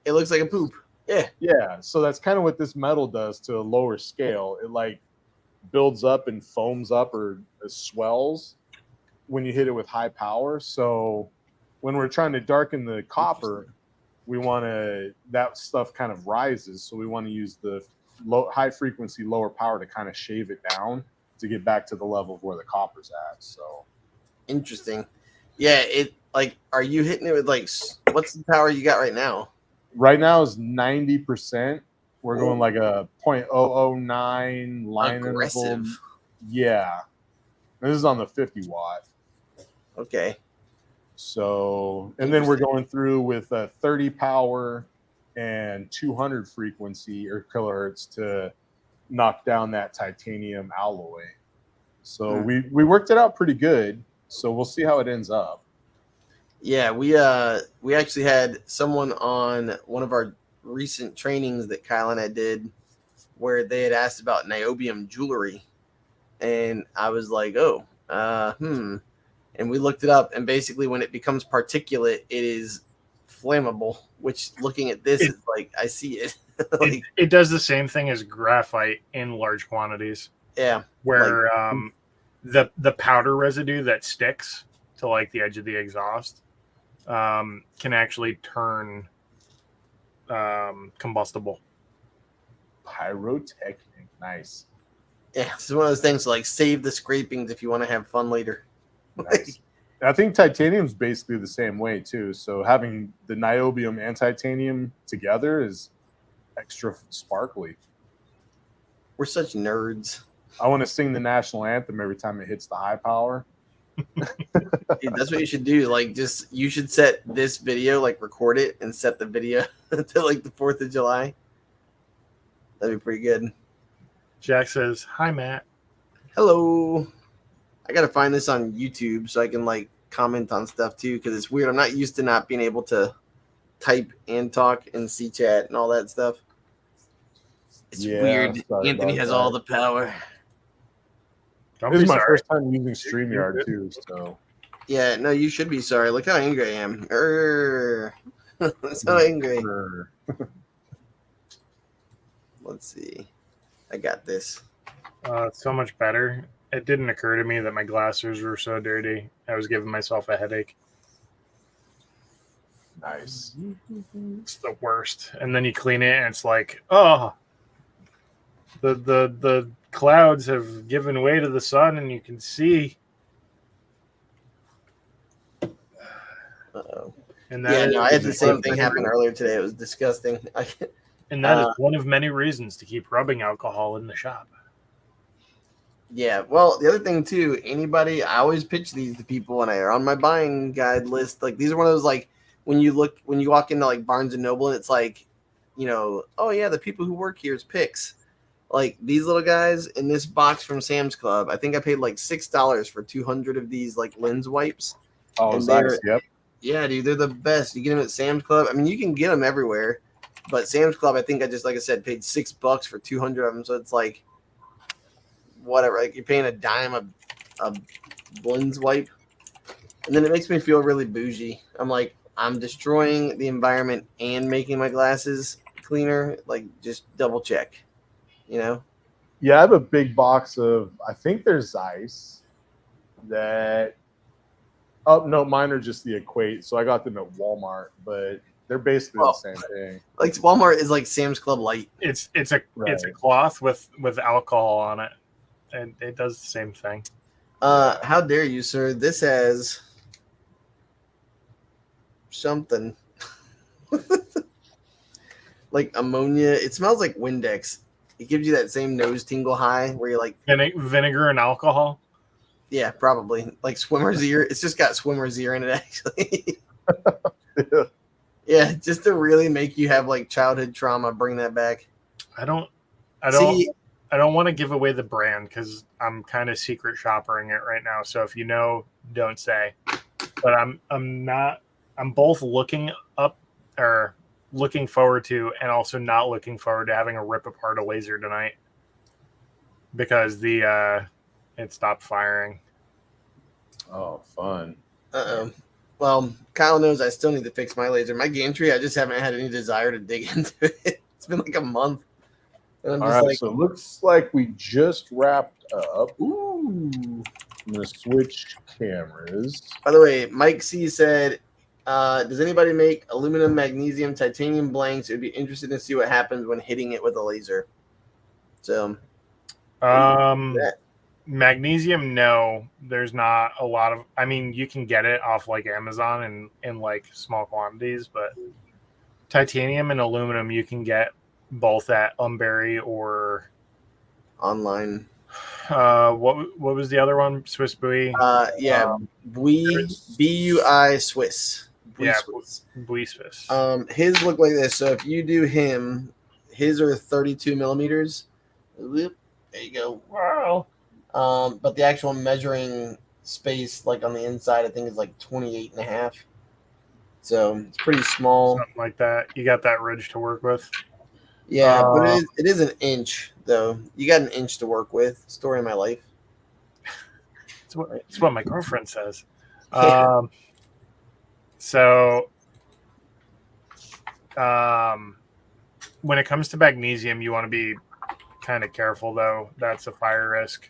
It looks like a poop. Yeah. Yeah. So that's kind of what this metal does to a lower scale. It like builds up and foams up or swells when you hit it with high power. So when we're trying to darken the copper, we want that stuff kind of rises. So we want to use the high frequency, lower power to kind of shave it down. to get back to the level of where the copper's at. So Interesting. Yeah, are you hitting it with what's the power you got right now? right now is 90%. We're going Ooh. like a 0.009 line interval. Aggressive. Yeah. This is on the 50 watt. Okay. So, and then we're going through with a 30 power and 200 frequency or kilohertz to knock down that titanium alloy. So we worked it out pretty good. So we'll see how it ends up. Yeah, we actually had someone on one of our recent trainings that Kyle and I did where they had asked about niobium jewelry, and I was like, and we looked it up, and basically when it becomes particulate, it is flammable. Which, looking at this, is like I see it. It does the same thing as graphite in large quantities. Yeah, where the powder residue that sticks to like the edge of the exhaust can actually turn combustible. Pyrotechnic, nice. Yeah, it's one of those things like save the scrapings if you want to have fun later. Nice. I think titanium's basically the same way too. So having the niobium and titanium together is extra sparkly. We're such nerds. I want to sing the national anthem every time it hits the high power. Dude, that's what you should do. You should set this video, record it and set the video to the 4th of July. That'd be pretty good. Jack says, "Hi, Matt." Hello. I got to find this on YouTube so I can comment on stuff too, because it's weird. I'm not used to not being able to type and talk and see chat and all that stuff. It's weird. Anthony has all the power. This is my first time using StreamYard too, so. Yeah, no, you should be sorry. Look how angry I am. So angry. Let's see. I got this. It's so much better. It didn't occur to me that my glasses were so dirty. I was giving myself a headache. Nice. It's the worst. And then you clean it, and it's like, oh, the clouds have given way to the sun, and you can see. Uh-oh. And I had the same thing happen earlier today. It was disgusting. And that is one of many reasons to keep rubbing alcohol in the shop. Yeah, well, the other thing too, I always pitch these to people when they're on my buying guide list. These are one of those when you walk into Barnes and Noble, and it's oh yeah, the people who work here is picks. These little guys in this box from Sam's Club. I think I paid $6 for 200 of these lens wipes. Oh, nice. Yep. Yeah, dude, they're the best. You get them at Sam's Club. I mean, you can get them everywhere, but Sam's Club, I think I just like I said paid $6 for 200 of them. So it's whatever, you're paying a dime a lens wipe, and then it makes me feel really bougie. I'm destroying the environment and making my glasses cleaner. Just double check, Yeah, I have a big box of, I think there's Zeiss that. Oh no, mine are just the Equate. So I got them at Walmart, but they're basically the same thing. Walmart is Sam's Club Light. It's a cloth with alcohol on it. And it does the same thing. How dare you, sir? This has something ammonia. It smells like Windex. It gives you that same nose tingle high where you're vinegar and alcohol. Yeah, probably swimmer's ear. It's just got swimmer's ear in it, actually. Yeah, just to really make you have childhood trauma. Bring that back. I don't want to give away the brand because I'm kind of secret shoppering it right now. So if you know, don't say. But I'm both looking forward to, and also not looking forward to having a rip apart a laser tonight because it stopped firing. Oh, fun. Uh-oh. Well, Kyle knows I still need to fix my laser. My gantry, I just haven't had any desire to dig into it. It's been a month. All right, so it looks like we just wrapped up. Ooh. I'm going to switch cameras. By the way, Mike C said, does anybody make aluminum, magnesium, titanium blanks? It would be interesting to see what happens when hitting it with a laser. So, Magnesium, no, there's not a lot of. I mean, you can get it off like Amazon in like small quantities, but titanium and aluminum you can get both at Umburry or Online. what was the other one? Swiss Buoy. Yeah, Bui Swiss. Bui Yeah, Swiss. Buoy Swiss. His look like this. So if you do him, his are 32 millimeters. Whoop, there you go. Wow. But the actual measuring space, like on the inside, I think is like 28 and a half. So it's pretty small. Something like that. You got that ridge to work with. Yeah, but it is an inch though. You got an inch to work with. Story of my life. It's what my girlfriend says. Yeah. So when it comes to magnesium, you want to be kind of careful though. That's a fire risk,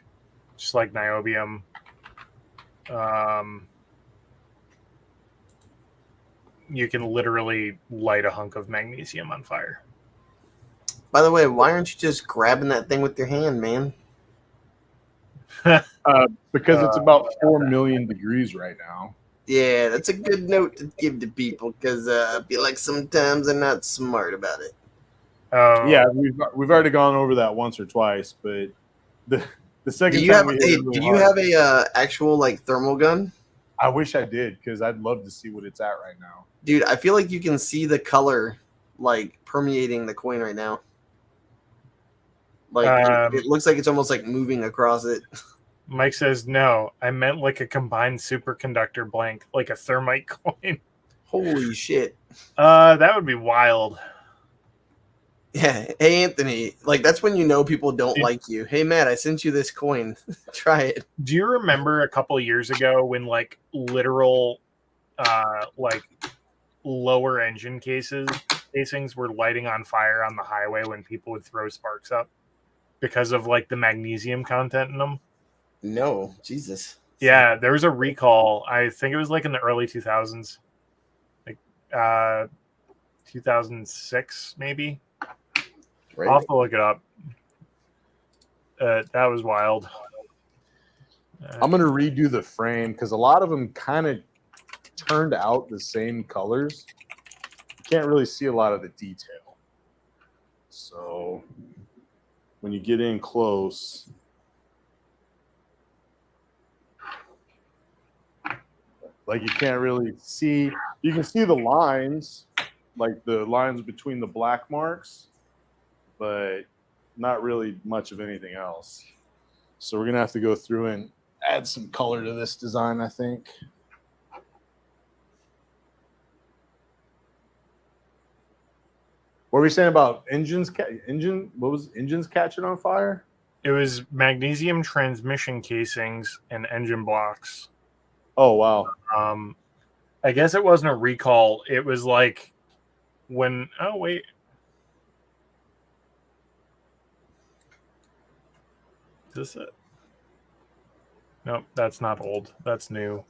just like niobium. You can literally light a hunk of magnesium on fire. By the way, why aren't you just grabbing that thing with your hand, man? Because it's about 4 million degrees right now. Yeah, that's a good note to give to people because I feel like sometimes they're not smart about it. Yeah, we've already gone over that once or twice, but the second time we hit it really do you hard, have a actual like thermal gun? I wish I did because I'd love to see what it's at right now. Dude, I feel like you can see the color like permeating the coin right now. Like it looks like it's almost like moving across it. Mike says no. I meant like a combined superconductor blank, like a thermite coin. Holy shit! That would be wild. Yeah. Hey Anthony, like that's when you know people don't like you. Hey Matt, I sent you this coin. Try it. Do you remember a couple of years ago when like literal, like lower engine casings were lighting on fire on the highway when people would throw sparks up because of like the magnesium content in them? No, Jesus. Yeah, there was a recall. I think it was like in the early 2000s, like 2006 maybe. Right. I'll have to look it up. That was wild. I'm gonna redo the frame because a lot of them kind of turned out the same colors. You can't really see a lot of the detail. So when you get in close, like you can't really see. You can see the lines, like the lines between the black marks, but not really much of anything else. So we're gonna have to go through and add some color to this design, I think. What were we saying about engines? What was engines catching on fire? It was magnesium transmission casings and engine blocks. Oh wow. I guess it wasn't a recall. It was like when. Oh wait. Is this it? Nope, that's not old. That's new.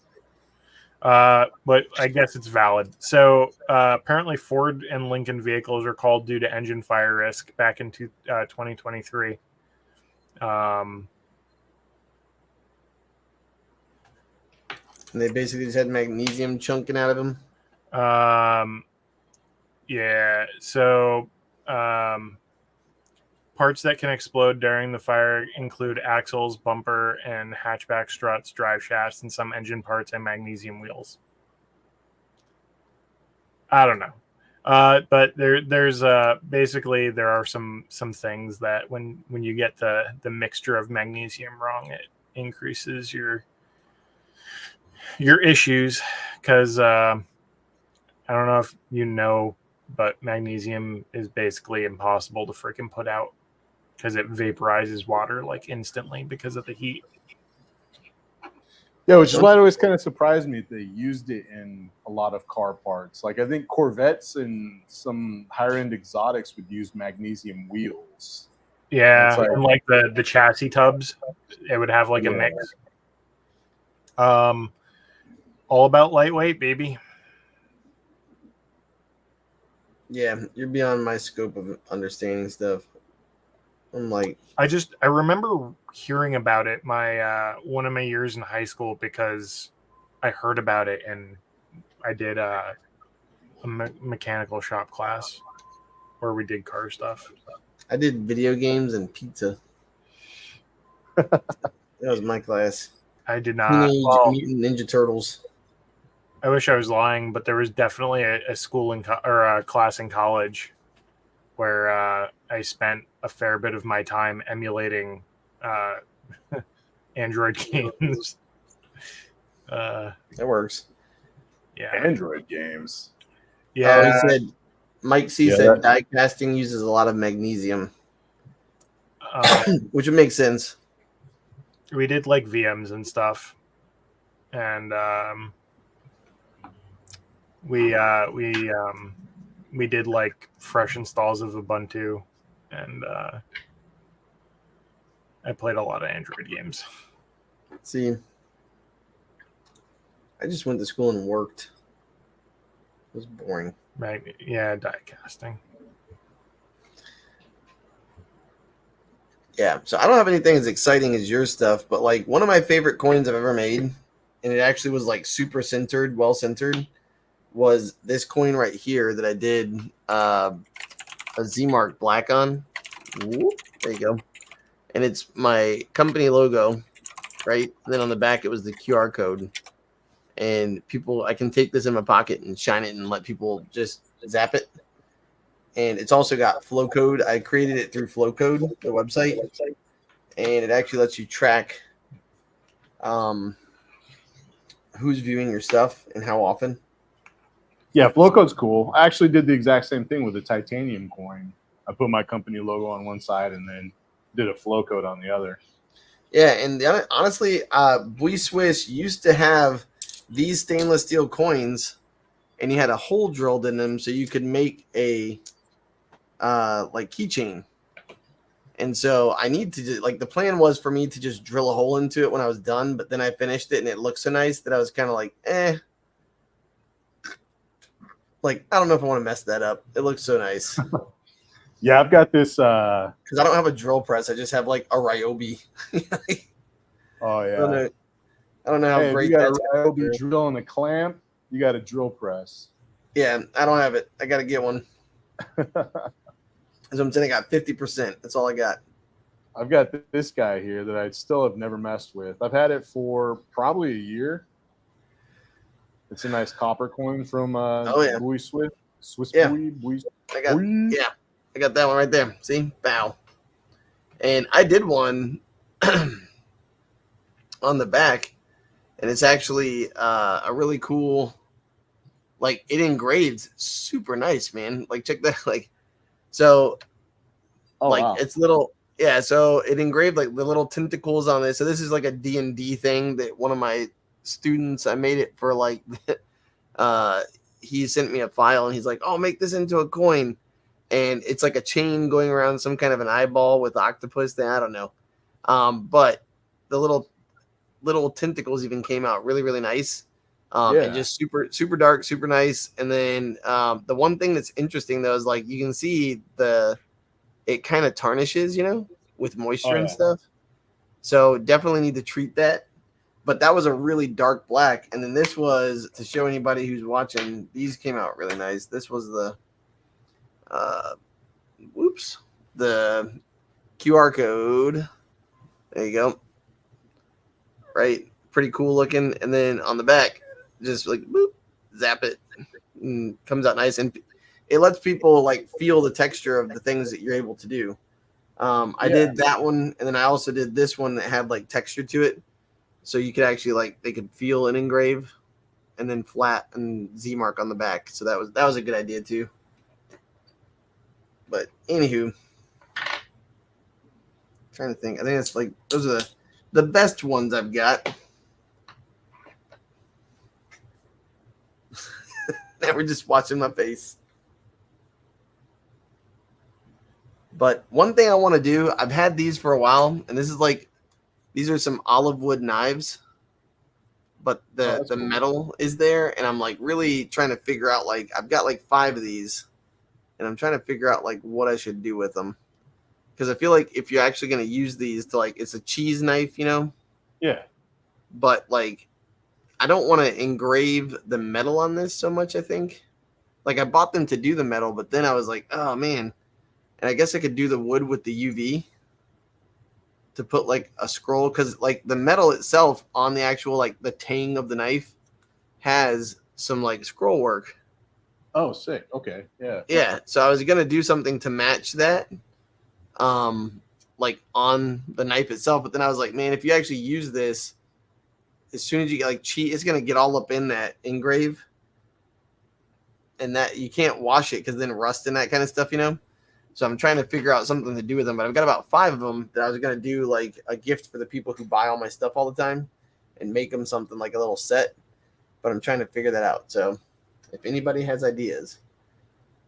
But I guess it's valid. So apparently Ford and Lincoln vehicles are called due to engine fire risk back in 2023. And they basically just had magnesium chunking out of them. Yeah. So parts that can explode during the fire include axles, bumper, and hatchback struts, drive shafts, and some engine parts and magnesium wheels. I don't know. But there's basically there are some things that when you get the mixture of magnesium wrong, it increases your issues because I don't know if you know, but magnesium is basically impossible to freaking put out because it vaporizes water like instantly because of the heat. Yeah, which is why it always kind of surprised me that they used it in a lot of car parts. Like I think Corvettes and some higher end exotics would use magnesium wheels. Yeah, and like the chassis tubs, it would have like a mix. All about lightweight, baby. Yeah, you're beyond my scope of understanding stuff. I'm like, I remember hearing about it one of my years in high school because I heard about it and I did a mechanical shop class where we did car stuff. I did video games and pizza. That was my class. I did not. Teenage Well, Mutant Ninja Turtles. I wish I was lying, but there was definitely a school or a class in college where I spent a fair bit of my time emulating Android games. That works. Yeah. Android games. Yeah. He said, Mike C said die casting uses a lot of magnesium, which would make sense. We did like VMs and stuff, and we did like fresh installs of Ubuntu, and I played a lot of Android games. See, I just went to school and worked. It was boring. Yeah, die casting. Yeah, so I don't have anything as exciting as your stuff, but like one of my favorite coins I've ever made, and it actually was like super centered, well centered, was this coin right here that I did a Z-Mark black on. Whoop, there you go. And it's my company logo, right? And then on the back it was the QR code. And I can take this in my pocket and shine it and let people just zap it. And it's also got flow code. I created it through flow code, the website, and it actually lets you track who's viewing your stuff and how often. Yeah, Flowcode's cool. I actually did the exact same thing with the titanium coin. I put my company logo on one side and then did a Flowcode on the other. Yeah, and honestly, Bui Swiss used to have these stainless steel coins, and you had a hole drilled in them so you could make a like keychain. And so I need to the plan was for me to just drill a hole into it when I was done, but then I finished it and it looked so nice that I was kind of like, like I don't know if I want to mess that up. It looks so nice. Yeah, I've got this because I don't have a drill press. I just have like a Ryobi. Oh yeah. I don't know how great you got that's a Ryobi drill and a clamp. You got a drill press. Yeah, I don't have it. I got to get one. As I'm saying, I got 50%. That's all I got. I've got this guy here that I still have never messed with. I've had it for probably a year. It's a nice copper coin from Bui Swiss. Swiss Yeah. Bui. I got that one right there. See? Bow. And I did one on the back, and it's actually a really cool, like it engraves super nice, man. Like check that, like so wow. It's little, yeah, so it engraved like the little tentacles on it. So this is like a D&D thing that one of my students, I made it for like he sent me a file and he's like, oh, make this into a coin. And it's like a chain going around some kind of an eyeball with octopus thing. I don't know. But the little tentacles even came out really, really nice. And just super, super dark, super nice. And then the one thing that's interesting though is like you can see it kind of tarnishes, with moisture and stuff. So definitely need to treat that. But that was a really dark black. And then this was, to show anybody who's watching, these came out really nice. This was the the QR code. There you go. Right. Pretty cool looking. And then on the back, just like boop, zap it, and comes out nice. And it lets people like feel the texture of the things that you're able to do. I did that one, and then I also did this one that had like texture to it. So you could actually they could feel an engrave, and then flat and Z-Mark on the back. So that was a good idea too. But anywho, trying to think. I think it's like those are the best ones I've got. Now we're just watching my face. But one thing I want to do, I've had these for a while, and this is these are some olive wood knives, but the cool. metal is there, and I'm really trying to figure out I've got 5 of these, and I'm trying to figure out what I should do with them. because I feel like if you're actually going to use these to like, it's a cheese knife, you know, Yeah. but like, I don't want to engrave the metal on this so much. I think like I bought them to do the metal, but then I was like, oh man. And I guess I could do the wood with the UV to put like a scroll, because like the metal itself on the actual like the tang of the knife has some like scroll work. Oh, sick. Okay. Yeah. Yeah, so I was gonna do something to match that, like on the knife itself. But then I was like, man, if you actually use this, as soon as you get like cheat, it's gonna get all up in that engrave, and that you can't wash it because then rust and that kind of stuff, you know. So I'm trying to figure out something to do with them. But I've got about 5 of them that I was gonna do like a gift for the people who buy all my stuff all the time, and make them something like a little set. But I'm trying to figure that out. So if anybody has ideas,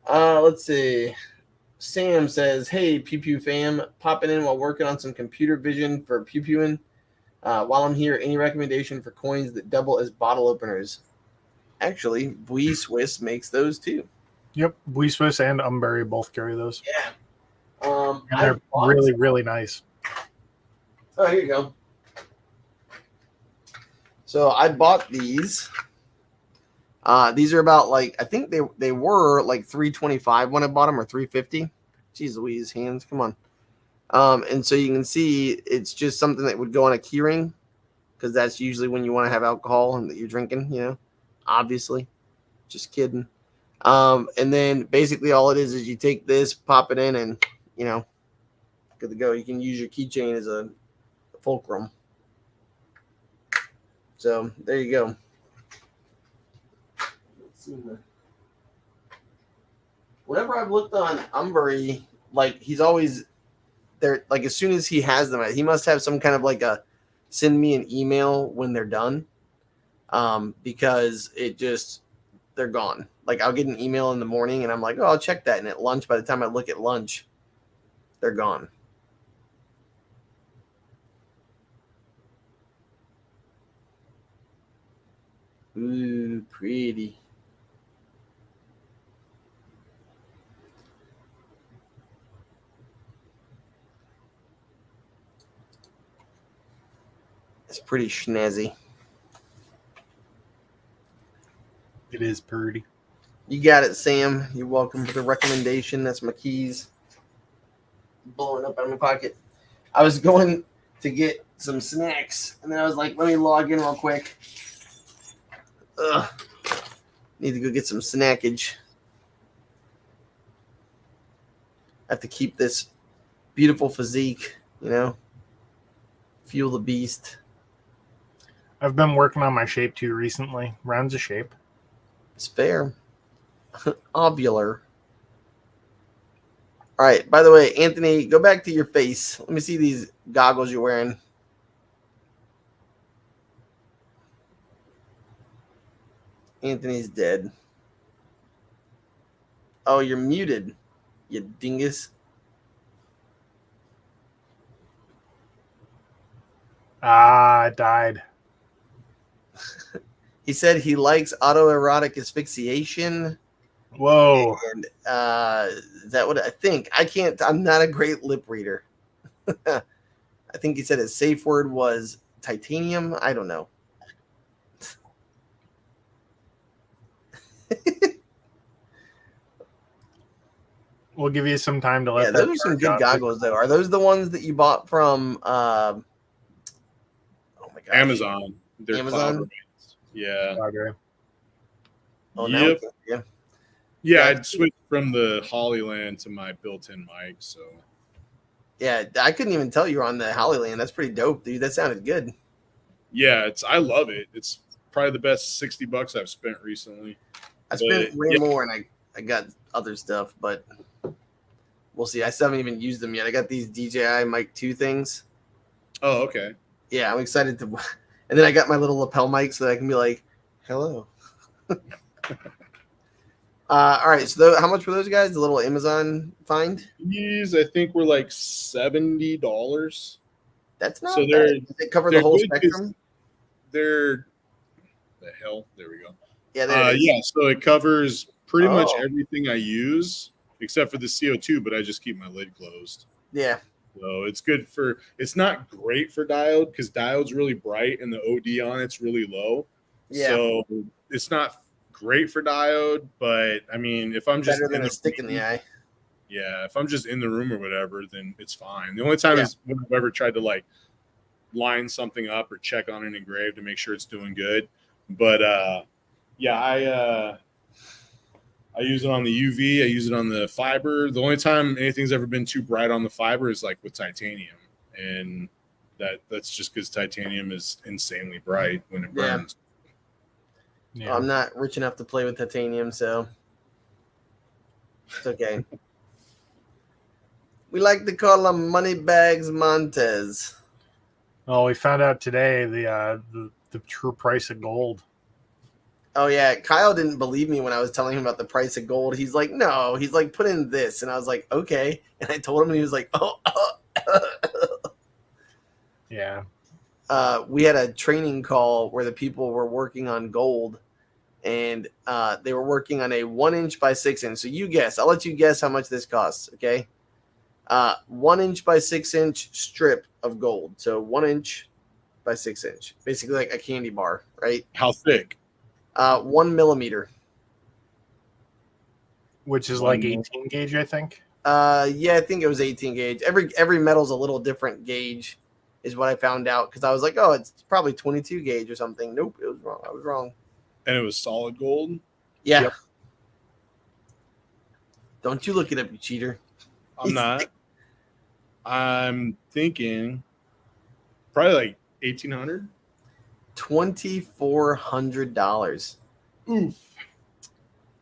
let's see. Sam says, "Hey, Pew Pew fam, popping in while working on some computer vision for pew pewing. While I'm here, any recommendation for coins that double as bottle openers?" Actually, Bui Swiss makes those too. Yep, Wee Swiss and Umburry both carry those. Yeah. And I they're bought really, some. really nice. Oh, here you go. So I bought these. These are about like, I think they were like $325 when I bought them, or $350. Jeez Louise, hands, come on. And so you can see it's just something that would go on a key ring, because that's usually when you want to have alcohol and that you're drinking, you know, obviously. Just kidding. And then basically all it is you take this, pop it in, and, you know, good to go. You can use your keychain as a fulcrum. So there you go. Let's see. Whenever I've looked on Umburry, like he's always there. Like as soon as he has them, he must have some kind of like a send me an email when they're done, because it just they're gone. Like I'll get an email in the morning and I'm like, oh, I'll check that, and at lunch, by the time I look at lunch, they're gone. Ooh, pretty. It's pretty snazzy. It is pretty. You got it, Sam. You're welcome for the recommendation. That's my keys blowing up out of my pocket. I was going to get some snacks, and then I was like, let me log in real quick. Ugh. Need to go get some snackage. I have to keep this beautiful physique, you know, fuel the beast. I've been working on my shape too recently. Rounds of shape. It's fair. Ovular. All right. By the way, Anthony, go back to your face. Let me see these goggles you're wearing. Anthony's dead. Oh, you're muted, you dingus. I died. He said he likes autoerotic asphyxiation. Whoa. And is that what I think? I'm not a great lip reader. I think he said his safe word was titanium. I don't know. We'll give you some time to let Yeah, those are some good goggles, though. Are those the ones that you bought from? Oh my god, Amazon. They're Amazon? cloud remains. Yeah. Okay. Oh, now Yep. yeah. Yeah, I'd switched from the Hollyland to my built-in mic, so Yeah, I couldn't even tell you were on the Hollyland. That's pretty dope, dude. That sounded good. yeah, I love it. It's probably the best $60 I've spent recently. I spent way more, and I got other stuff, but we'll see. I still haven't even used them yet. I got these DJI Mic 2 things. Oh, okay. Yeah, I'm excited to. And then I got my little lapel mic so that I can be like, hello. All right, so how much were those guys? The little Amazon find? These I think were like $70. That's not So bad. Does it cover the whole spectrum? They're the hell. There we go. Yeah, there it is. Yeah, so it covers pretty much everything I use except for the CO2, but I just keep my lid closed. Yeah. So it's good for. It's not great for diode because diode's really bright and the OD on it's really low. Yeah. So it's not great for diode. But I mean, if I'm just Better than in a the stick in the room, eye. yeah, if I'm just in the room or whatever, then it's fine. The only time Yeah. is when I've ever tried to like line something up or check on an engrave to make sure it's doing good. But yeah, I use it on the UV. I use it on the fiber. The only time anything's ever been too bright on the fiber is like with titanium, and that's just because titanium is insanely bright when it Yeah. burns. Yeah. I'm not rich enough to play with titanium, so it's okay. We like to call them Moneybags Montez. Well, we found out today the true price of gold. Oh yeah, Kyle didn't believe me when I was telling him about the price of gold. He's like, no. He's like, put in this, and I was like, okay. And I told him, and he was like, oh. Yeah. We had a training call where the people were working on gold, and they were working on a 1 inch by 6 inch. So you guess. I'll let you guess how much this costs. Okay. 1 inch by 6 inch strip of gold. So 1 inch by 6 inch, basically like a candy bar, right? How thick? 1 millimeter. Which is One like mil. 18 gauge, I think. Yeah, I think it was 18 gauge. Every metal's a little different gauge, is what I found out, because I was like, oh, it's probably 22 gauge or something. Nope, it was wrong. I was wrong. And it was solid gold. Yeah. Yep. Don't you look it up, you cheater. I'm not. I'm thinking probably like 1,800. $2,400. Oof.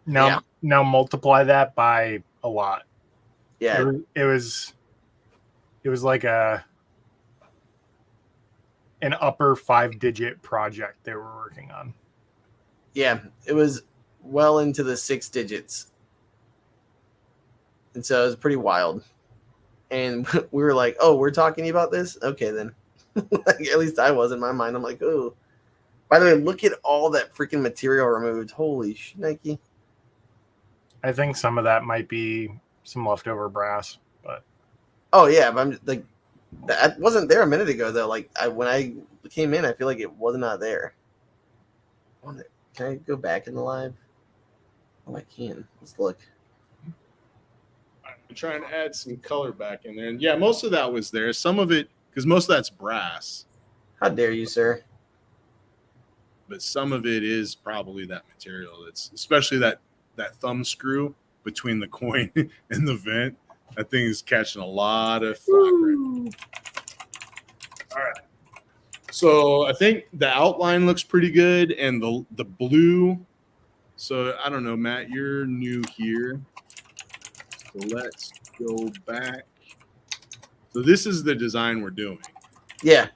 Now multiply that by a lot. Yeah, It was like an upper 5-digit project they were working on. yeah, it was well into the 6 digits, and so it was pretty wild. And we were like, "Oh, we're talking about this? Okay, then." Like, at least I was in my mind. I'm like, "Oh." By the way, look at all that freaking material removed. Holy shnikey. I think some of that might be some leftover brass, but Oh yeah, but I'm like, that wasn't there a minute ago though. Like when I came in, I feel like it was not there. Can I go back in the live? Oh, I can. Let's look. I'm trying to add some color back in there, and yeah, most of that was there. Some of it, because most of that's brass, How dare you, sir? but some of it is probably that material. It's especially that thumb screw between the coin and the vent. That thing is catching a lot of flack right. All right. So I think the outline looks pretty good, and the blue. So I don't know, Matt, you're new here. So let's go back. So this is the design we're doing. Yeah.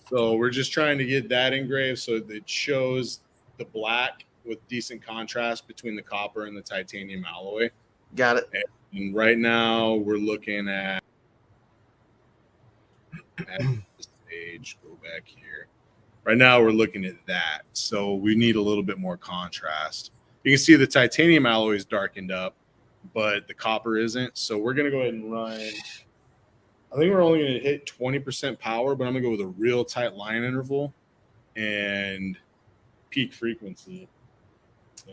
So we're just trying to get that engraved so that it shows the black with decent contrast between the copper and the titanium alloy. Got it. And right now we're looking at this page. Go back here. Right now we're looking at that. So we need a little bit more contrast. You can see the titanium alloy is darkened up, but the copper isn't. So we're going to go ahead and run. I think we're only going to hit 20% power, but I'm going to go with a real tight line interval and peak frequency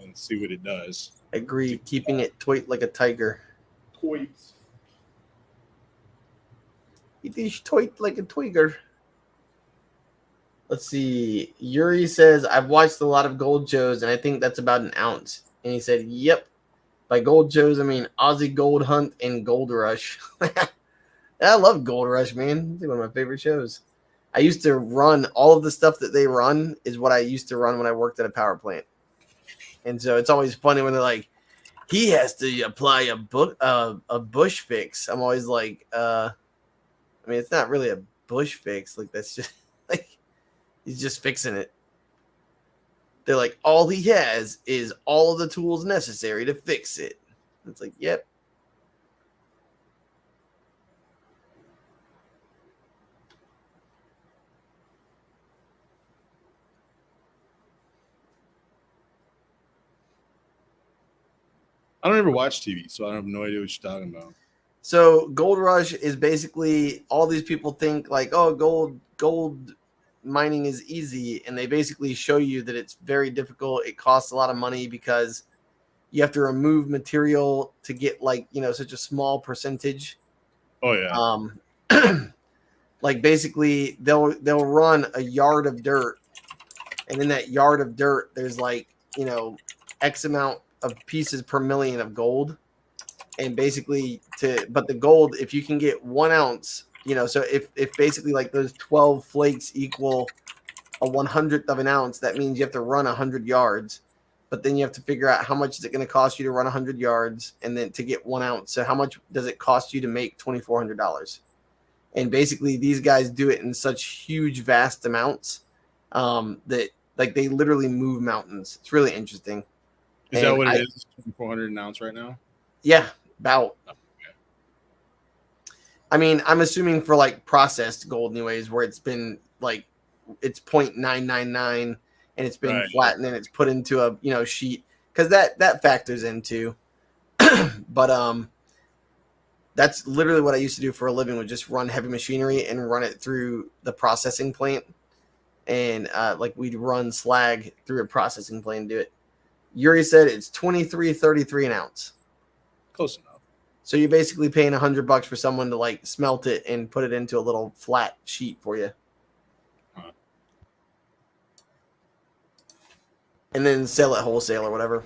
and see what it does. Agree. Keeping it toit like a tiger. Toits. It is toit like a tiger. Let's see. Yuri says, I've watched a lot of gold shows, and I think that's about an ounce. And he said, yep. By gold shows, I mean Aussie Gold Hunt and Gold Rush. I love Gold Rush, man. It's one of my favorite shows. I used to run all of the stuff that they run is what I used to run when I worked at a power plant. And so it's always funny when they're like, he has to apply a bush fix. I'm always like, I mean, it's not really a bush fix. Like, that's just like, he's just fixing it. They're like, all he has is all of the tools necessary to fix it. It's like, yep. I don't ever watch TV, so I have no idea what you're talking about. So Gold Rush is basically all these people think like, oh, gold mining is easy, and they basically show you that it's very difficult. It costs a lot of money because you have to remove material to get like, you know, such a small percentage. Oh yeah. Like basically they'll run a yard of dirt, and in that yard of dirt there's like, you know, X amount of pieces per million of gold. And basically but the gold, if you can get 1 ounce, you know, so if basically like those 12 flakes equal a 100th of an ounce, that means you have to run 100 yards. But then you have to figure out how much is it going to cost you to run 100 yards and then to get 1 ounce. So how much does it cost you to make $2,400? And basically these guys do it in such huge, vast amounts that like they literally move mountains. It's really interesting. Is that what it is? 2,400 an ounce right now? Yeah, about. I mean, I'm assuming for like processed gold anyways, where it's been like it's 0.999 and it's been flattened and it's put into a, you know, sheet, because that factors into. But that's literally what I used to do for a living, was just run heavy machinery and run it through the processing plant. And like we'd run slag through a processing plant and do it. Yuri said it's $23.33 an ounce. Close enough. So you're basically paying $100 for someone to like smelt it and put it into a little flat sheet for you. Huh. And then sell it wholesale or whatever.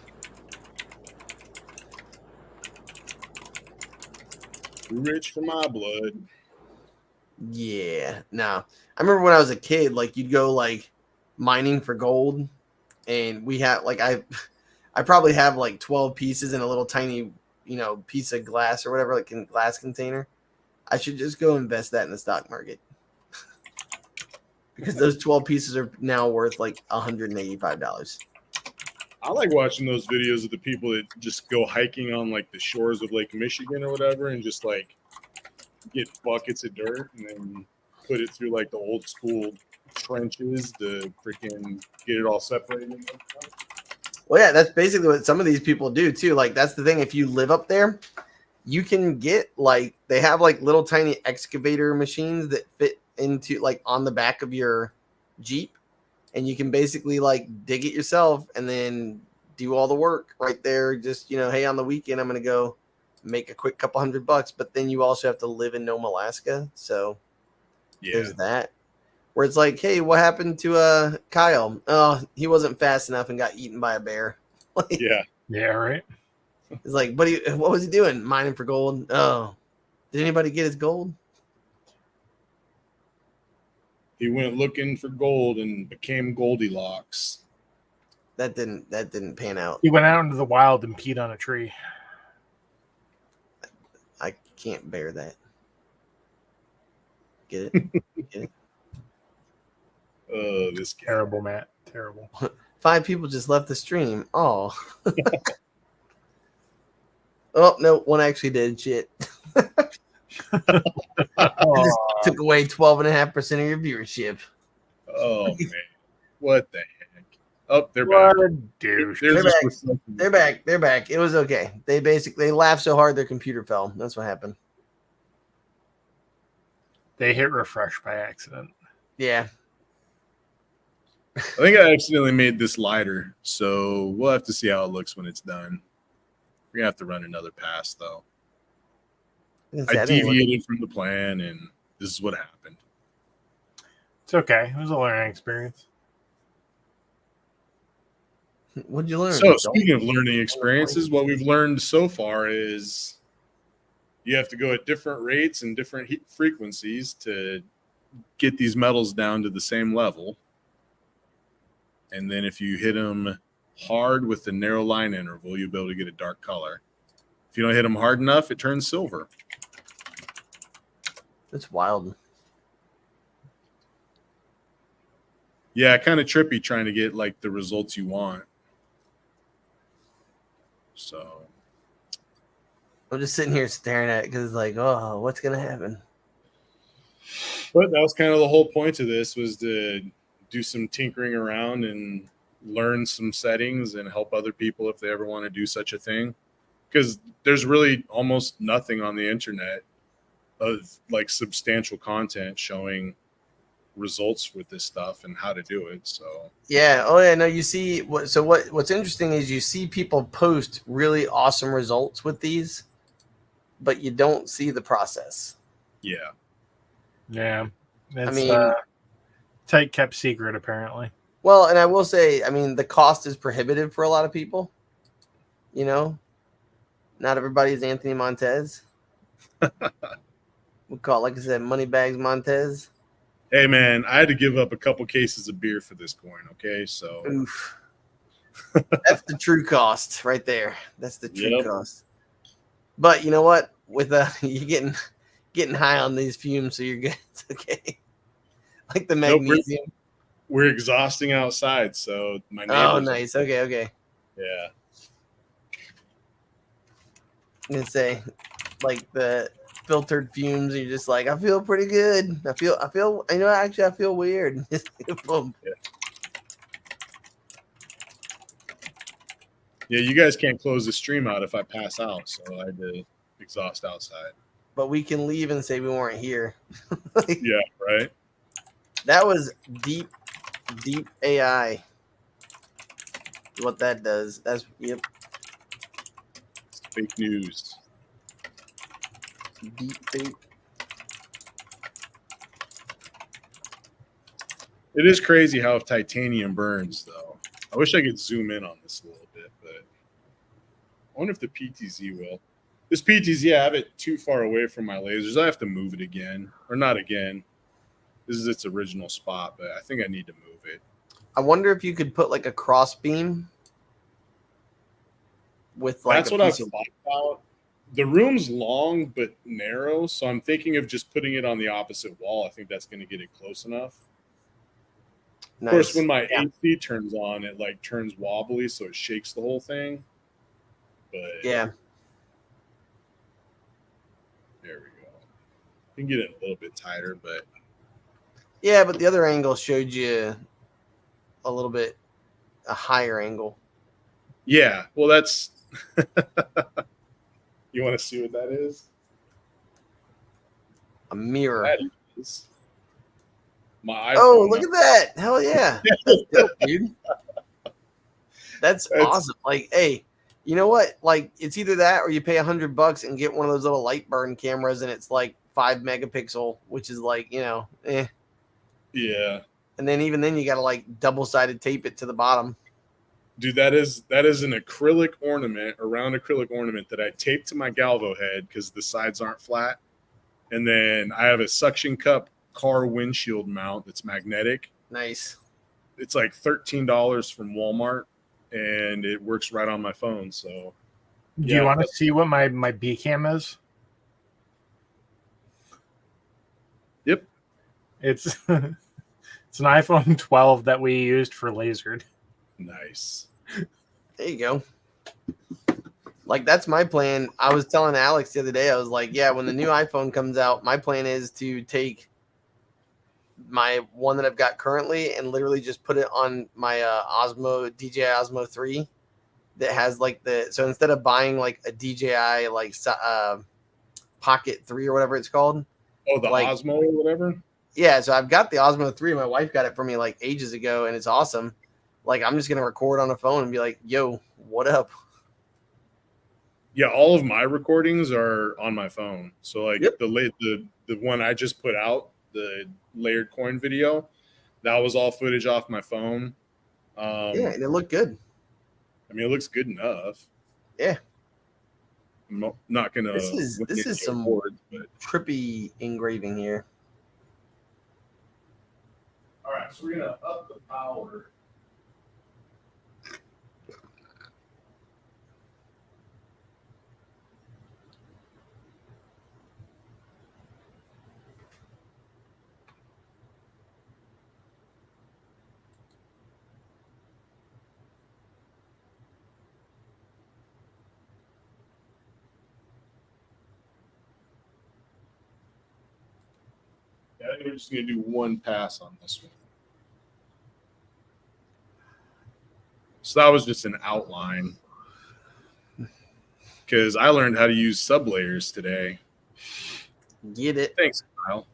Rich for my blood. Yeah, no. I remember when I was a kid, like you'd go like mining for gold, and we had like I probably have like 12 pieces in a little tiny, you know, piece of glass or whatever, like in glass container. I should just go invest that in the stock market. Because those 12 pieces are now worth like $185. I like watching those videos of the people that just go hiking on like the shores of Lake Michigan or whatever and just like get buckets of dirt and then put it through like the old school trenches to freaking get it all separated. Well, yeah, that's basically what some of these people do too. Like that's the thing. If you live up there, you can get like, they have like little tiny excavator machines that fit into like on the back of your Jeep, and you can basically like dig it yourself and then do all the work right there. Just, you know, hey, on the weekend I'm gonna go make a quick couple $100, but then you also have to live in Nome, Alaska. So there's that. Where it's like, hey, what happened to Kyle? Oh, he wasn't fast enough and got eaten by a bear. Like, yeah, right. It's like, what was he doing? Mining for gold. Oh, did anybody get his gold? He went looking for gold and became Goldilocks. That didn't pan out. He went out into the wild and peed on a tree. I can't bear that. Get it? Get it? This guy. Terrible, Matt. Terrible. 5 people just left the stream. Oh. Oh, no, one actually did. Shit. Just took away 12.5% of your viewership. Oh, man. What the heck? Oh, they're what back. A douche. They're back. They're back. It was okay. They laughed so hard their computer fell. That's what happened. They hit refresh by accident. Yeah. I think I accidentally made this lighter, so we'll have to see how it looks when it's done. We're going to have to run another pass, though. I deviated from the plan, and this is what happened. It's okay. It was a learning experience. What'd you learn? So, speaking of learning experiences, what we've learned so far is you have to go at different rates and different heat frequencies to get these metals down to the same level. And then if you hit them hard with the narrow line interval, you'll be able to get a dark color. If you don't hit them hard enough, it turns silver. That's wild. Yeah, kind of trippy trying to get like the results you want. So I'm just sitting here staring at it because it's like, oh, what's gonna happen? But that was kind of the whole point of this, was to do some tinkering around and learn some settings and help other people if they ever want to do such a thing. because there's really almost nothing on the internet of like substantial content showing results with this stuff and how to do it. So Yeah. Oh yeah. No, you see what's interesting is you see people post really awesome results with these, but you don't see the process. yeah. Yeah, I it's mean, tight kept secret apparently. well, and I will say, I mean, the cost is prohibitive for a lot of people. You know, not everybody is Anthony Montez. We call it, like I said, Moneybags Montez. Hey man, I had to give up a couple cases of beer for this coin. Okay, so Oof. That's the true cost right there. That's the true Yep. cost. But you know what? With you're getting high on these fumes, so you're good. It's okay. Like the Nope, magnesium. we're exhausting outside, so my Oh, neighbors. nice. Okay, okay. Yeah. I'm gonna say, like the filtered fumes. You're just like, I feel pretty good. I feel. You know, actually, I feel weird. Boom. Yeah, you guys can't close the stream out if I pass out, so I had to exhaust outside. But we can leave and say we weren't here. Yeah, right. That was deep AI. What that does. That's yep. It's fake news. Deep fake. It is crazy how titanium burns, though. I wish I could zoom in on this a little bit, but I wonder if the PTZ will. This PTZ, I have it too far away from my lasers. I have to move it again, or not again. This is its original spot, but I think I need to move it. I wonder if you could put like a cross beam with like That's a what I've piece of. thought about. The room's long but narrow, so I'm thinking of just putting it on the opposite wall. I think that's going to get it close enough. Nice. Of course, when my AC turns on, it like turns wobbly, so it shakes the whole thing. But Yeah. there we go. You can get it a little bit tighter, but Yeah, but the other angle showed you a little bit a higher angle. yeah. Well, that's. You want to see what that is? A mirror. That is my iPhone. Oh, look at that. Hell yeah. That's dope, dude. That's awesome. Like, hey, you know what? Like, it's either that or you pay $100 and get one of those little light burn cameras, and it's like 5 megapixel, which is like, you know, eh. Yeah. And then even then you gotta like double-sided tape it to the bottom. Dude, that is an acrylic ornament, a round acrylic ornament that I taped to my Galvo head because the sides aren't flat. And then I have a suction cup car windshield mount that's magnetic. Nice. It's like $13 from Walmart, and it works right on my phone. So, Do you want to see what my B cam is? Yep. It's it's an iPhone 12 that we used for lasered. Nice. There you go. Like, that's my plan. I was telling Alex the other day, I was like, yeah, when the new iPhone comes out, my plan is to take my one that I've got currently and literally just put it on my DJI Osmo 3 that has like so instead of buying like a DJI like Pocket 3 or whatever it's called. Oh, the like, Osmo or whatever? Yeah, so I've got the Osmo 3. My wife got it for me like ages ago, and it's awesome. Like, I'm just going to record on a phone and be like, yo, what up? Yeah, all of my recordings are on my phone. So like the one I just put out, the layered coin video, that was all footage off my phone. Yeah, and it looked good. I mean, it looks good enough. Yeah. I'm not gonna. This is some award, but trippy engraving here. all right, so we're gonna up the power. Yeah, I think we're just gonna do one pass on this one. So that was just an outline. because I learned how to use sublayers today. Get it? Thanks, Kyle.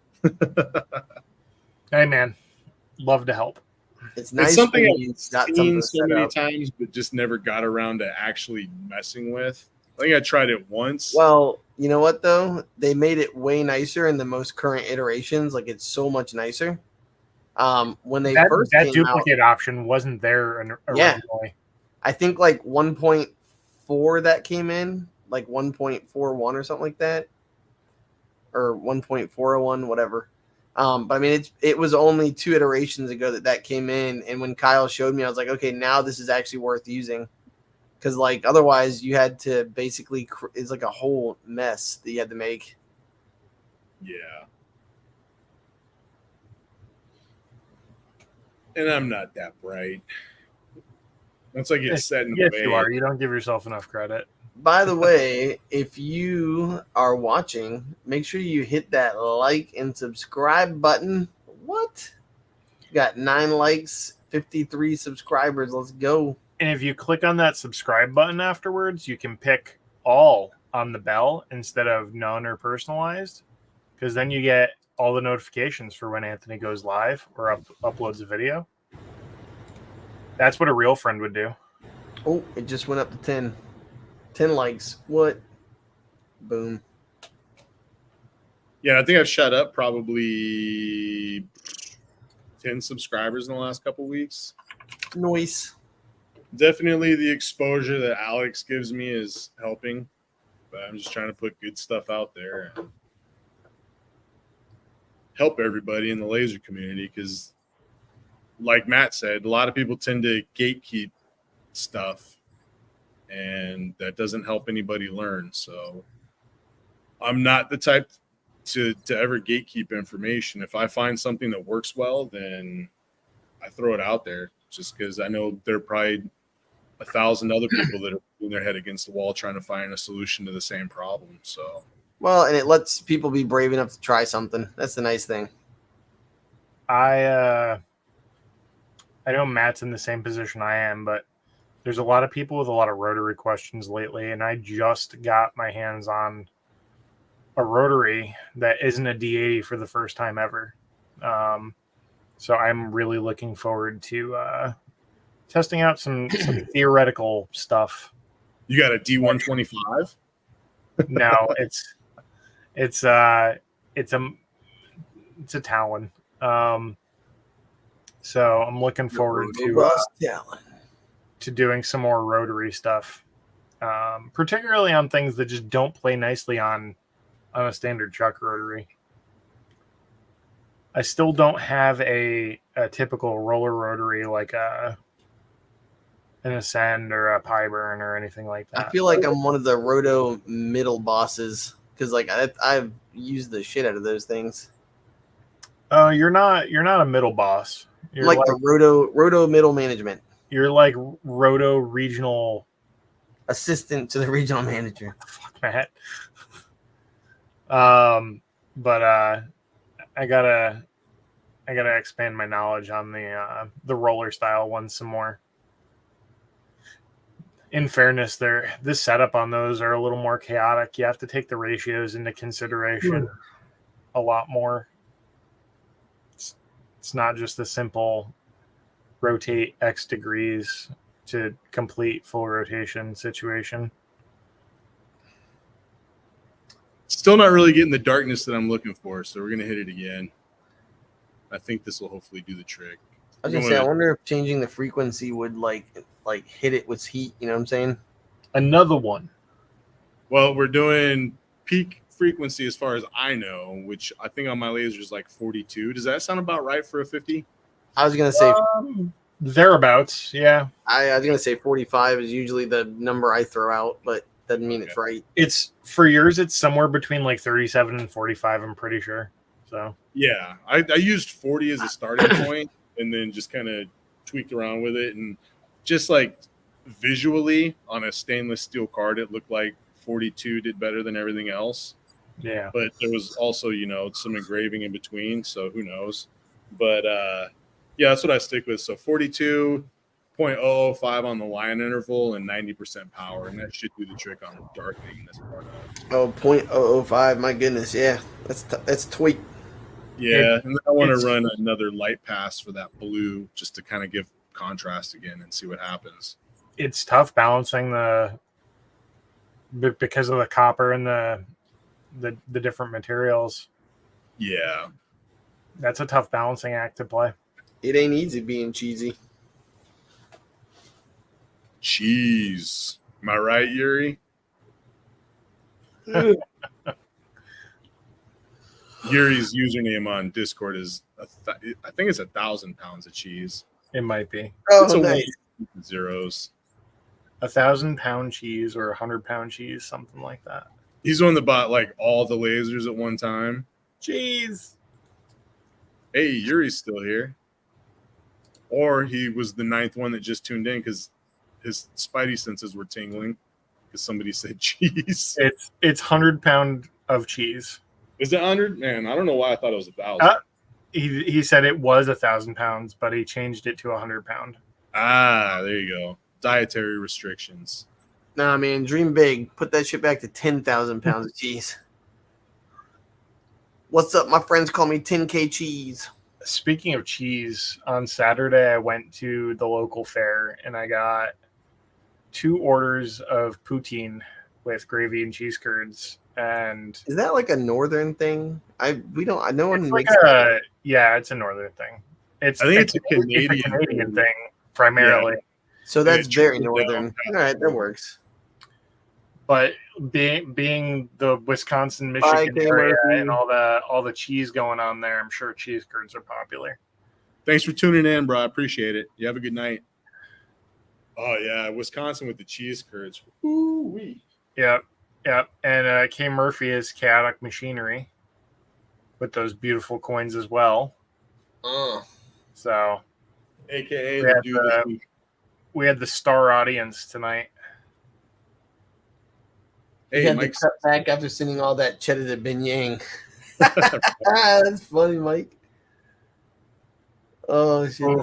Hey, man. Love to help. It's nice It's something when you I've got seen something so set many up. times, but just never got around to actually messing with. I think I tried it once. Well, you know what though? They made it way nicer in the most current iterations. Like it's so much nicer. When they first That came out, duplicate option wasn't there Yeah. originally. I think like 1.4 that came in, like 1.41 or something like that, or 1.401, whatever. But I mean, it was only 2 iterations ago that came in, and when Kyle showed me, I was like, okay, now this is actually worth using, because like otherwise you had to basically it's like a whole mess that you had to make. Yeah. And I'm not that bright. Once I get set in the Yes, way, you are. You don't give yourself enough credit. By the way, if you are watching, make sure you hit that like and subscribe button. What? Got 9 likes, 53 subscribers. Let's go. And if you click on that subscribe button afterwards, you can pick all on the bell instead of none or personalized, because then you get all the notifications for when Anthony goes live or uploads a video. That's what a real friend would do. Oh, it just went up to 10. 10 likes. What? Boom. yeah, I think I've shut up probably 10 subscribers in the last couple weeks. Noise. Definitely the exposure that Alex gives me is helping, but I'm just trying to put good stuff out there and help everybody in the laser community, because like Matt said, a lot of people tend to gatekeep stuff, and that doesn't help anybody learn. So I'm not the type to ever gatekeep information. If I find something that works well, then I throw it out there, just because I know there are probably 1,000 other people that are putting their head against the wall trying to find a solution to the same problem. So, Well, and it lets people be brave enough to try something. That's the nice thing. I know Matt's in the same position I am, but there's a lot of people with a lot of rotary questions lately, and I just got my hands on a rotary that isn't a D80 for the first time ever. So I'm really looking forward to testing out some theoretical stuff. you got a D125? No, it's a Talon. So I'm looking forward to doing some more rotary stuff, particularly on things that just don't play nicely on a standard chuck rotary. I still don't have a typical roller rotary like an Ascend or a Pyburn or anything like that. I feel like I'm one of the roto middle bosses because like I've used the shit out of those things. Oh, you're not a middle boss. You're like the roto middle management. You're like roto regional assistant to the regional manager. Fuck Matt. But I gotta expand my knowledge on the roller style one some more. In fairness, this setup on those are a little more chaotic. You have to take the ratios into consideration a lot more. It's not just a simple rotate X degrees to complete full rotation situation. Still not really getting the darkness that I'm looking for, so we're going to hit it again. I think this will hopefully do the trick. I was going to say, I wonder if changing the frequency would like hit it with heat, you know what I'm saying? Another one. Well, we're doing peak frequency as far as I know, which I think on my laser is like 42. Does that sound about right for a 50? I was going to say thereabouts, yeah. I was going to say 45 is usually the number I throw out, but doesn't mean it's right. It's for yours, it's somewhere between like 37 and 45, I'm pretty sure. So yeah, I used 40 as a starting point and then just kind of tweaked around with it, and just like visually on a stainless steel card, it looked like 42 did better than everything else. Yeah, but there was also, some engraving in between, so who knows. But yeah, that's what I stick with. So 42, .005 on the line interval and 90% power, and that should do the trick on darkening this part up. Oh, .005. My goodness, yeah, that's tweak. Yeah, and then I want to run another light pass for that blue just to kind of give contrast again and see what happens. It's tough balancing because of the copper and the different materials. Yeah, that's a tough balancing act to play. It ain't easy being cheesy. Cheese. Am I right, Yuri? Yuri's username on Discord is I think it's 1,000 pounds of cheese. It might be. Oh, it's nice. Zeros. 1,000-pound cheese or 100-pound cheese, something like that. He's the one that bought like all the lasers at one time. Cheese. Hey, Yuri's still here. Or he was the 9th one that just tuned in because his spidey senses were tingling because somebody said cheese. It's 100-pound of cheese. Is it 100? Man, I don't know why I thought it was 1,000. He said it was 1,000 pounds, but he changed it to 100-pound. Ah, there you go. Dietary restrictions. Nah, man, dream big. Put that shit back to 10,000 pounds of cheese. What's up? My friends call me 10K cheese. Speaking of cheese, on Saturday I went to the local fair and I got 2 orders of poutine with gravy and cheese curds. And is that like a northern thing? No one like makes yeah, it's a northern thing. I think it's a Canadian thing primarily. Yeah. So that's very northern. All right, that works. But being the Wisconsin, Michigan area and all the cheese going on there, I'm sure cheese curds are popular. Thanks for tuning in, bro. I appreciate it. You have a good night. Oh yeah, Wisconsin with the cheese curds. Ooh-wee. Yep. And K. Murphy is Chaotic Machinery with those beautiful coins as well. So, AKA we had the star audience tonight. Hey, had Mike, to cut back after sending all that cheddar to Binyang. That's funny, Mike. Oh shit.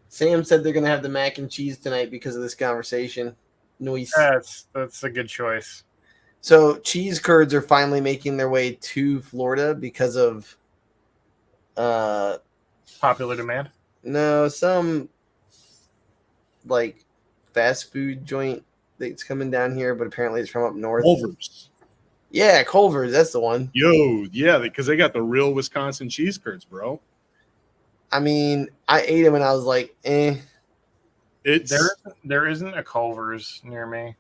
Sam said they're gonna have the mac and cheese tonight because of this conversation. Nice. That's a good choice. So cheese curds are finally making their way to Florida because of popular demand. No, some like fast food joint that's coming down here, but apparently it's from up north. Culver's. Yeah, Culver's, that's the one. Yo, yeah, because they got the real Wisconsin cheese curds, bro. I mean, I ate them and I was like, eh. There isn't a Culver's near me.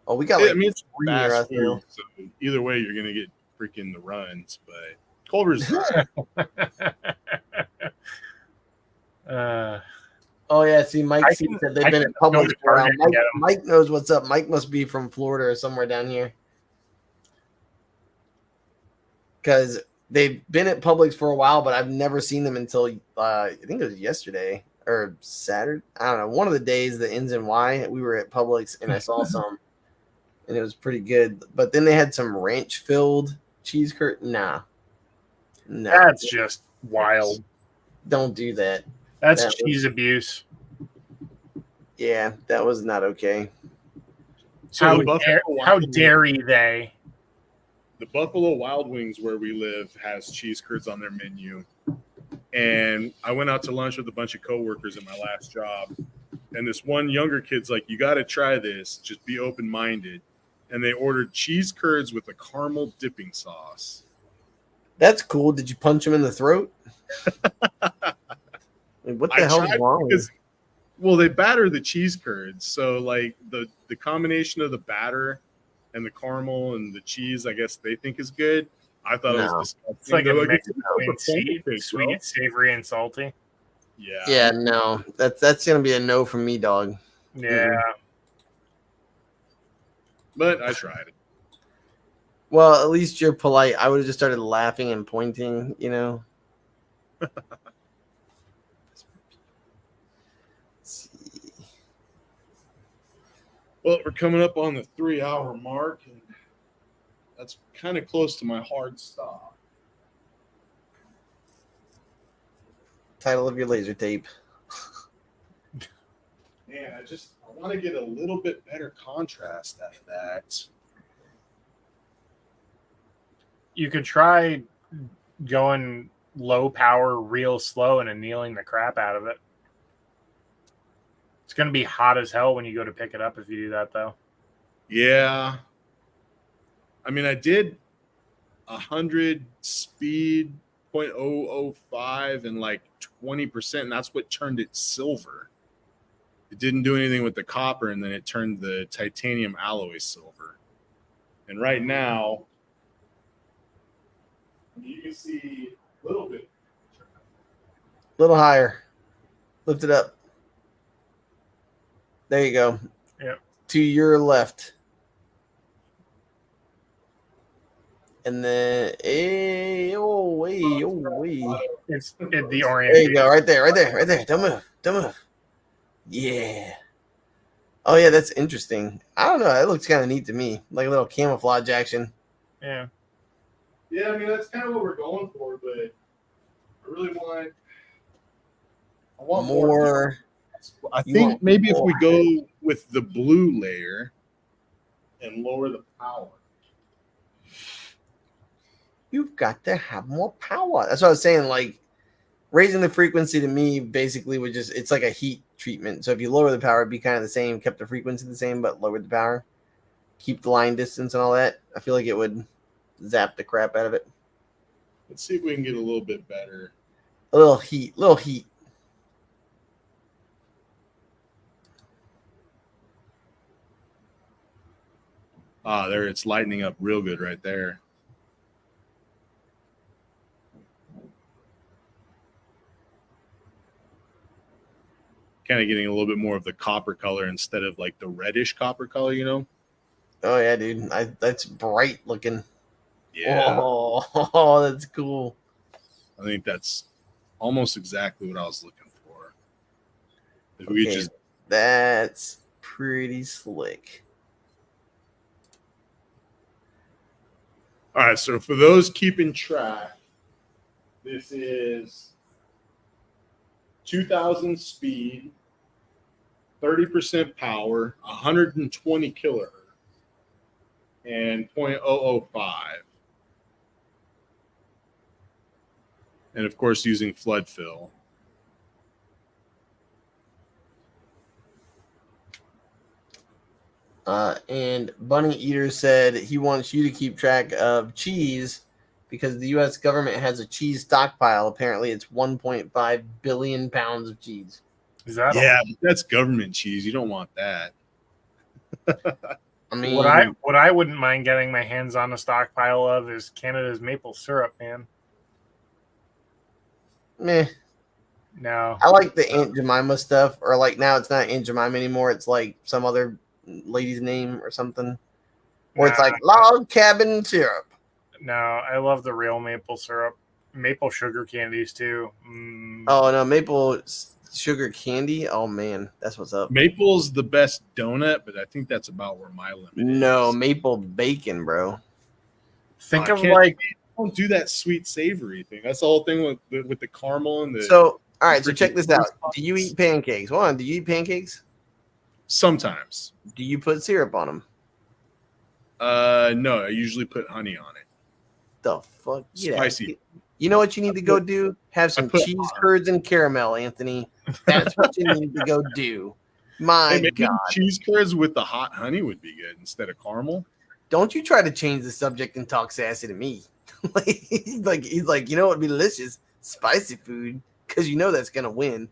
Oh, we got like it's fast food, so either way you're gonna get freaking the runs, but Culver's. Oh yeah, see, Mike said they've been at Publix for a while. Mike knows what's up. Mike must be from Florida or somewhere down here, because they've been at Publix for a while, but I've never seen them until I think it was yesterday or Saturday. I don't know, one of the days that ends in Y. We were at Publix and I saw some, and it was pretty good. But then they had some ranch-filled cheese curd. No, that's just wild. Don't do that. That's cheese abuse. Yeah, that was not okay. So how dare they? The Buffalo Wild Wings where we live has cheese curds on their menu. And I went out to lunch with a bunch of coworkers at my last job. And this one younger kid's like, you got to try this. Just be open-minded. And they ordered cheese curds with a caramel dipping sauce. That's cool. Did you punch him in the throat? What the hell's wrong? Well, they batter the cheese curds. So, like, the combination of the batter and the caramel and the cheese, I guess they think is good. I thought it was disgusting. It's like a mix between sweet, savory, and salty. Yeah. Yeah, no. That's going to be a no from me, dog. Yeah. Mm-hmm. But I tried it. Well, at least you're polite. I would have just started laughing and pointing, you know. Well, we're coming up on the 3-hour mark, and that's kind of close to my hard stop. Title of your laser tape. man, I want to get a little bit better contrast out of that. You could try going low power real slow and annealing the crap out of it. It's going to be hot as hell when you go to pick it up if you do that, though. Yeah. I mean, I did 100 speed, 0.005 and like 20%, and that's what turned it silver. It didn't do anything with the copper, and then it turned the titanium alloy silver. And right now, you can see a little bit. A little higher. Lift it up. There you go. Yep. To your left. And then, It's the There orientation. you go. Right there. Don't move. Yeah. Oh, yeah, that's interesting. I don't know. It looks kind of neat to me. Like a little camouflage action. Yeah. Yeah, I mean, that's kind of what we're going for, but I really want More. I You think want maybe if more. we go with the blue layer and lower the power. You've got to have more power. That's what I was saying. Like, raising the frequency to me basically would just, it's like a heat treatment. So if you lower the power, it'd be kind of the same, kept the frequency the same, but lowered the power, keep the line distance and all that. I feel like it would zap the crap out of it. Let's see if we can get a little bit better. A little heat. Ah, there, it's lightening up real good right there. Kind of getting a little bit more of the copper color instead of like the reddish copper color, you know? Oh, yeah, dude. That's bright looking. Yeah. Oh, that's cool. I think that's almost exactly what I was looking for. If we could Okay, just that's pretty slick. All right, so for those keeping track, this is 2,000 speed, 30% power, 120 kilohertz, and 0.005. And of course, using flood fill. And Bunny Eater said he wants you to keep track of cheese because the U.S. government has a cheese stockpile. Apparently, it's 1.5 billion pounds of cheese. Is that Yeah, but that's government cheese. You don't want that. I mean, what I wouldn't mind getting my hands on a stockpile of is Canada's maple syrup, man. meh. No. I like the Aunt Jemima stuff, or like now it's not Aunt Jemima anymore. It's like some other lady's name or something. Or it's Nah. like log cabin syrup. No, I love the real maple syrup. Maple sugar candies too. Oh no, maple sugar candy. Oh man, that's what's up. Maple's the best donut, but I think that's about where my limit No, is. maple bacon, bro. Think I of can't- like Don't do that sweet savory thing. That's the whole thing with the caramel and the. So, all right, so check this out. Do you eat pancakes? Hold on, do you eat pancakes? Sometimes. Do you put syrup on them? No, I usually put honey on it. The fuck? Yeah. Spicy. You know what you need to go do? Have some put- cheese curds and caramel, Anthony. That's what you need to go do. My Hey, maybe God. cheese curds with the hot honey would be good instead of caramel. Don't you try to change the subject and talk sassy to me. he's like, you know what would be delicious? Spicy food. Because you know that's going to win.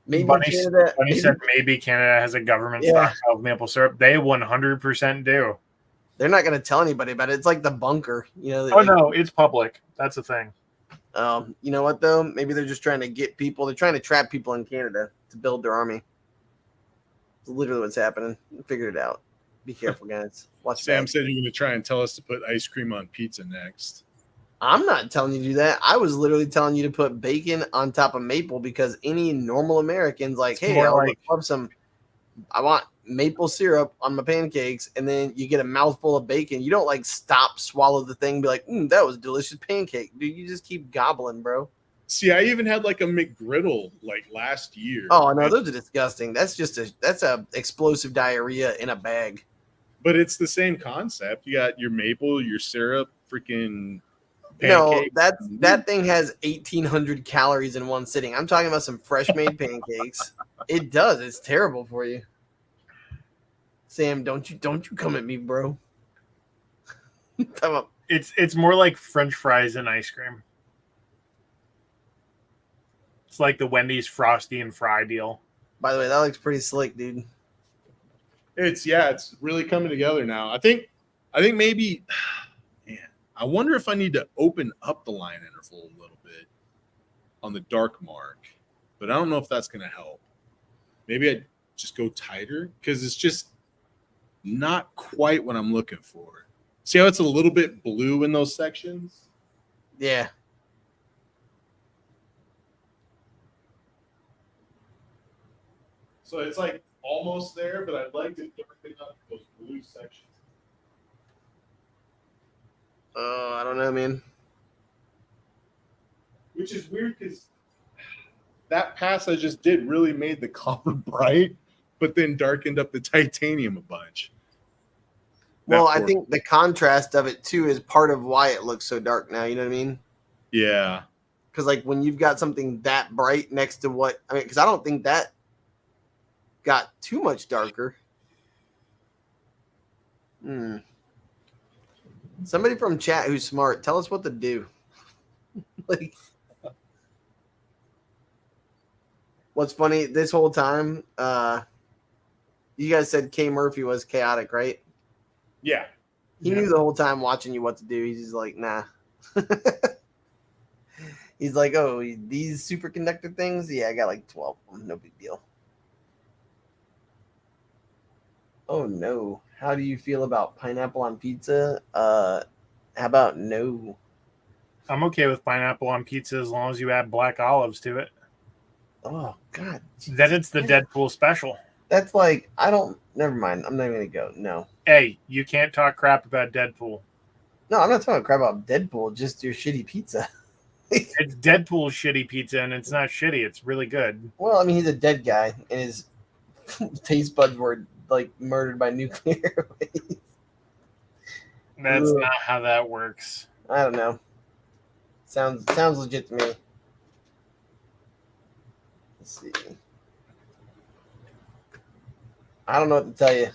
Maybe Bunny Canada. said maybe Canada has a government Yeah. stockpile of maple syrup. They 100% do. They're not going to tell anybody about it. It's like the bunker. You know, Oh no, it's public. That's the thing. You know what though? Maybe they're just trying to get people. They're trying to trap people in Canada to build their army. It's literally what's happening. Figured it out. Be careful, guys. Watch Sam back. said you're going to try and tell us to put ice cream on pizza next. I'm not telling you to do that. I was literally telling you to put bacon on top of maple because any normal American's like, It's hey, more I would like- love some. I want maple syrup on my pancakes, and then you get a mouthful of bacon. You don't like stop, swallow the thing, be like, that was a delicious pancake. Dude, you just keep gobbling, bro. See, I even had like a McGriddle like last year. Oh no, those are disgusting. That's just a explosive diarrhea in a bag. But it's the same concept. You got your maple, your syrup, freaking No, pancake. that thing has 1,800 calories in one sitting. I'm talking about some fresh made pancakes. It does. It's terrible for you. Sam, don't you come at me, bro. It's more like French fries and ice cream. It's like the Wendy's Frosty and Fry deal. By the way, that looks pretty slick, dude. It's really coming together now. I think maybe, man, I wonder if I need to open up the line interval a little bit on the dark mark, but I don't know if that's going to help. Maybe I just go tighter because it's just not quite what I'm looking for. See how it's a little bit blue in those sections? Yeah. So it's like almost there, but I'd like to darken up those blue sections. Oh, I don't know, man. Which is weird because that pass I just did really made the copper bright, but then darkened up the titanium a bunch. Well, I think the contrast of it too is part of why it looks so dark now. You know what I mean? Yeah. Because like when you've got something that bright next to what I mean, because I don't think that got too much darker. Somebody from chat who's smart, tell us what to do. Like, what's funny this whole time? You guys said K Murphy was chaotic, right? Yeah. He knew the whole time watching you what to do. He's just like, nah. He's like, oh, these superconductor things? Yeah, I got like 12 of them. No big deal. Oh, no. How do you feel about pineapple on pizza? How about no? I'm okay with pineapple on pizza as long as you add black olives to it. Oh, God. Then it's the Deadpool special. That's like, never mind. I'm not even going to go. No. Hey, you can't talk crap about Deadpool. No, I'm not talking crap about Deadpool, just your shitty pizza. It's Deadpool's shitty pizza, and it's not shitty. It's really good. Well, I mean, he's a dead guy, and his taste buds were, like, murdered by nuclear waste. That's not how that works. I don't know. Sounds legit to me. Let's see. I don't know what to tell you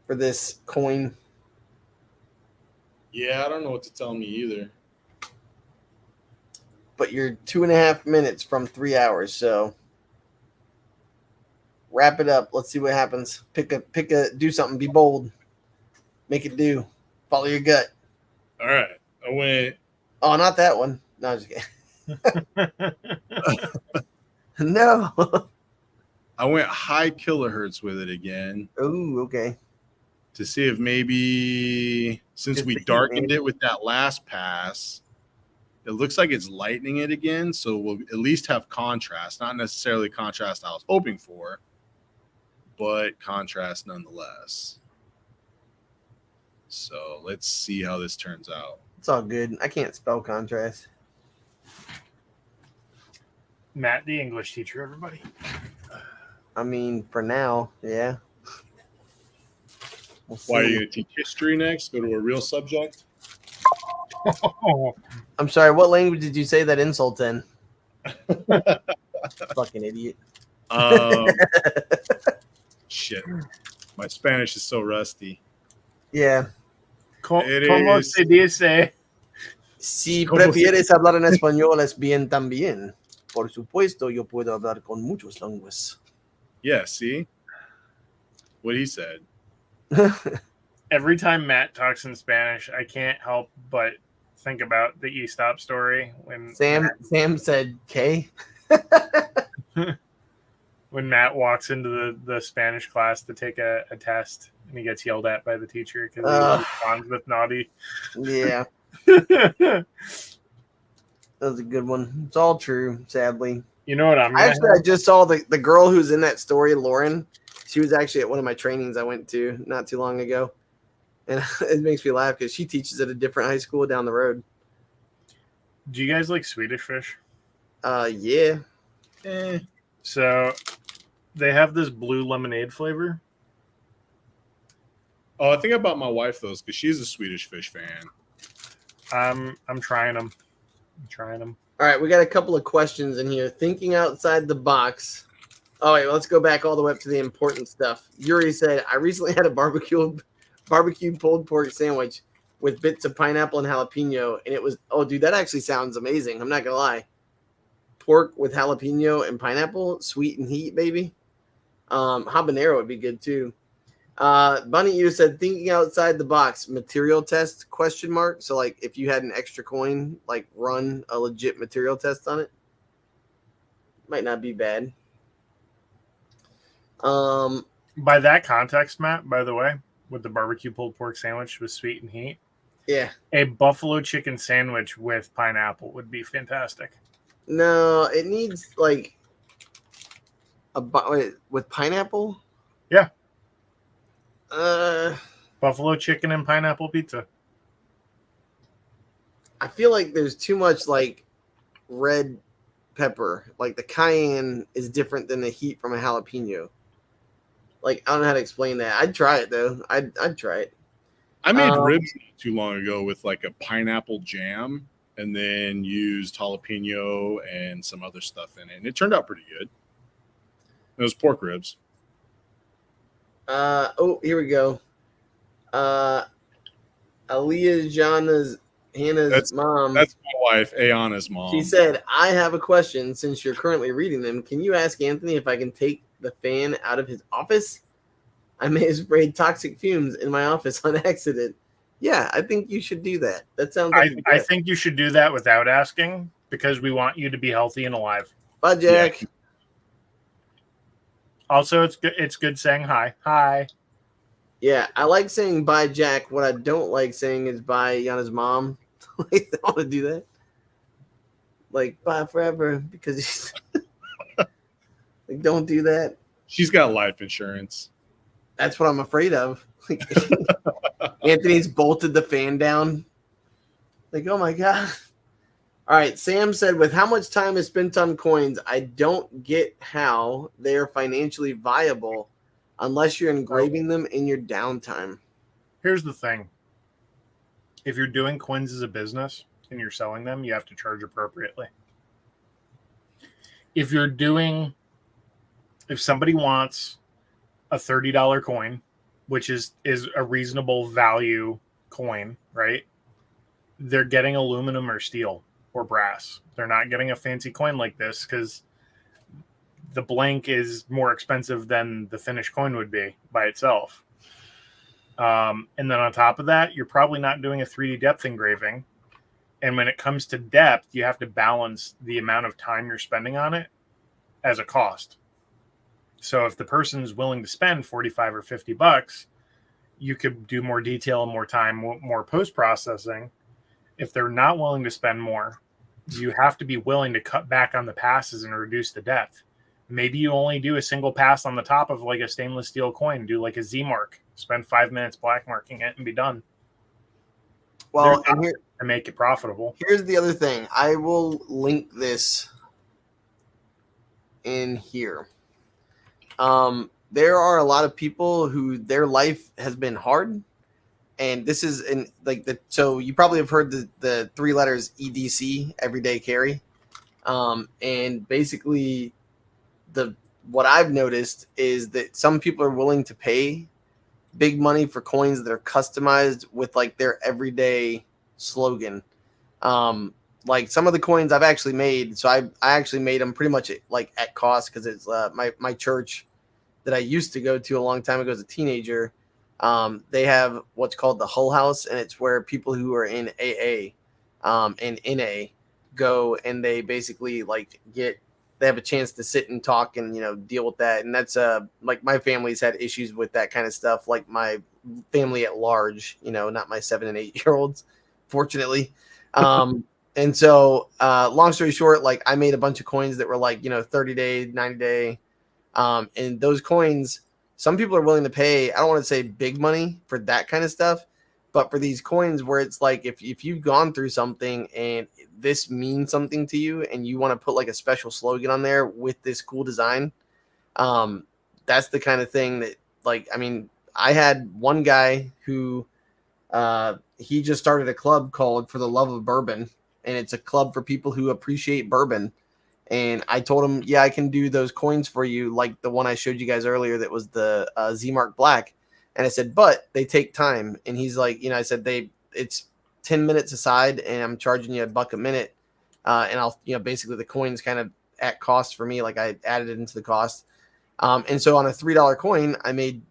for this coin. Yeah, I don't know what to tell me either. But you're 2.5 minutes from 3 hours, so wrap it up. Let's see what happens. Do something. Be bold. Make it do. Follow your gut. All right. I went. Oh, not that one. No, I'm just kidding. No. I went high kilohertz with it again. Oh, okay. To see if maybe since Just we the heat, darkened maybe. it with that last pass, it looks like it's lightening it again. So we'll at least have contrast, not necessarily contrast I was hoping for, but contrast nonetheless. So let's see how this turns out. It's all good. I can't spell contrast. Matt, the English teacher, everybody. I mean, for now, yeah. We'll Why are see. you going to teach history next? Go to a real subject? Oh, I'm sorry, what language did you say that insult in? Fucking idiot. Shit. My Spanish is so rusty. Yeah. It ¿Cómo is- se dice? Si ¿Cómo prefieres hablar en español es bien también. Por supuesto, yo puedo hablar con muchos lenguas. Yeah, see? What he said. Every time Matt talks in Spanish, I can't help but think about the E-Stop story when Sam said K. when Matt walks into the Spanish class to take a test and he gets yelled at by the teacher because he responds with naughty. Yeah, that was a good one. It's all true, sadly. You know what I'm I gonna just saw the girl who's in that story, Lauren. She was actually at one of my trainings I went to not too long ago. And it makes me laugh because she teaches at a different high school down the road. Do you guys like Swedish fish? Yeah. So they have this blue lemonade flavor. Oh, I think I bought my wife those because she's a Swedish fish fan. I'm trying them. All right, we got a couple of questions in here. Thinking outside the box. Oh wait, let's go back all the way up to the important stuff. Yuri said, "I recently had a barbecued pulled pork sandwich with bits of pineapple and jalapeno, and it was dude, that actually sounds amazing. I'm not gonna lie. Pork with jalapeno and pineapple, sweet and heat, baby. Habanero would be good too." Bunny Eater said, "Thinking outside the box, material test ? So like, if you had an extra coin, like run a legit material test on it. Might not be bad." By that context, Matt, by the way, with the barbecue pulled pork sandwich with sweet and heat, Yeah. a buffalo chicken sandwich with pineapple would be fantastic. No, it needs like with pineapple. Yeah. I Buffalo chicken and pineapple pizza. feel like there's too much like red pepper. Like the cayenne is different than the heat from a jalapeno. Like, I don't know how to explain that. I'd try it though. I'd try it. I made ribs not too long ago with like a pineapple jam and then used jalapeno and some other stuff in it. And it turned out pretty good. It was pork ribs. Here we go. Hannah's mom. That's my wife, Ayana's mom. She said, "I have a question. Since you're currently reading them, can you ask Anthony if I can take the fan out of his office? I may have sprayed toxic fumes in my office on accident." Yeah, I think you should do that. That sounds like I think you should do that without asking because we want you to be healthy and alive. Bye, Jack. Yeah. Also, it's good saying hi. Hi. Yeah, I like saying bye, Jack. What I don't like saying is bye, Yana's mom. Like, I want to do that. Like, bye forever, because like, don't do that. She's got life insurance. That's what I'm afraid of. Like, Anthony's bolted the fan down. Like, oh my God. All right, Sam said, with how much time is spent on coins, I don't get how they are financially viable unless you're engraving them in your downtime. Here's the thing. If you're doing coins as a business and you're selling them, you have to charge appropriately. If somebody wants a $30 coin, which is a reasonable value coin, right? They're getting aluminum or steel or brass. They're not getting a fancy coin like this because the blank is more expensive than the finished coin would be by itself. And then on top of that, you're probably not doing a 3D depth engraving. And when it comes to depth, you have to balance the amount of time you're spending on it as a cost. So if the person's willing to spend $45 or $50, you could do more detail and more time, more post-processing. If they're not willing to spend more, you have to be willing to cut back on the passes and reduce the depth. Maybe you only do a single pass on the top of like a stainless steel coin, do like a Z mark, spend 5 minutes black marking it and be done. Well, and here, to make it profitable. Here's the other thing. I will link this in here. There are a lot of people who their life has been hard. And this is so you probably have heard the 3 letters EDC, everyday carry. And basically what I've noticed is that some people are willing to pay big money for coins that are customized with like their everyday slogan. Like some of the coins I've actually made. So I actually made them pretty much like at cost because it's my church that I used to go to a long time ago as a teenager. They have what's called the Hull House, and it's where people who are in AA and NA go, and they basically they have a chance to sit and talk and deal with that. And that's like my family's had issues with that kind of stuff, like my family at large, not my 7 and 8 year olds, fortunately. And so long story short, like I made a bunch of coins that were like 30-day, 90-day, and those coins, some people are willing to pay, I don't want to say big money for that kind of stuff, But for these coins where it's like if you've gone through something and this means something to you and you want to put like a special slogan on there with this cool design, that's the kind of thing that, like, I mean, I had one guy who he just started a club called For the Love of Bourbon, and it's a club for people who appreciate bourbon. And I told him, yeah, I can do those coins for you, like the one I showed you guys earlier that was the Z Mark Black. And I said, but they take time. And he's like, I said, it's 10 minutes aside and I'm charging you $1 a minute. And I'll, basically the coins kind of at cost for me. Like I added it into the cost. And so on a $3 coin, I made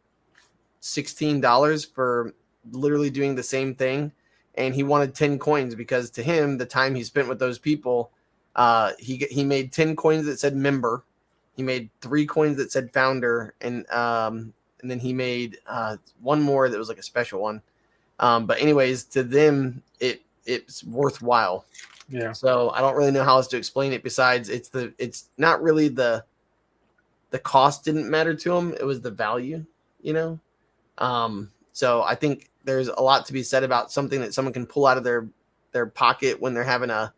$16 for literally doing the same thing. And he wanted 10 coins because to him, the time he spent with those people, he made 10 coins that said member. He made 3 coins that said founder. And then he made one more that was like a special one. But anyways, to them, it's worthwhile. Yeah. So I don't really know how else to explain it besides it's not really the cost didn't matter to him. It was the value, So I think there's a lot to be said about something that someone can pull out of their pocket when they're having a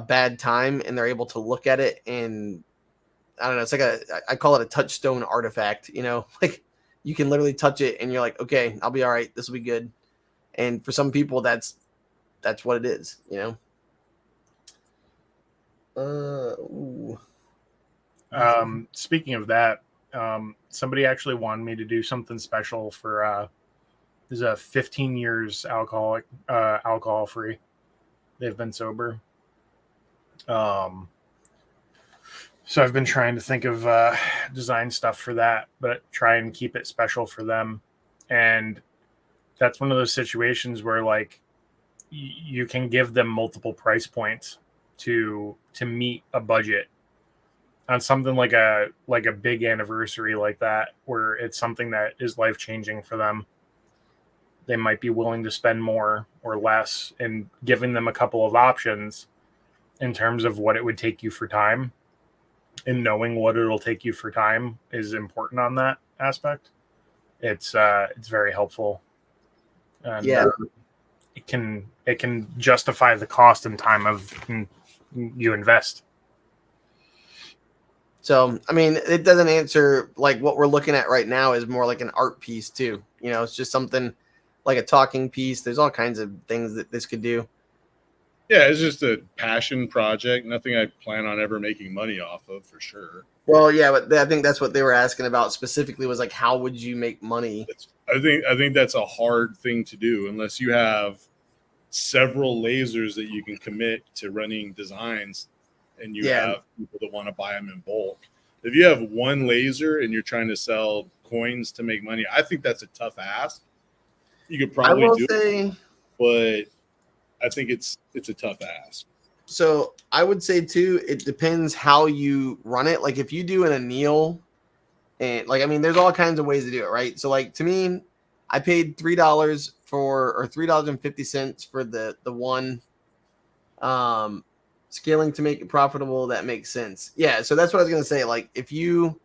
bad time and they're able to look at it. And I don't know, it's like I call it a touchstone artifact, like you can literally touch it and you're like, okay, I'll be all right. This will be good. And for some people, that's what it is, Speaking of that, somebody actually wanted me to do something special for there's a 15 years alcohol free. They've been sober. So I've been trying to think of design stuff for that, but try and keep it special for them. And that's one of those situations where like you can give them multiple price points to meet a budget on something like a big anniversary like that, where it's something that is life-changing for them. They might be willing to spend more or less, and giving them a couple of options in terms of what it would take you for time, and knowing what it'll take you for time is important on that aspect. It's very helpful. And it can justify the cost and time of you invest. So, I mean, it doesn't answer like what we're looking at right now is more like an art piece too. It's just something like a talking piece. There's all kinds of things that this could do. Yeah, it's just a passion project. Nothing I plan on ever making money off of, for sure. Well, yeah, but I think that's what they were asking about specifically was like, how would you make money? I think that's a hard thing to do unless you have several lasers that you can commit to running designs, and you have people that want to buy them in bulk. If you have one laser and you're trying to sell coins to make money, I think that's a tough ask. You could probably do it, but I think it's a tough ask. So I would say too, it depends how you run it. Like if you do an anneal, and like, I mean, there's all kinds of ways to do it, right? So like to me, I paid $3 or $3.50 for the one scaling to make it profitable. That makes sense. Yeah. So that's what I was gonna say. Like if you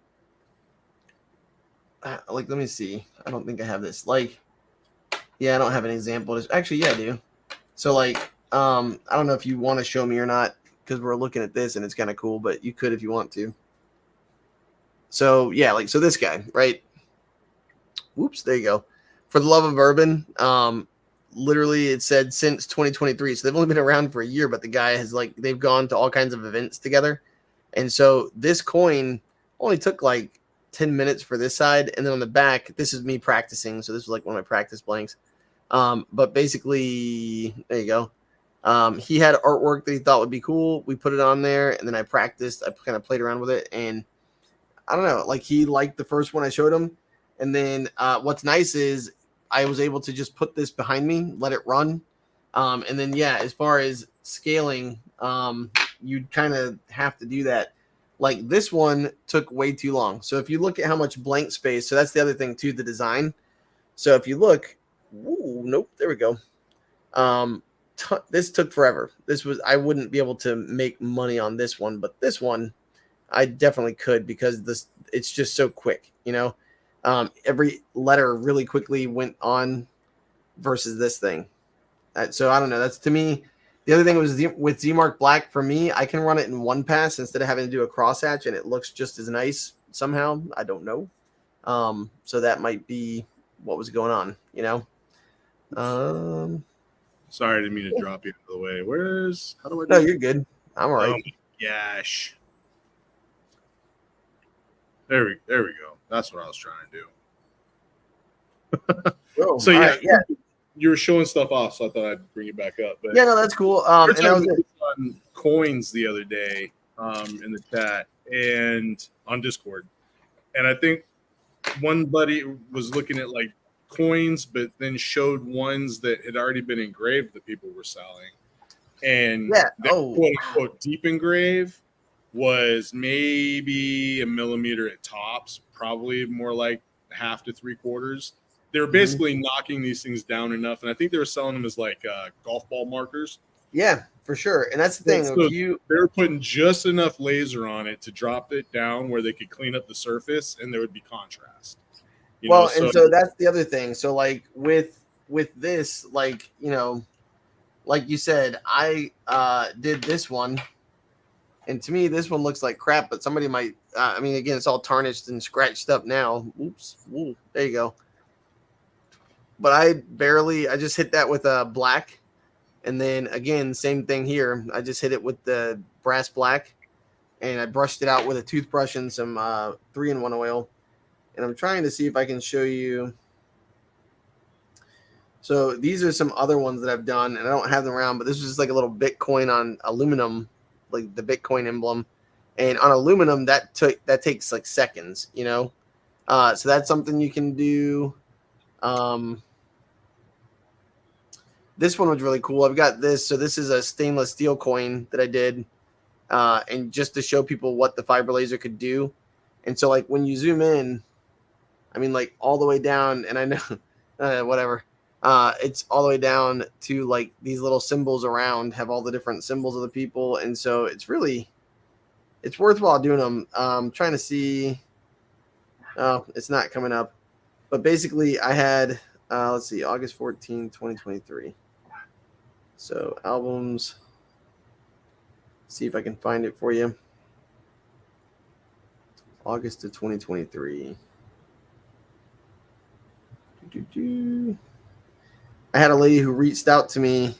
like, let me see. I don't think I have this. Like, yeah, I don't have an example. Actually, yeah, I do. So like, I don't know if you want to show me or not because we're looking at this and it's kind of cool, but you could if you want to. So yeah, like, so this guy, right? Whoops, there you go. For the Love of Bourbon, literally it said since 2023. So they've only been around for a year, but the guy has like, they've gone to all kinds of events together. And so this coin only took like 10 minutes for this side. And then on the back, this is me practicing. So this was like one of my practice blanks. But basically, there you go. He had artwork that he thought would be cool. We put it on there and then I practiced. I kind of played around with it. And I don't know, like he liked the first one I showed him. And then what's nice is I was able to just put this behind me, let it run. And then, yeah, as far as scaling, you'd kind of have to do that. Like this one took way too long. So if you look at how much blank space, so that's the other thing too, the design. So if you look, ooh, nope, there we go. This took forever. I wouldn't be able to make money on this one, but this one I definitely could because it's just so quick, Every letter really quickly went on versus this thing. So I don't know. That's to me. The other thing was with Z-Mark Black, for me, I can run it in one pass instead of having to do a crosshatch, and it looks just as nice somehow. I don't know. So that might be what was going on, you know? Sorry, I didn't mean to drop you out of the way. How do I do No, that? you're good. I'm all right. Oh my gosh. There we go. That's what I was trying to do. Oh, So all yeah, right, yeah. You were showing stuff off, so I thought I'd bring it back up. But Yeah, no, that's cool. we're And that was talking it. on coins the other day in the chat and on Discord, and I think one buddy was looking at like coins, but then showed ones that had already been engraved that people were selling, and Yeah. the quote unquote deep engrave was maybe a millimeter at tops, probably more like half to 3/4. They were basically knocking these things down enough, and I think they were selling them as like golf ball markers. Yeah, for sure. And that's the thing. So they were putting just enough laser on it to drop it down where they could clean up the surface, and there would be contrast. So that's the other thing. So like with this, like, you know, like you said, I did this one, and to me this one looks like crap, but somebody might I mean, again, it's all tarnished and scratched up now. Oops. Ooh, there you go. But I just hit that with a black, and then again, same thing here. I just hit it with the brass black, and I brushed it out with a toothbrush and some 3-in-1 oil. And I'm trying to see if I can show you. So these are some other ones that I've done, and I don't have them around, but this was just like a little Bitcoin on aluminum, like the Bitcoin emblem. And on aluminum, that takes like seconds, you know. So that's something you can do. This one was really cool. I've got this. So this is a stainless steel coin that I did, and just to show people what the fiber laser could do. And so like when you zoom in, I mean, like all the way down, and I know whatever. It's all the way down to like these little symbols around have all the different symbols of the people, and so it's worthwhile doing them. Trying to see. Oh, it's not coming up, but basically I had let's see, August 14, 2023. So albums. See if I can find it for you. August of 2023. I had a lady who reached out to me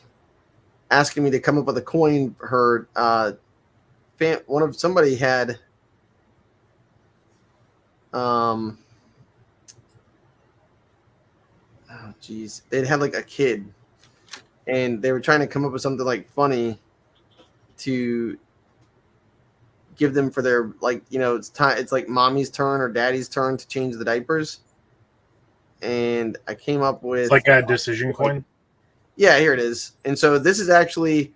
asking me to come up with a coin. Her somebody had oh geez, they'd had like a kid, and they were trying to come up with something like funny to give them for their, like, you know, it's time, it's like mommy's turn or daddy's turn to change the diapers. And I came up with, It's like a decision coin. Yeah, here it is. And so this is actually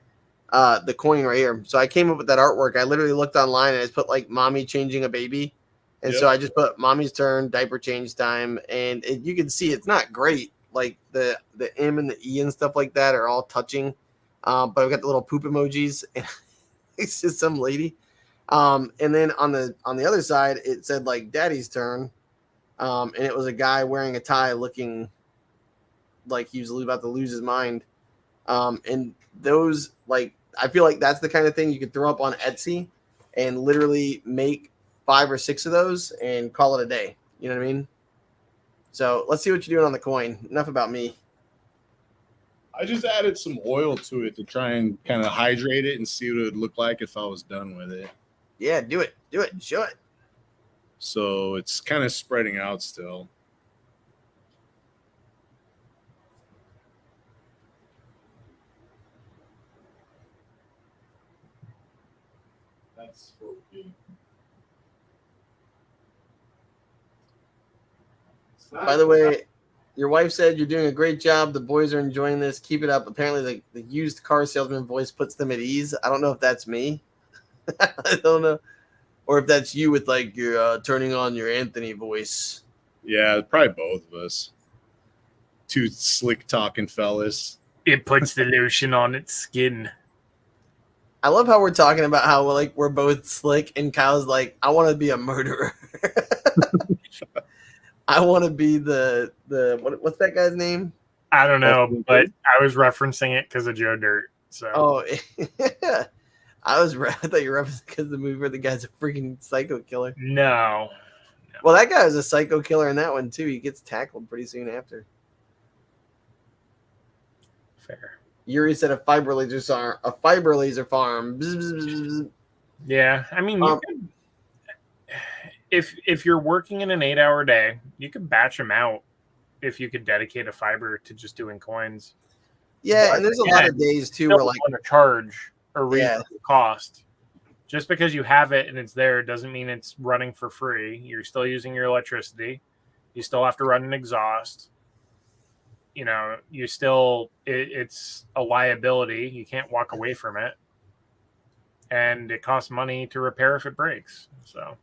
the coin right here. So I came up with that artwork. I literally looked online and I just put like mommy changing a baby. And so I just put mommy's turn, diaper change time. And you can see it's not great. Like the M and the E and stuff like that are all touching. But I've got the little poop emojis. And it's just some lady. And then on the other side, it said like daddy's turn. And it was a guy wearing a tie looking like he was about to lose his mind. And those, like, I feel like that's the kind of thing you could throw up on Etsy and literally make 5 or 6 of those and call it a day. You know what I mean? So let's see what you're doing on the coin. Enough about me. I just added some oil to it to try and kind of hydrate it and see what it would look like if I was done with it. Yeah, do it. Show it. So it's kind of spreading out still. That's what we. By the way, your wife said you're doing a great job. The boys are enjoying this. Keep it up. Apparently, the used car salesman voice puts them at ease. I don't know if that's me. I don't know. Or if that's you with like your turning on your Anthony voice. Yeah, probably both of us. Two slick talking fellas. It puts the lotion on its skin. I love how we're talking about how we're both slick, and Kyle's like, I want to be a murderer. I want to be the what's that guy's name? I don't know, That's but I was referencing it because of Joe Dirt. So Oh, I thought you were referencing because the movie where the guy's a freaking psycho killer. no. Well, that guy was a psycho killer in that one too. He gets tackled pretty soon after. Fair. Yuri said a fiber laser farm. Bzz, bzz, bzz, bzz. Yeah, I mean, you could, if you're working in an 8-hour day, you could batch them out if you could dedicate a fiber to just doing coins. Yeah, But and there's a lot of days too still where like want to charge a reasonable cost. Just because you have it and it's there doesn't mean it's running for free. You're still using your electricity. You still have to run an exhaust. You know, you still it's a liability. You can't walk away from it, and it costs money to repair if it breaks. So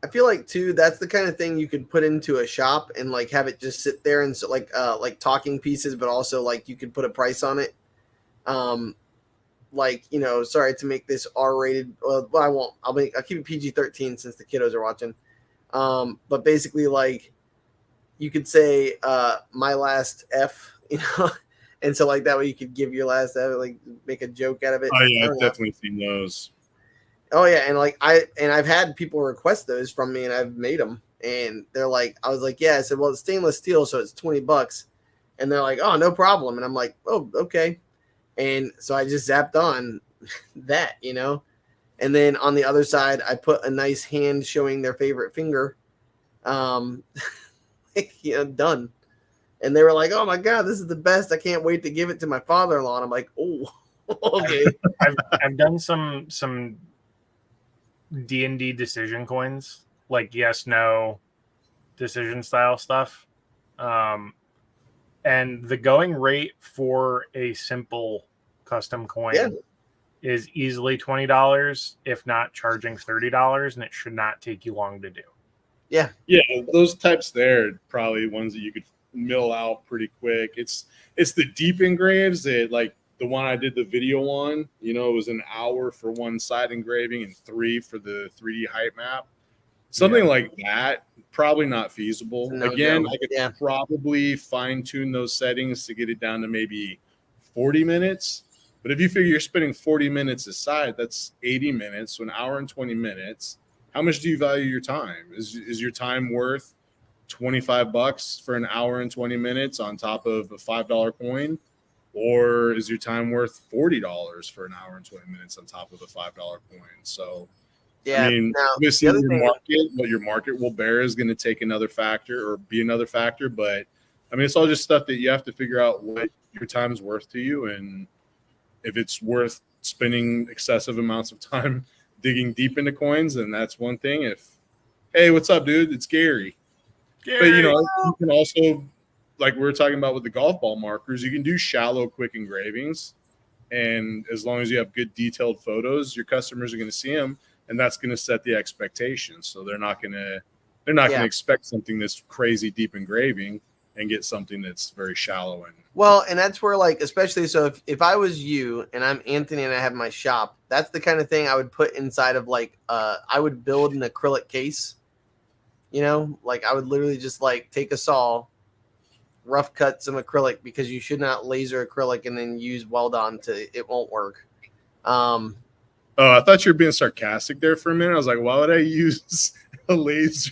I feel like too that's the kind of thing you could put into a shop and like have it just sit there and so like talking pieces, but also like you could put a price on it. Like, you know, sorry to make this R-rated. Well, I won't. I'll keep it PG-13 since the kiddos are watching. But basically, like, you could say my last F, you know, and so like that way you could give your last F, like make a joke out of it. Oh yeah, I've definitely seen those. Oh yeah, and like I've had people request those from me, and I've made them, and they're like, I was like, yeah, I said, well, it's stainless steel, so it's $20, and they're like, oh, no problem, and I'm like, oh, okay. And so I just zapped on that, you know. And then on the other side, I put a nice hand showing their favorite finger. You know, done. And they were like, "Oh my god, this is the best! I can't wait to give it to my father-in-law." And I'm like, "Oh, okay." I've done some D&D decision coins, like yes, no, decision style stuff. And the going rate for a simple custom coin is easily $20, if not charging $30, and it should not take you long to do. Yeah. Yeah, those types there probably ones that you could mill out pretty quick. It's the deep engraves that like the one I did the video on, you know, it was an hour for one side engraving and 3 for the 3D height map. Something like that, probably not feasible. No Again, go. I could probably fine tune those settings to get it down to maybe 40 minutes. But if you figure you're spending 40 minutes aside, that's 80 minutes, so an hour and 20 minutes. How much do you value your time? Is your time worth $25 for an hour and 20 minutes on top of a $5 coin? Or is your time worth $40 for an hour and 20 minutes on top of a $5 coin? So yeah, I mean, now, obviously what your market will bear is going to take another factor or be another factor. But I mean, it's all just stuff that you have to figure out what your time's worth to you, and if it's worth spending excessive amounts of time digging deep into coins, then that's one thing. If, hey, what's up, dude? It's Gary. But you know, you can also, like we were talking about with the golf ball markers, you can do shallow, quick engravings, and as long as you have good detailed photos, your customers are going to see them. And that's going to set the expectations. So they're not going to expect something that's crazy deep engraving and get something that's very shallow. And that's where, like, especially so if I was you and I'm Anthony and I have my shop, that's the kind of thing I would put inside of like I would build an acrylic case. You know, like I would literally just like take a saw, rough cut some acrylic, because you should not laser acrylic and then use weld on it won't work. Oh, I thought you were being sarcastic there for a minute. I was like, why would I use a laser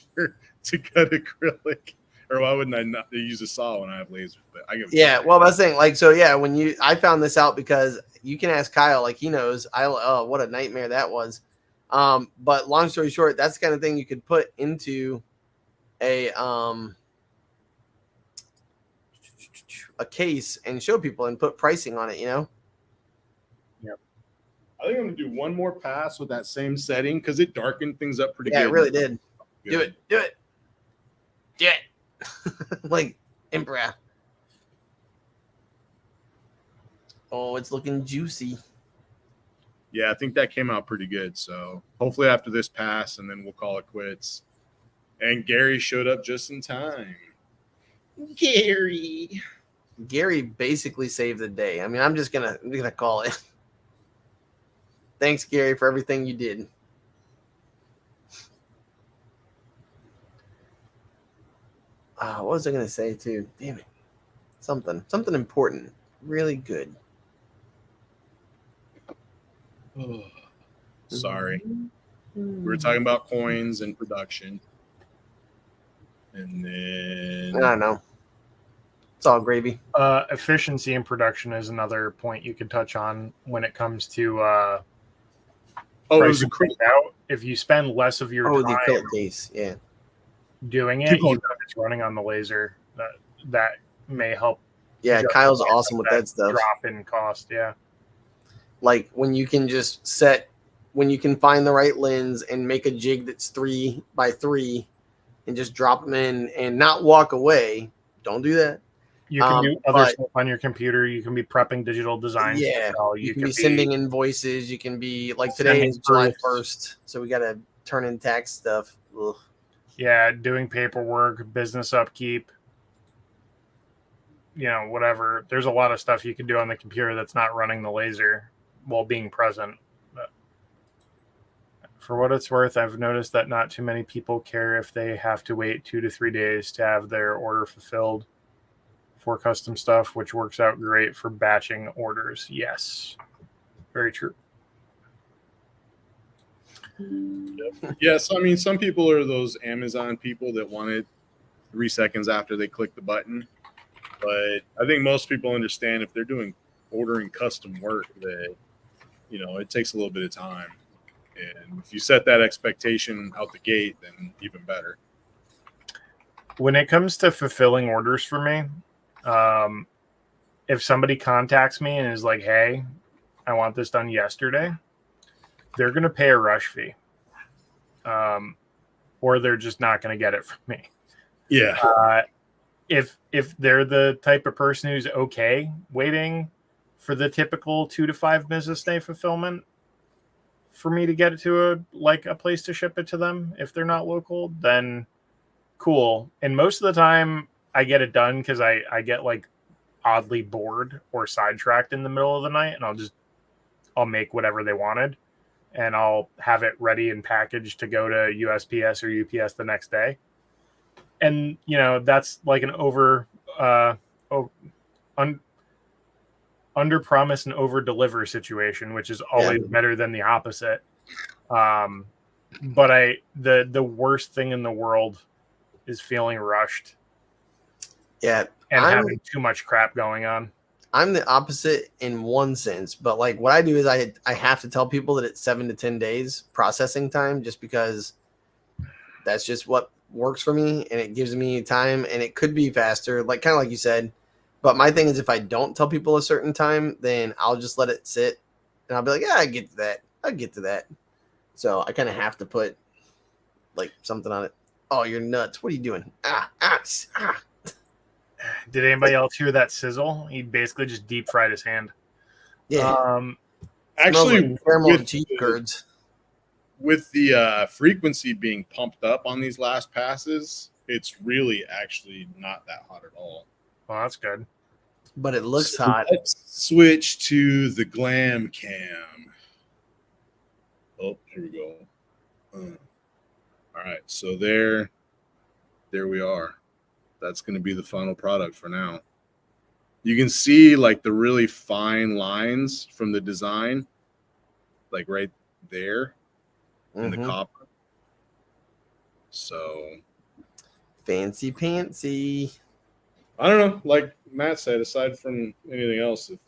to cut acrylic? Or why wouldn't I not use a saw when I have lasers? But I get well, I was saying, like, so yeah, I found this out because you can ask Kyle, like he knows. What a nightmare that was. But long story short, that's the kind of thing you could put into a case and show people and put pricing on it, you know? I think I'm going to do one more pass with that same setting because it darkened things up pretty good. Yeah, it really did. Good. Do it. Like, Emperor. Oh, it's looking juicy. Yeah, I think that came out pretty good. So hopefully after this pass, and then we'll call it quits. And Gary showed up just in time. Gary basically saved the day. I mean, I'm gonna call it. Thanks, Gary, for everything you did. What was I gonna say too? Damn it! Something important. Really good. Sorry. We were talking about coins and production. And then I don't know. It's all gravy. Efficiency in production is another point you could touch on when it comes to it was pricing out. If you spend less of your the time acrylic case, yeah, doing it, even if it's running on the laser, that may help. Yeah, Kyle's awesome with that stuff. Drop in cost, yeah. Like when you can when you can find the right lens and make a jig that's 3x3 and just drop them in and not walk away. Don't do that. You can do other stuff on your computer. You can be prepping digital designs. Yeah, you can be sending invoices. You can be like today is July 1st, so we got to turn in tax stuff. Ugh. Yeah, doing paperwork, business upkeep. Whatever. There's a lot of stuff you can do on the computer that's not running the laser while being present. But for what it's worth, I've noticed that not too many people care if they have to wait 2 to 3 days to have their order fulfilled for custom stuff, which works out great for batching orders. Yes, very true. Yes, I mean, some people are those Amazon people that want it 3 seconds after they click the button. But I think most people understand if they're ordering custom work that, it takes a little bit of time. And if you set that expectation out the gate, then even better. When it comes to fulfilling orders for me, if somebody contacts me and is like, hey, I want this done yesterday, they're going to pay a rush fee. Or they're just not going to get it from me. Yeah. If they're the type of person who's okay waiting for the typical 2 to 5 business day fulfillment for me to get it to a place to ship it to them, if they're not local, then cool. And most of the time I get it done because I get like oddly bored or sidetracked in the middle of the night, and I'll make whatever they wanted, and I'll have it ready and packaged to go to USPS or UPS the next day. And that's like an under promise and over deliver situation, which is always better than the opposite. But the worst thing in the world is feeling rushed. Yeah, and having too much crap going on. I'm the opposite in one sense, but like what I do is I have to tell people that it's 7 to 10 days processing time, just because that's just what works for me, and it gives me time, and it could be faster, like kind of like you said. But my thing is, if I don't tell people a certain time, then I'll just let it sit, and I'll be like, yeah, I get to that. So I kind of have to put like something on it. Oh, you're nuts. What are you doing? Did anybody else hear that sizzle? He basically just deep fried his hand. Yeah. Actually, like caramel cheese curds. With the frequency being pumped up on these last passes, it's really actually not that hot at all. Well, that's good. But it looks hot. Let's switch to the glam cam. Oh, here we go. All right, so there we are. That's going to be the final product for now. You can see like the really fine lines from the design, like right there in the copper. So fancy pantsy. I don't know. Like Matt said, aside from anything else, it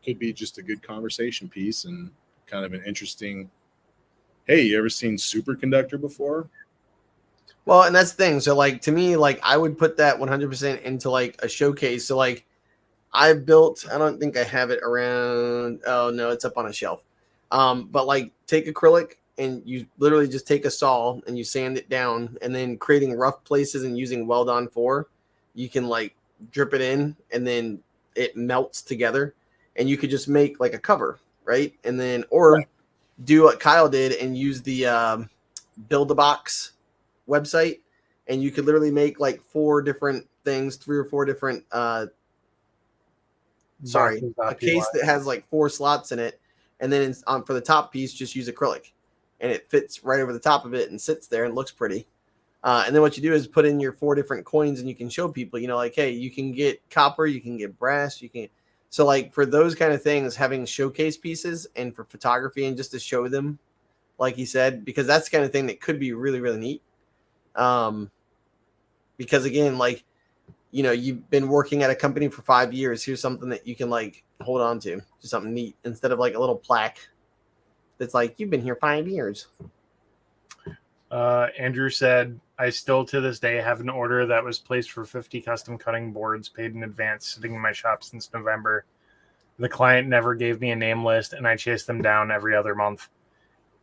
could be just a good conversation piece and kind of an interesting. Hey, you ever seen Superconductor before? Well, and that's the thing. So, like, to me, like, I would put that 100% into, like, a showcase. So, like, I don't think I have it around. Oh, no, it's up on a shelf. But, like, take acrylic and you literally just take a saw and you sand it down. And then creating rough places and using Weld-On 4, you can, like, drip it in and then it melts together. And you could just make, like, a cover, right? And then, or do what Kyle did and use the Build-A-Box website, and you could literally make like 4 different things, 3 or 4 different a case that has like 4 slots in it, and then for the top piece just use acrylic, and it fits right over the top of it and sits there and looks pretty. And then what you do is put in your 4 different coins, and you can show people, like, hey, you can get copper, you can get brass, you can. So like for those kind of things, having showcase pieces and for photography and just to show them, like he said, because that's the kind of thing that could be really, really neat. Because again, like, you've been working at a company for 5 years. Here's something that you can like hold on to, just something neat instead of like a little plaque that's like, you've been here 5 years. Andrew said, I still to this day have an order that was placed for 50 custom cutting boards paid in advance sitting in my shop since November. The client never gave me a name list, and I chased them down every other month.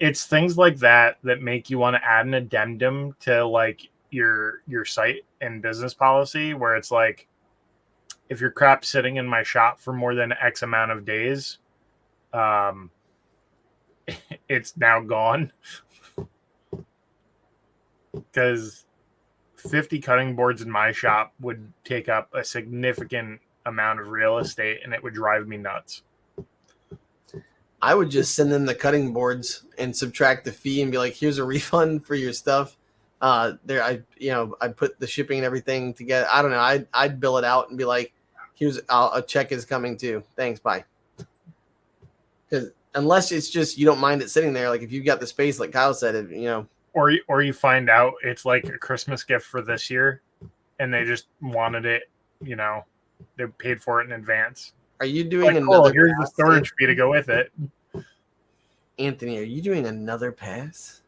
It's things like that that make you want to add an addendum to like your site and business policy, where it's like, if your crap's sitting in my shop for more than X amount of days, it's now gone. Because 50 cutting boards in my shop would take up a significant amount of real estate, and it would drive me nuts. I would just send them the cutting boards and subtract the fee and be like, here's a refund for your stuff. I put the shipping and everything together. I don't know. I'd bill it out and be like, here's a check is coming too. Thanks. Bye. Because unless it's just, you don't mind it sitting there. Like if you've got the space, like Kyle said, or you find out it's like a Christmas gift for this year and they just wanted it, they paid for it in advance. Are you doing like, another here's pass, the storage fee to go with it. Anthony, are you doing another pass?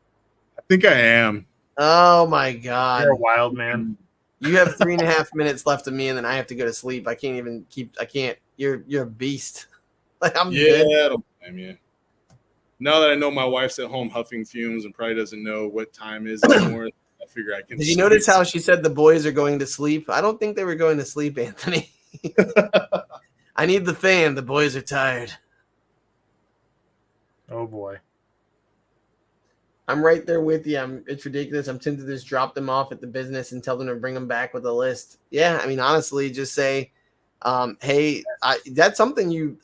I think I am. Oh my God. You're a wild man. You have 3.5 minutes left of me, and then I have to go to sleep. I can't. You're a beast. Like I'm good. I don't blame you. Now that I know my wife's at home huffing fumes and probably doesn't know what time is anymore, I figure I can. Did you notice how she said the boys are going to sleep? I don't think they were going to sleep, Anthony. I need the fan. The boys are tired. Oh boy. I'm right there with you. It's ridiculous. I'm tempted to just drop them off at the business and tell them to bring them back with a list. Yeah, I mean, honestly, just say, hey, that's something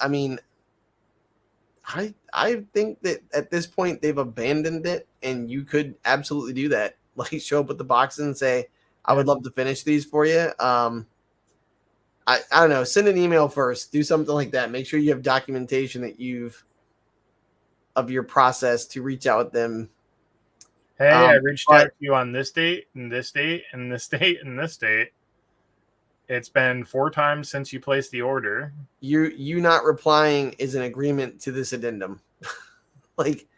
I think that at this point they've abandoned it, and you could absolutely do that. Like show up with the boxes and say, I would love to finish these for you. I don't know. Send an email first. Do something like that. Make sure you have documentation that of your process to reach out with them. Hey, I reached out to you on this date and this date and this date and this date. It's been 4 times since you placed the order. You not replying is an agreement to this addendum. Like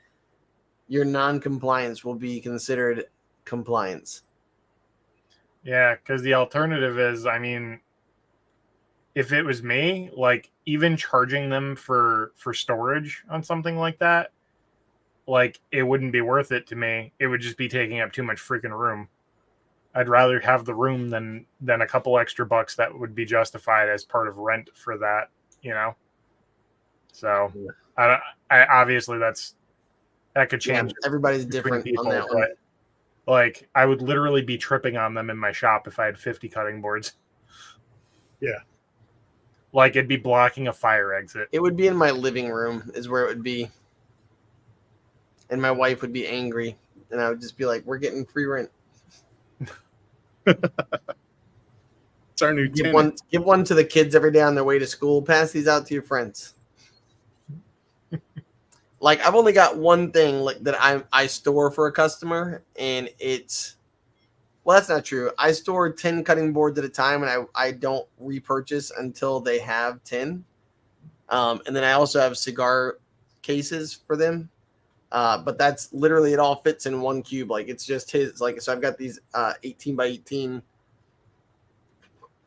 your non-compliance will be considered compliance. Yeah, because the alternative is, if it was me, like even charging them for storage on something like that, like it wouldn't be worth it to me. It would just be taking up too much freaking room. I'd rather have the room than a couple extra bucks that would be justified as part of rent for that, So I obviously that could change. Yeah, everybody's different people, on that one. Like I would literally be tripping on them in my shop if I had 50 cutting boards. Yeah. Like it'd be blocking a fire exit. It would be in my living room is where it would be. And my wife would be angry. And I would just be like, we're getting free rent. It's our new give one to the kids every day on their way to school. Pass these out to your friends. Like I've only got one thing like that I store for a customer, and that's not true. I store 10 cutting boards at a time, and I don't repurchase until they have 10. And then I also have cigar cases for them. But that's literally, it all fits in one cube. Like it's just his, like, so I've got these 18 by 18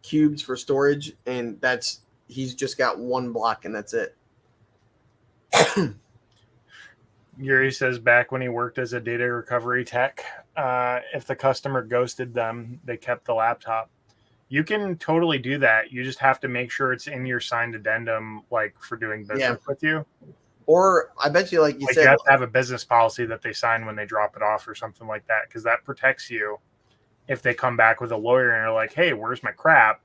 cubes for storage, and he's just got one block and that's it. Yuri says back when he worked as a data recovery tech, if the customer ghosted them, they kept the laptop. You can totally do that. You just have to make sure it's in your signed addendum, like for doing business with you. Or I bet you, like you said, you have to have a business policy that they sign when they drop it off or something like that, because that protects you. If they come back with a lawyer and are like, hey, where's my crap?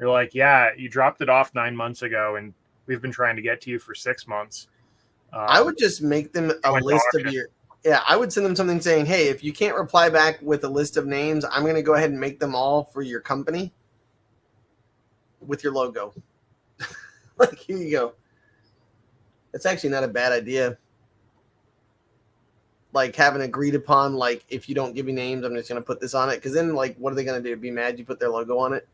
You're like, yeah, you dropped it off 9 months ago, and we've been trying to get to you for 6 months. I would just make them a list of your Yeah, I would send them something saying, hey, if you can't reply back with a list of names, I'm going to go ahead and make them all for your company with your logo. Like, here you go. It's actually not a bad idea. Like, having agreed upon, like, if you don't give me names, I'm just going to put this on it. Because then, like, what are they going to do? Be mad you put their logo on it?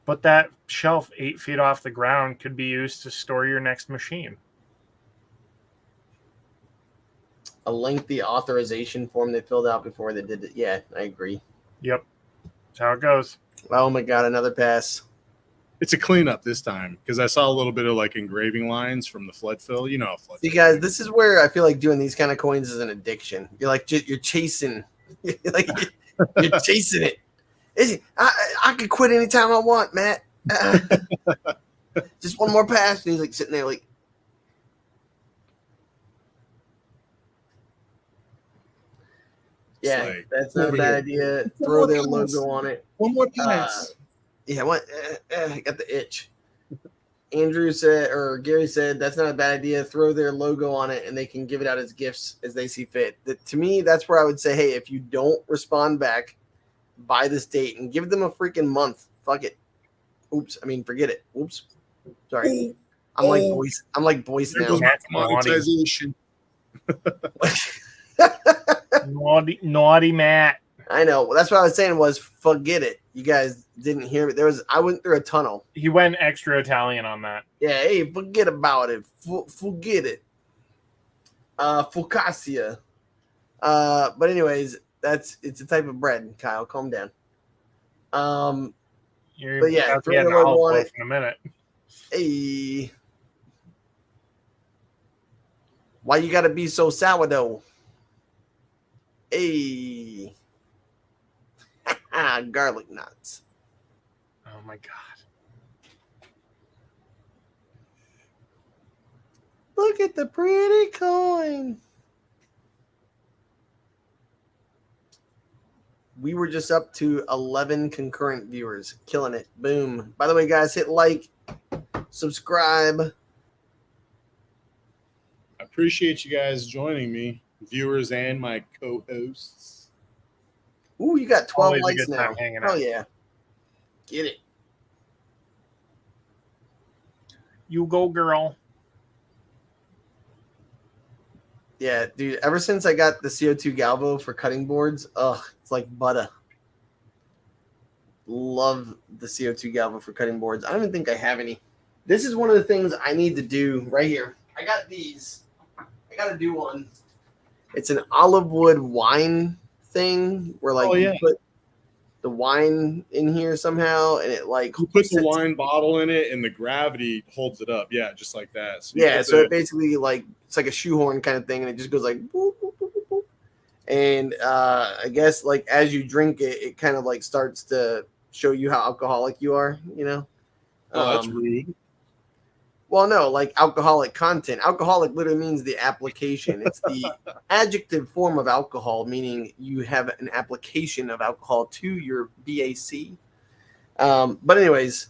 But that shelf 8 feet off the ground could be used to store your next machine. A lengthy authorization form they filled out before they did it. Yeah, I agree. Yep. That's how it goes. Oh, my God, another pass. It's a cleanup this time because I saw a little bit of like engraving lines from the flood fill. You know, how flood See, fill guys, this is where I feel like doing these kind of coins is an addiction. You're like, you're chasing. Like, you're chasing it. I could quit anytime I want, Matt. Just one more pass. And he's like sitting there like, yeah, like, that's not a over bad here. idea. Throw their logo on it. One more pass. Yeah, what? I got the itch. Andrew said, or Gary said, that's not a bad idea. Throw their logo on it, and they can give it out as gifts as they see fit. To me, that's where I would say, hey, if you don't respond back by this date, and give them a freaking month. Fuck it. Oops. I mean, forget it. Oops. Sorry. I'm like Boyce. I'm like Boyce There now. goes my That's naughty. monetization. Naughty Matt. I know. Well, that's what I was saying was forget it. You guys didn't hear me. I went through a tunnel. He went extra Italian on that. Yeah, hey, forget about it. Forget it. Focaccia. But anyways, it's a type of bread, Kyle. Calm down. You're But yeah, about to throw get the an logo olive on loaf it. in a minute. Hey. Why you gotta be so sourdough? Hey. Garlic knots. Oh my god. Look at the pretty coin. We were just up to 11 concurrent viewers. Killing it. Boom. By the way, guys, hit like, subscribe. I appreciate you guys joining me, viewers and my co-hosts. Ooh, you got 12 Always a likes good now. time hanging Hell out. yeah. Get it. You go, girl. Yeah, dude, ever since I got the CO2 Galvo for cutting boards, it's like butter. Love the CO2 Galvo for cutting boards. I don't even think I have any. This is one of the things I need to do right here. I got these. I got to do one. It's an olive wood wine thing where like you put the wine in here somehow and it like You put the wine bottle in it and the gravity holds it up. Yeah, just like that. So it basically like it's like a shoehorn kind of thing and it just goes like boop, boop, boop, boop, boop. And I guess like as you drink it, it kind of like starts to show you how alcoholic you are, you know? Oh, that's rude. Well, no, like alcoholic content. Alcoholic literally means the application. It's the adjective form of alcohol, meaning you have an application of alcohol to your BAC. But anyways,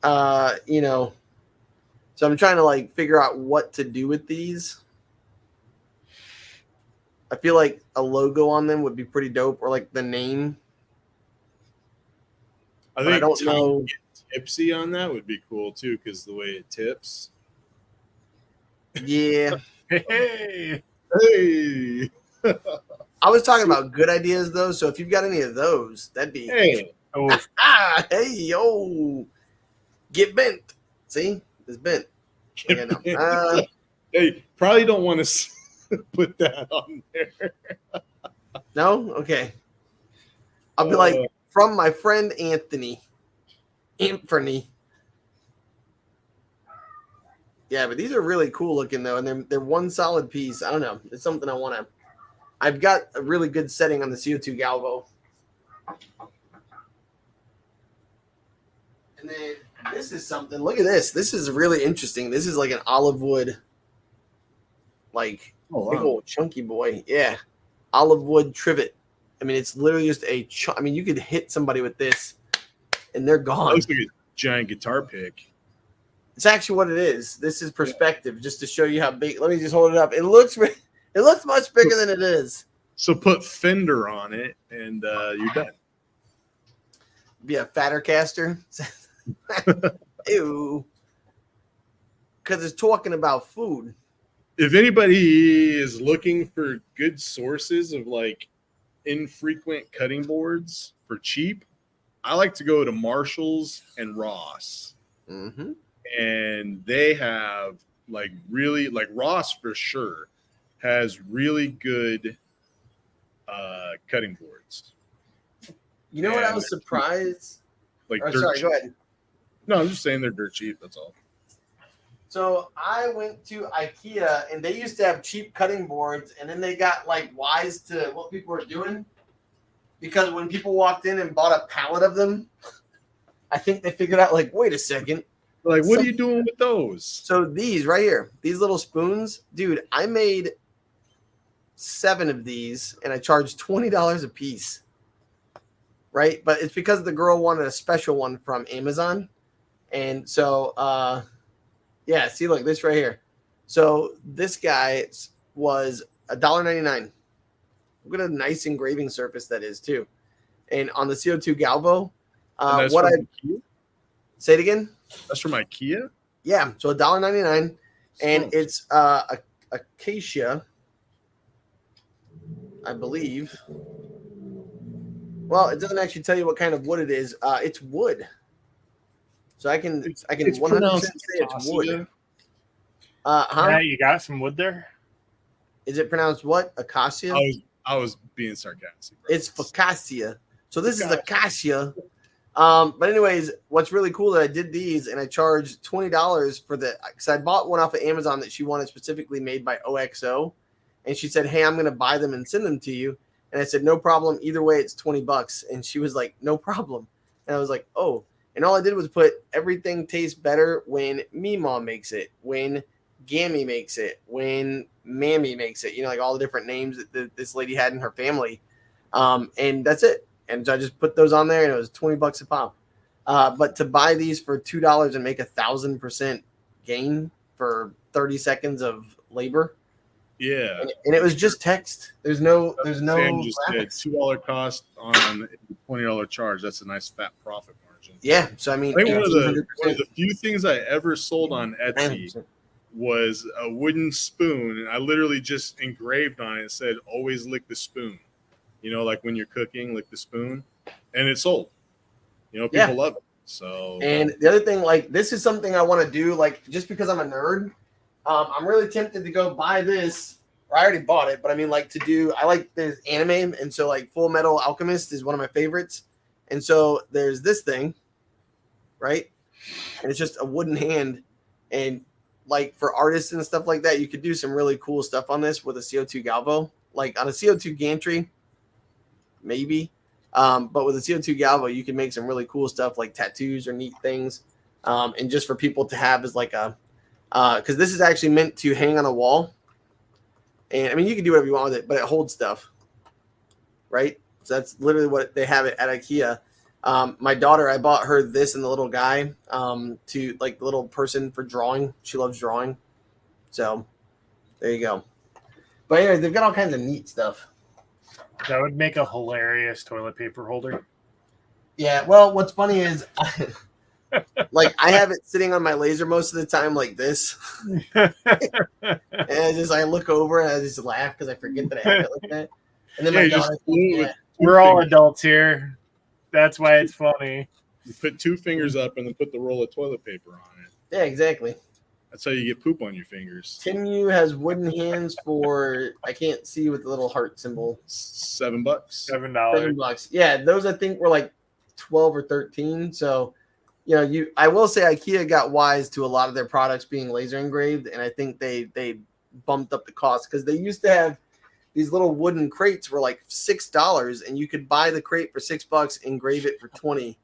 you know, so I'm trying to like figure out what to do with these. I feel like a logo on them would be pretty dope, or like the name. I think don't know. Tipsy on that would be cool too, because the way it tips. Yeah. Hey. Hey. I was talking about good ideas though, so if you've got any of those, that'd be Hey. Oh, hey yo. Get bent. See? It's bent. Hey, probably don't want to put that on there. No? Okay. I'll be like, from my friend Anthony. Anthony. Yeah, but these are really cool looking though, and they're one solid piece. I don't know. It's something I want to. I've got a really good setting on the CO2 Galvo. And then this is something. Look at this. This is really interesting. This is like an olive wood, like big old chunky boy. Yeah, olive wood trivet. I mean, it's literally just I mean, you could hit somebody with this, and they're That gone. looks like a giant guitar pick. It's actually what it is. This is perspective, just to show you how big. Let me just hold it up. It looks much bigger than it is. So put fender on it, and you're done. Be a fatter caster. Ew. Because it's talking about food. If anybody is looking for good sources of like infrequent cutting boards for cheap, I like to go to Marshall's and Ross. Mm-hmm. And they have like really, like Ross for sure has really good cutting boards. You know what I was surprised? Like Sorry, cheap. go ahead. No, I'm just saying they're dirt cheap. That's all. So I went to IKEA and they used to have cheap cutting boards, and then they got like wise to what people were doing, because when people walked in and bought a pallet of them, I think they figured out like, wait a second. Like, what are you doing with those? So these right here, these little spoons, dude, I made 7 of these and I charged $20 a piece. Right? But it's because the girl wanted a special one from Amazon. And so, yeah, see, look, this right here. So this guy was $1.99. Look at a nice engraving surface that is, too. And on the CO2 Galvo, say it again. That's from IKEA? Yeah, so $1.99, and it's acacia, I believe. Well, it doesn't actually tell you what kind of wood it is. It's wood, so I can 100% say it's wood. Yeah, you got some wood there. Is it pronounced what? Acacia? I was being sarcastic. Bro. It's Focaccia. So this is acacia. But anyways, what's really cool that I did these and I charged $20 for because I bought one off of Amazon that she wanted specifically made by OXO. And she said, hey, I'm going to buy them and send them to you. And I said, no problem. Either way, it's $20. And she was like, no problem. And I was like, oh. And all I did was put everything tastes better when Meemaw makes it, when Gammy makes it, when Mammy makes it, like all the different names that this lady had in her family. And that's it. And so I just put those on there, and it was $20 a pop. But to buy these for $2 and make 1,000% gain for 30 seconds of labor, yeah, and it was just text. There's no Sam just said graphics. $2 cost on $20 charge. That's a nice fat profit margin. Yeah, so I mean, I think one of the few things I ever sold on Etsy 100%. was a wooden spoon, and I literally just engraved on it and said, "Always lick the spoon." Like when you're cooking, lick the spoon, and it sold. People love it. So, and the other thing, like, this is something I want to do, like, just because I'm a nerd. I'm really tempted to go buy this. Or I already bought it, but I mean, like, I like the anime, and so like Full Metal Alchemist is one of my favorites, and so there's this thing, right? And it's just a wooden hand, and like for artists and stuff like that, you could do some really cool stuff on this with a CO2 Galvo, like on a CO2 gantry. Maybe. But with a CO2 Galvo, you can make some really cool stuff like tattoos or neat things. And just for people to have as like because this is actually meant to hang on a wall. And I mean, you can do whatever you want with it, but it holds stuff. Right? So that's literally what they have it at IKEA. My daughter, I bought her this and the little guy to like the little person for drawing. She loves drawing. So there you go. But anyways, they've got all kinds of neat stuff. That would make a hilarious toilet paper holder. Yeah, well, what's funny is, like, I have it sitting on my laser most of the time like this. And I look over and I just laugh because I forget that I have it like that. And then my daughter, we're all adults here. That's why it's funny. You put 2 fingers up and then put the roll of toilet paper on it. Yeah, exactly. That's how you get poop on your fingers. Timu has wooden hands for, I can't see with the little heart symbol. $7. $7. $7. Yeah, those I think were like 12 or 13. So, I will say IKEA got wise to a lot of their products being laser engraved, and I think they bumped up the cost because they used to have these little wooden crates were like $6, and you could buy the crate for $6, engrave it for 20,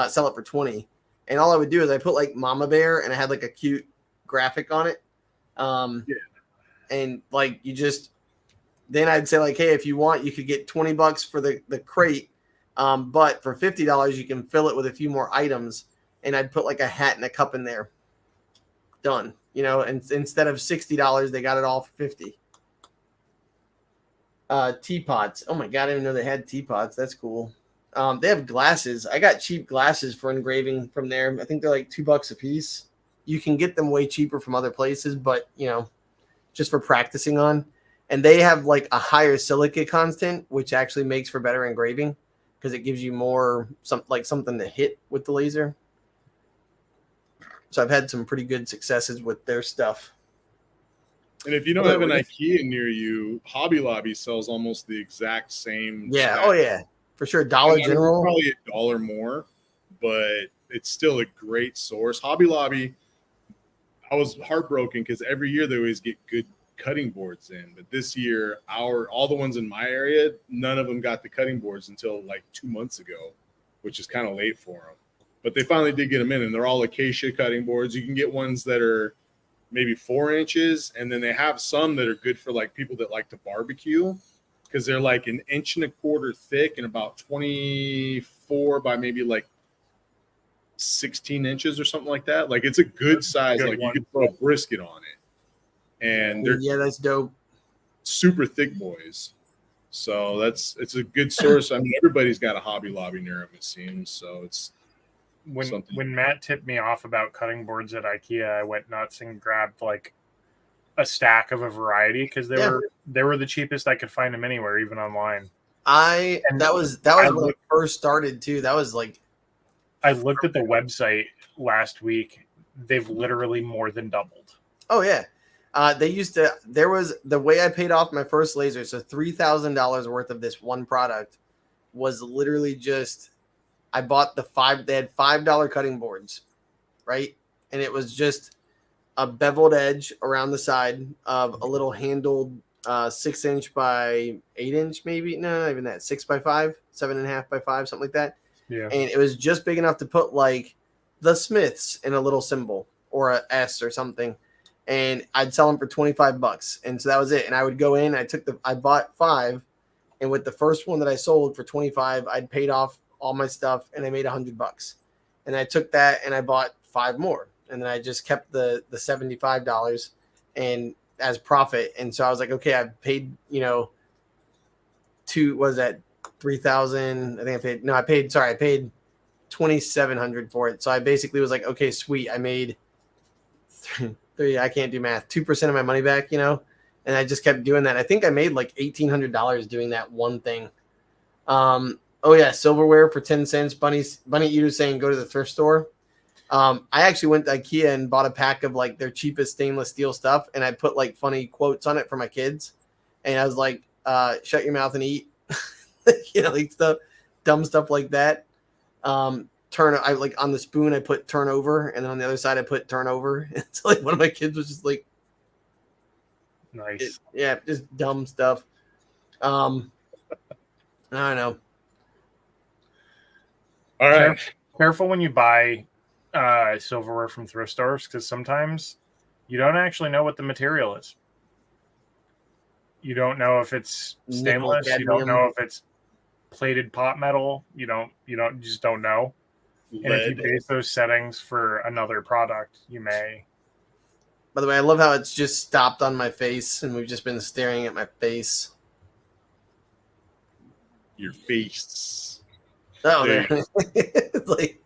sell it for 20. And all I would do is I put like Mama Bear, and I had like a cute graphic on it. And like then I'd say like, hey, if you want, you could get $20 for the crate. But for $50, you can fill it with a few more items. And I'd put like a hat and a cup in there. done. You know, and instead of $60, they got it all for $50. Teapots. Oh my god, I didn't even know they had teapots. That's cool. They have glasses. I got cheap glasses for engraving from there. I think they're like $2 a piece. You can get them way cheaper from other places, but you know, just for practicing on. And they have like a higher silica content, which actually makes for better engraving because it gives you more something to hit with the laser. So I've had some pretty good successes with their stuff. And if you don't have an IKEA near you, Hobby Lobby sells almost the exact same. Yeah. spec. Oh yeah, for sure. Dollar General, probably $1 more, but it's still a great source. Hobby Lobby, I was heartbroken because every year they always get good cutting boards in, but this year all the ones in my area, none of them got the cutting boards until like 2 months ago, which is kind of late for them. But they finally did get them in, and they're all acacia cutting boards. You can get ones that are maybe 4 inches, and then they have some that are good for like people that like to barbecue because they're like 1.25 inches thick and about 24 by maybe like 16 inches or something like that. Like it's a good size. Good like one. you could throw a brisket on it, and they're that's dope. super thick boys. So it's a good source. I mean, everybody's got a Hobby Lobby near them, it seems. So it's when Matt tipped me off about cutting boards at IKEA, I went nuts and grabbed like a stack of a variety because they were the cheapest I could find them anywhere, even online. That was when I first started too. That was like, I looked at the website last week. They've literally more than doubled. Oh yeah. There was the way I paid off my first laser. So $3,000 worth of this one product was literally just, I bought they had $5 cutting boards, right? And it was just a beveled edge around the side of a little handled 6 inch by 8 inch, maybe. No, not even that. 6 by 5, 7.5 by 5, something like that. Yeah. And it was just big enough to put like the Smiths in a little symbol or a S or something. And I'd sell them for $25. And so that was it. And I would go in, I bought 5. And with the first one that I sold for 25, I'd paid off all my stuff and I made $100. And I took that and I bought 5 more. And then I just kept the $75 and as profit. And so I was like, okay, I paid, you know, $3,000. I paid $2,700 for it. So I basically was like, okay, sweet. I made I can't do math, 2% of my money back, you know? And I just kept doing that. I think I made like $1,800 doing that one thing. Oh yeah, silverware for 10 cents. Bunny Eater saying go to the thrift store. I actually went to IKEA and bought a pack of like their cheapest stainless steel stuff, and I put like funny quotes on it for my kids. And I was like, shut your mouth and eat. You know, like dumb stuff like that. I like on the spoon I put turnover, and then on the other side I put turnover. So like one of my kids was just like, nice. Just dumb stuff. I don't know. all right. Careful when you buy silverware from thrift stores because sometimes you don't actually know what the material is. You don't know if it's stainless. You don't know if it's plated pot metal. You just don't know. And if you base those settings for another product, you may. By the way, I love how it's just stopped on my face and we've just been staring at my face. Your face. Oh, there. It's like,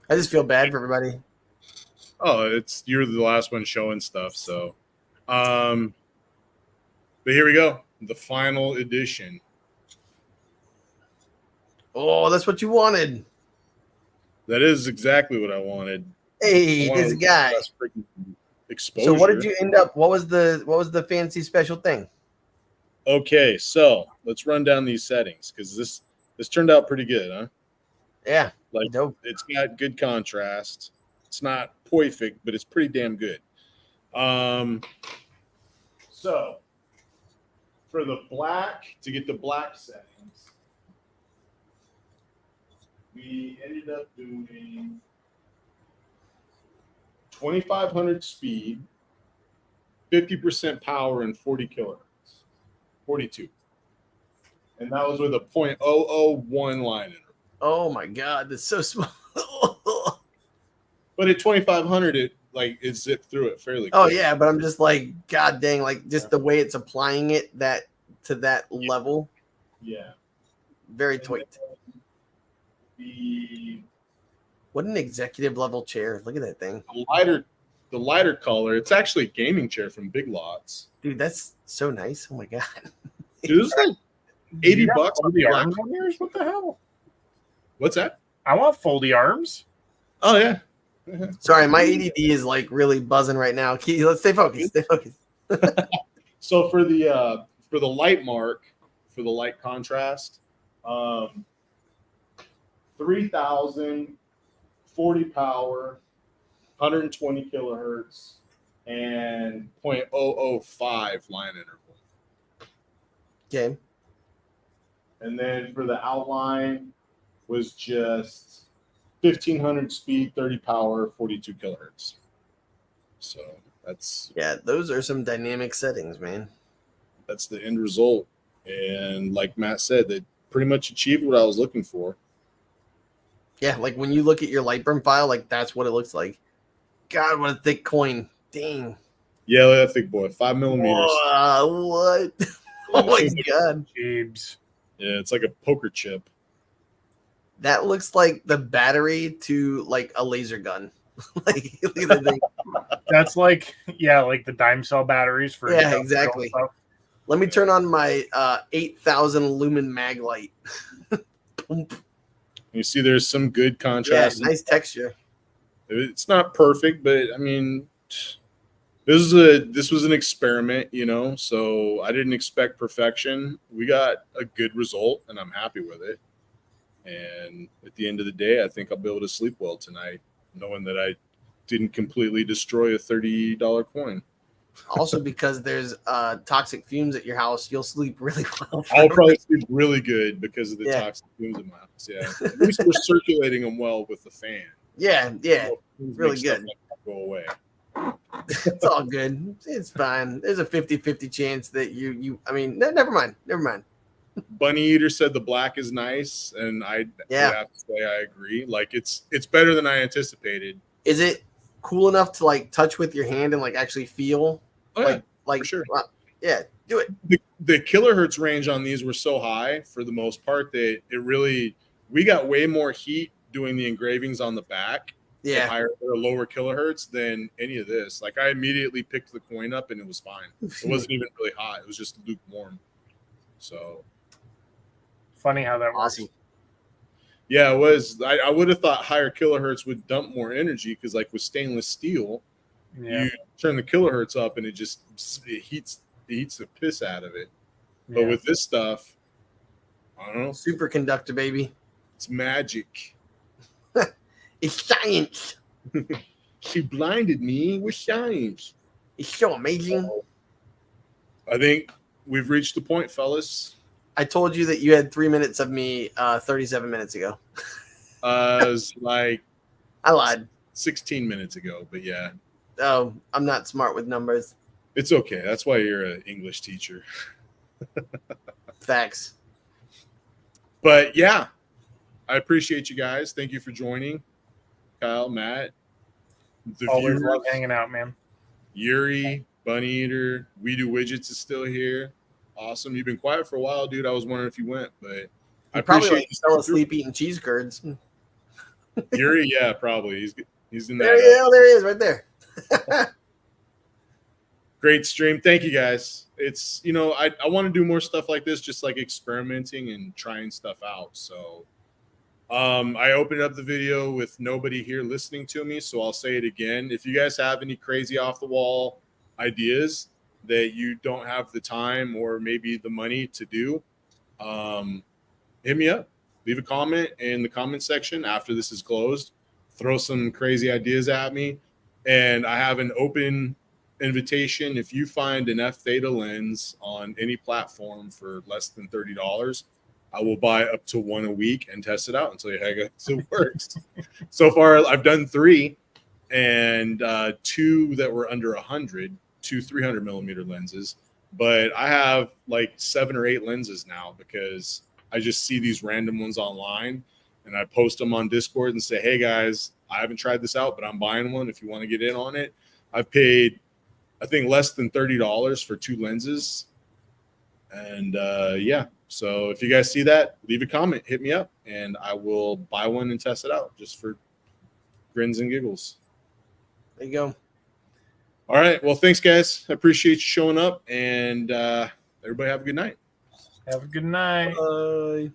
I just feel bad for everybody. Oh, you're the last one showing stuff, so but here we go. The final edition. Oh, that's what you wanted. That is exactly what I wanted. Hey, this guy. Exposure. So what did you end up? What was the fancy special thing? Okay, so let's run down these settings because this turned out pretty good, huh? Yeah, like dope. It's got good contrast. It's not perfect, but it's pretty damn good. So for the black, to get the black settings, we ended up doing 2,500 speed, 50% power, and 40 kilohertz. 42. And that was with a 0.001 line in it. Oh my God, that's so small. But at 2,500, like it zipped through it fairly. Oh quick. yeah, but I'm just like, god dang, like just the way it's applying it to that level, Yeah. very tweaked. The What an executive level chair! Look at that thing, lighter color. It's actually a gaming chair from Big Lots. dude. That's so nice. Oh my god. Dude, it's like $80 You got on foldy Black. arms on yours? What the hell? What's that? I want foldy arms. Oh yeah. Sorry, my ADD is like really buzzing right now. Let's stay focused. Stay focused. So for the light mark, for the light contrast, 3,000, 40 power, 120 kilohertz, and 0.005 line interval. Okay. And then for the outline was just 1,500 speed, 30 power, 42 kilohertz. So that's Those are some dynamic settings, man. that's the end result. And like Matt said, they pretty much achieved what I was looking for. Yeah, like when you look at your Lightburn file, like that's what it looks like. God, what a thick coin. Dang. Yeah, look at that thick boy, 5 millimeters. Whoa, what? Oh my god. Jeebs. Yeah, it's like a poker chip. That looks like the battery to like a laser gun. Like, look at that thing. That's like the dime cell batteries for Yeah, industrial exactly. stuff. Let me turn on my 8,000 lumen mag light. You see, there's some good Yeah, contrast. nice texture. It's not perfect, but I mean, this was an experiment, you know. So I didn't expect perfection. We got a good result, and I'm happy with it. And at the end of the day, I think I'll be able to sleep well tonight, knowing that I didn't completely destroy a $30 coin. Also, because there's toxic fumes at your house, you'll sleep really well. I'll probably sleep really good because of the Yeah. toxic fumes in my house. Yeah, at least we're circulating them well with the fan. Yeah, Fumes really make stuff good. like that go away. It's all good. It's fine. There's a 50-50 chance that I mean, never mind. Bunny Eater said the black is nice, and I would have to say I agree. Like it's better than I anticipated. Is it cool enough to like touch with your hand and like actually feel? Oh, yeah, like for sure. Yeah, do it. The kilohertz range on these were so high for the most part that we got way more heat doing the engravings on the back at Yeah. higher or lower kilohertz than any of this. Like I immediately picked the coin up and it was fine. It wasn't even really hot. It was just lukewarm. So Funny how that works. Awesome. yeah, it was. I would have thought higher kilohertz would dump more energy because like with stainless steel, Yeah. you turn the kilohertz up and it heats the piss out of it. But Yeah. with this stuff, I don't know. Superconductor, baby. It's magic. It's science. She blinded me with science. It's so amazing. I think we've reached the point, fellas. I told you that you had 3 minutes of me 37 minutes ago. It was like I lied. 16 minutes ago, but yeah, Oh, I'm not smart with numbers. it's okay. That's why you're an English teacher. Facts. But yeah, I appreciate you guys. Thank you for joining. Kyle, Matt, the Always viewers, love hanging out, man. Yuri, Bunny Eater, We Do Widgets is still here. Awesome. You've been quiet for a while, dude. I was wondering if you went, but I You probably appreciate like you fell sticking through. asleep eating cheese curds. Yuri, yeah, probably. He's in that. There he is, right there. Great stream. Thank you guys. It's, I want to do more stuff like this, just like experimenting and trying stuff out. So I opened up the video with nobody here listening to me, so I'll say it again. If you guys have any crazy off the wall ideas that you don't have the time or maybe the money to do, hit me up. Leave a comment in the comment section after this is closed. Throw some crazy ideas at me. And I have an open invitation. If you find an F theta lens on any platform for less than $30, I will buy up to one a week and test it out until it works. So far, I've done 3 and 2 that were under 100, 2 300 millimeter lenses. But I have like 7 or 8 lenses now because I just see these random ones online and I post them on Discord and say, hey guys, I haven't tried this out, but I'm buying one if you want to get in on it. I've paid, I think, less than $30 for 2 lenses. And yeah, so if you guys see that, leave a comment, hit me up, and I will buy one and test it out just for grins and giggles. There you go. All right. Well, thanks, guys. I appreciate you showing up, and everybody have a good night. Have a good night. Bye.